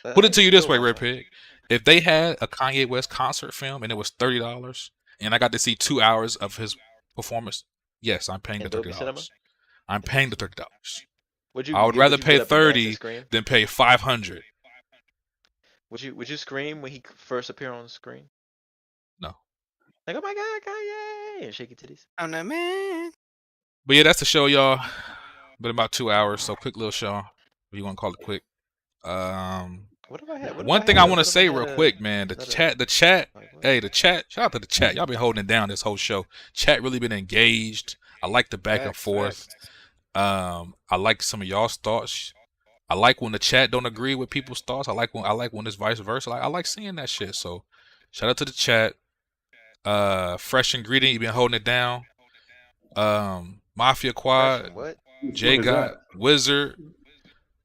I Put it think to you you this should way, go one time. Redpeg. If they had a Kanye West concert film and it was $30 and I got to see 2 hours of his performance, yes, I'm paying the In Dolby Cinema? $30. I'm paying the $30. I I would rather pay 30 than pay 500. Would you scream when he first appeared on the screen? No. Like, oh my god, Kanye! And shake your titties. I'm the man. But yeah, that's the show, y'all. Been about 2 hours, so quick little show. If you want to call it quick. What have I had? One thing I want to say real quick, man. The chat. Hey, the chat. Shout out to the chat. Y'all been holding it down this whole show. Chat really been engaged. I like the back and forth. I like some of y'all's thoughts. I like when the chat don't agree with people's thoughts. I like when it's vice versa. I like seeing that shit. So shout out to the chat. Fresh Ingredient, you been holding it down. Mafia Quad, What? Jay got Wizard.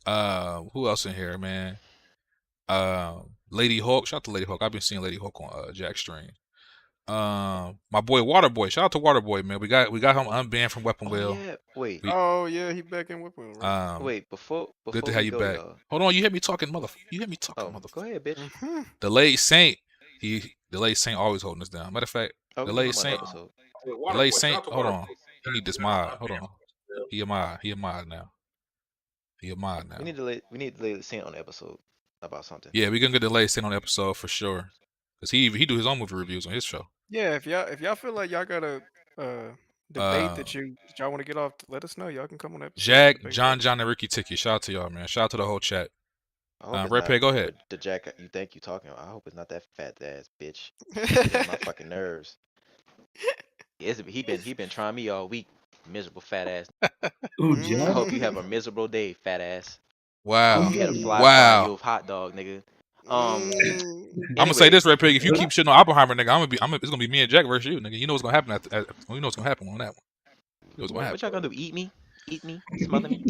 Who else in here, man? Lady Hawk. Shout out to Lady Hawk. I've been seeing Lady Hawk on Jack Stream. My boy Waterboy. Shout out to Waterboy, man. We got him unbanned from Weapon Wheel. Yeah. Wait. Oh yeah, he back in Whipple. Right? Wait. Before Good to have we you go, back. y'all. Hold on, you hear me talking, You hear me talking, Oh, motherfucker. go ahead, bitch. Mm-hmm. Delayed Saint. Delayed Saint always holding us down. Matter of fact, Oh, Delayed come on, Saint. episode. Delayed Saint. Hold on. He need this mod. Hold on. He a mod now. We need to lay the scene on the episode about something. Yeah, we gonna get Delayed Saint on the episode for sure. Cause he do his own movie reviews on his show. Yeah, if y'all feel like y'all got a debate that y'all want to get off, let us know. Y'all can come on episode. Jack, John, and Ricky Ticky. Shout out to y'all, man. Shout out to the whole chat. Redpeg, go ahead. The Jack you think you talking about. I hope it's not that fat ass bitch. Get on my fucking nerves. He been trying me all week. Miserable fat ass. Ooh, I Jack. hope you have a miserable day, fat ass. Wow. You had a fly Wow. you with hot dog, nigga. I'm gonna say this, Redpeg. If you keep shitting on Oppenheimer, nigga, it's gonna be me and Jack versus you, nigga. You know what's gonna happen you know what's gonna happen on that one. You know what's gonna happen. What y'all gonna do? Eat me? Smother me?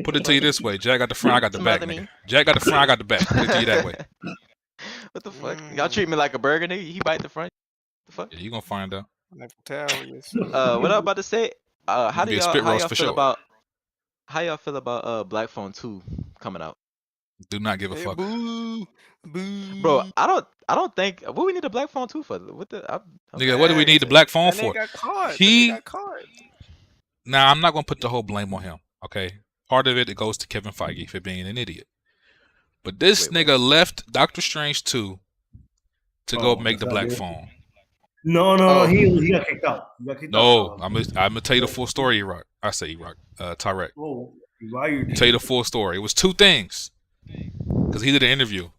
Put it to you this way: Jack got the front, I got the back, nigga. Jack got the front, I got the back. Put it to you that way. What the fuck? Y'all treat me like a burger, nigga? He bite the front? The fuck? Yeah, you gonna find out. What I'm about to say? How Be a spit roast y'all for feel sure. about Black Phone 2 coming out? Do not give a fuck. Boo. Bro, I don't think what we need a Black Phone 2 for. Nigga, what do we need the black phone for? Got caught. He- Got caught. Now, I'm not gonna put the whole blame on him. Okay, part of it goes to Kevin Feige for being an idiot. But this Wait. nigga left Doctor Strange 2 to go make the that's black not it. phone. No, Oh. he got kicked out. He got kicked No, out. I'm gonna tell you the full story, Iraq. I say Iraq, Tyrek. Oh, why you? Tell you the full story. It was two things. Because he did an interview.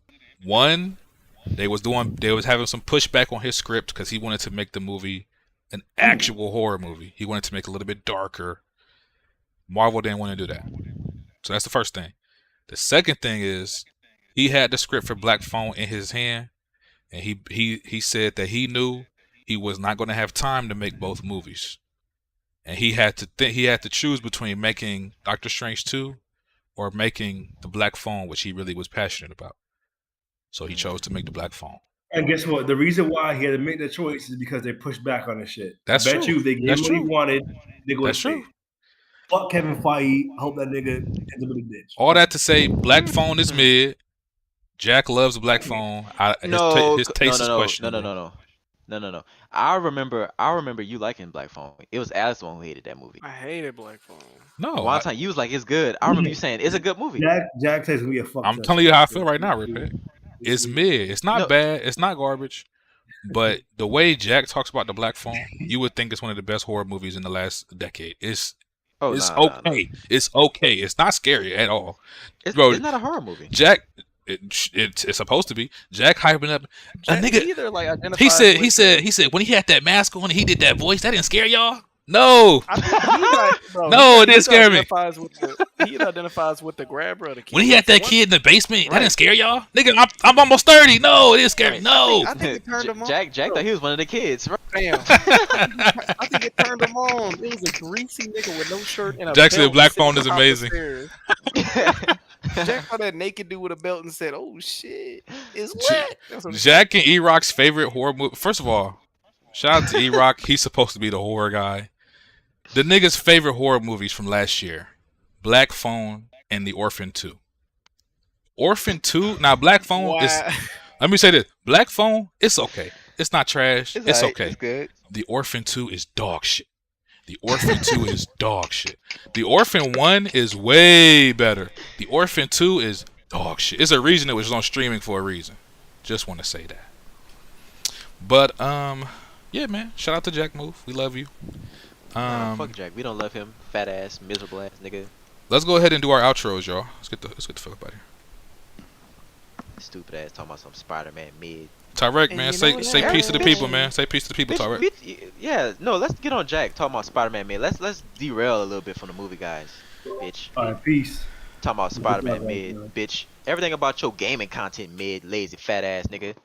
One, they was having some pushback on his script because he wanted to make the movie an actual horror movie. He wanted to make it a little bit darker. Marvel didn't want to do that. So that's the first thing. The second thing is he had the script for Black Phone in his hand, and he said that he knew he was not going to have time to make both movies, and he had to choose between making Doctor Strange 2 or making the Black Phone, which he really was passionate about. So he chose to make the Black Phone. And guess what? The reason why he had to make that choice is because they pushed back on this shit. That's I bet true. you if they gave That's him what true. he wanted, they go. That's true. Fuck Kevin Feige. I hope that nigga ends up in a ditch. All that to say, Black Phone is mid. Jack loves Black Phone. No, His no, taste no, is no, questionable. no. I remember you liking Black Phone. It was Alex the one who hated that movie. I hated Black Phone. No, One time you was like, it's good. I remember you saying it's a good movie. Jack says we a fuck. I'm fest. telling you how I feel right now, Redpeg. It's mid. It's not No. bad. It's not garbage. But the way Jack talks about the Black Phone, you would think it's one of the best horror movies in the last decade. It's okay. Nah. It's okay. It's not scary at all. It's Bro, not a horror movie. Jack, it's supposed to be. Jack hyping up a nigga. Either like He said identifies when he had that mask on and he did that voice, that didn't scare y'all. No, bro, no, it didn't scare me. He identifies with the grabber of the kid. When he had that kid in the basement, that didn't scare y'all. Nigga, I'm almost 30. No, it didn't scare me. No. I think it turned him on. Jack thought he was one of the kids. Right? Damn. I think it turned him on. It was a greasy nigga with no shirt and a Jack said belt Black sitting Phone is on top of the amazing. stairs. Jack saw that naked dude with a belt and said, "Oh shit, it's lit." That's what he Jack and E-Rock's favorite horror movie. First of all, shout out to E-Rock. He's supposed to be the horror guy. The nigga's favorite horror movies from last year: Black Phone and The Orphan 2. Orphan 2. Now, Black Phone is. Let me say this: Black Phone, it's okay. It's not trash. It's okay. It's good. The Orphan 2 is dog shit. The Orphan 2 is dog shit. The Orphan 1 is way better. The Orphan 2 is dog shit. It's a reason it was on streaming for a reason. Just want to say that. But yeah, man. Shout out to Jack Move. We love you. Fuck Jack. We don't love him. Fat ass, miserable ass nigga. Let's go ahead and do our outros, y'all. Let's get the fuck up out of here. Stupid ass talking about some Spider-Man mid. Tyrek, And man, you say know say what? peace to the people, man. Say peace to the people, Tyrek. Yeah, no, let's get on Jack talking about Spider-Man mid. Let's derail a little bit from the movie guys, bitch. All right, peace. Talking about Spider-Man mid, bitch. Everything about your gaming content mid, lazy fat ass nigga.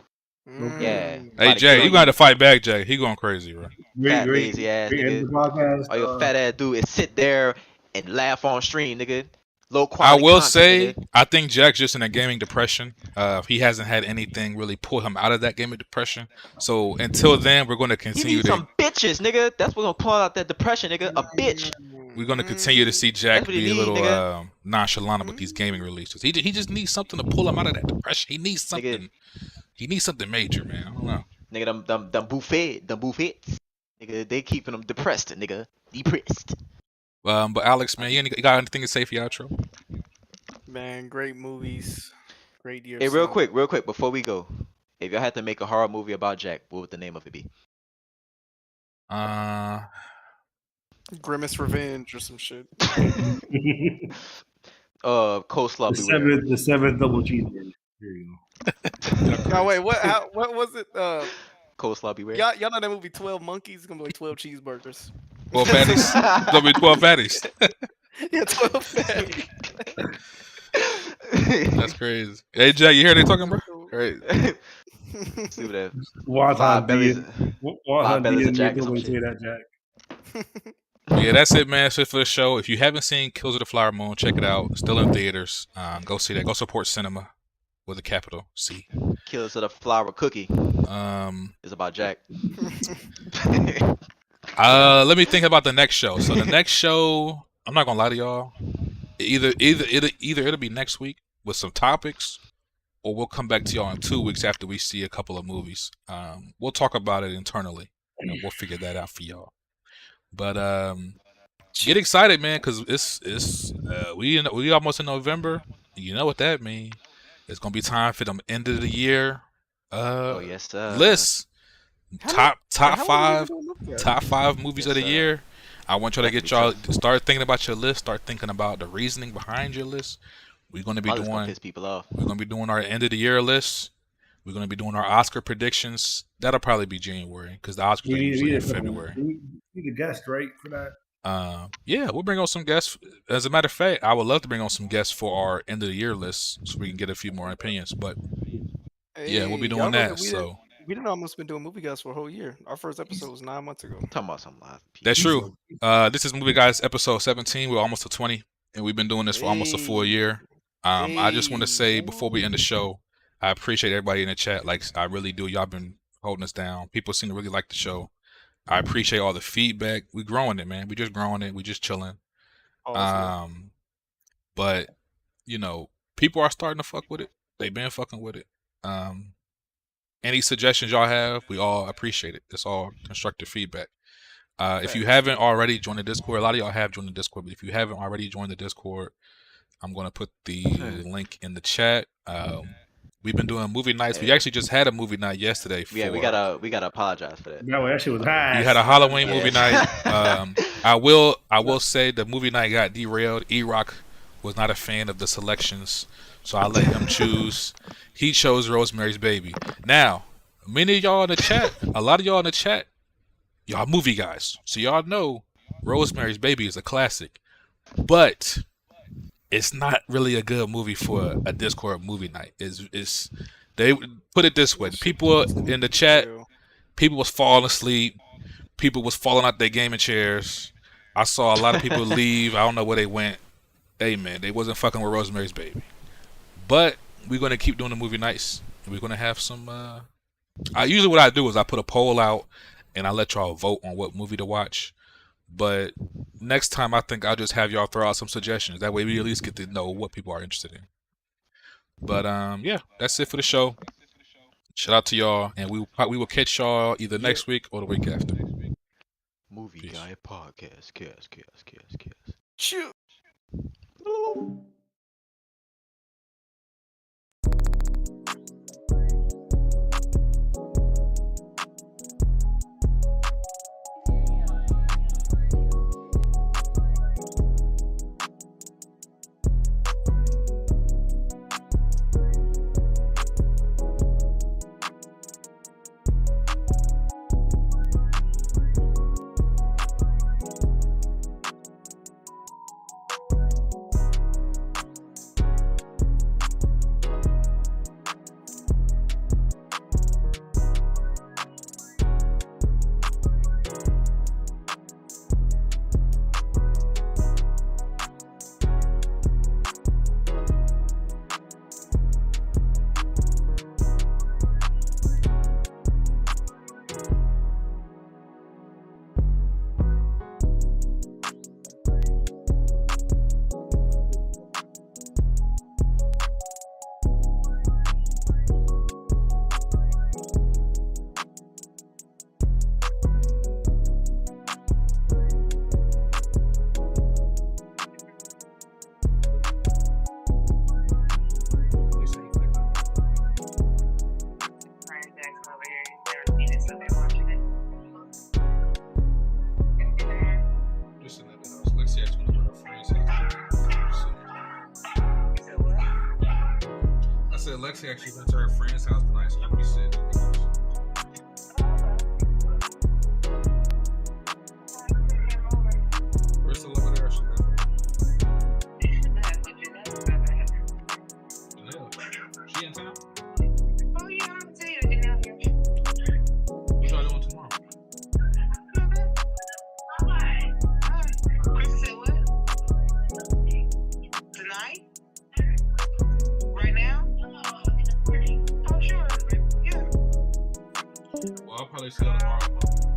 Yeah. Hey, Jay, you gonna have to fight back, Jay. He going crazy, bro. Fat lazy ass End the nigga. podcast. All your fat ass do is sit there and laugh on stream, nigga. Low I quality. will content, say, nigga. I think Jack's just in a gaming depression. He hasn't had anything really pull him out of that gaming depression. So until then, we're going to He continue needs to some bitches, nigga. That's what's gonna pull out that depression, nigga. A bitch. we're going to continue to see Jack That's what he be a need, little nigga. nonchalant with these gaming releases. He just needs something to pull him out of that depression. He needs something. Nigga. He needs something major, man. I don't know. Nigga, them buffets. Nigga, they keeping them depressed, nigga. Depressed. But Alex, man, you got anything to say for your outro? Man, great movies, great year. Hey, real quick, before we go, if y'all had to make a horror movie about Jack, what would the name of it be? Grimace Revenge or some shit. Coleslaw beware. the seventh double cheeseburger. Here you go. No, wait, what was it? Coleslaw beware. Y'all know that movie 12 Monkeys? It's gonna be like 12 cheeseburgers. 12 fatties. It's gonna be 12 fatties. Yeah, 12 fatties. That's crazy. Hey, Jack, you hear they talking, bro? Great. See what that. Wonton Five bellies. Wonton bellies of D. Jack or Don't some wait to shit. hear that, Jack. Yeah, that's it, man. That's it for the show. If you haven't seen Kills of the Flower Moon, check it out. Still in theaters. Go see that. Go support cinema with a capital C. Killers of the Flower Cookie. It's about Jack. Let me think about the next show. So the next show, I'm not gonna lie to y'all. Either it'll be next week with some topics, or we'll come back to y'all in 2 weeks after we see a couple of movies. We'll talk about it internally, and we'll figure that out for y'all. But get excited, man, because we almost in November. You know what that means? It's gonna be time for them end of the year Oh yes, sir. lists. Top five Top movies Yes, of the sir. year. I want y'all to get y'all to start thinking about your list. Start thinking about the reasoning behind your list. We're gonna be I'm just gonna doing piss people off. our end of the year list. We're gonna be doing our Oscar predictions. That'll probably be January because the Oscars are usually in February. We need a guest, right, for that. Yeah, we'll bring on some guests. As a matter of fact, I would love to bring on some guests for our end of the year list so we can get a few more opinions. But yeah, we'll be doing that. So we didn't almost been doing movie guys for a whole year. Our first episode was 9 months ago. Talking about some live. that's true. This is Movie Guys episode 17. We're almost to 20, and we've been doing this for almost a full year. I just want to say before we end the show, I appreciate everybody in the chat. Like I really do. Y'all been holding us down. People seem to really like the show. I appreciate all the feedback. We growing it, man. We just growing it. We just chilling. Awesome. But you know, people are starting to fuck with it. They been fucking with it. Any suggestions y'all have, we all appreciate it. It's all constructive feedback. If you haven't already joined the Discord, a lot of y'all have joined the Discord, but if you haven't already joined the Discord, I'm going to put the link in the chat. We've been doing movie nights. We actually just had a movie night yesterday. Yeah, we gotta apologize for that. No, that shit was high. We had a Halloween movie night. I will say the movie night got derailed. E-Rock was not a fan of the selections, so I let him choose. He chose Rosemary's Baby. Now, many of y'all in the chat, a lot of y'all in the chat, y'all movie guys, so y'all know Rosemary's Baby is a classic, but it's not really a good movie for a Discord movie night. It's they put it this way: people in the chat, people was falling asleep, people was falling out their gaming chairs. I saw a lot of people leave. I don't know where they went. Hey man, they wasn't fucking with Rosemary's Baby. But we're gonna keep doing the movie nights, and we're gonna have some. Usually what I do is I put a poll out, and I let y'all vote on what movie to watch. But next time, I think I'll just have y'all throw out some suggestions. That way, we at least get to know what people are interested in. But yeah, that's it for the show. Shout out to y'all, and we will catch y'all either next week or the week after. Movie Peace. Guy Podcast. Chaos. Shoot. Lexi actually went to her friend's house tonight, so we sit. We're still over there. She in town? Oh yeah, I'll tell you again. What y'all doing tomorrow? Chris said what? Tonight? Right now? Oh sure. Yeah. Well, I'll probably see y'all tomorrow.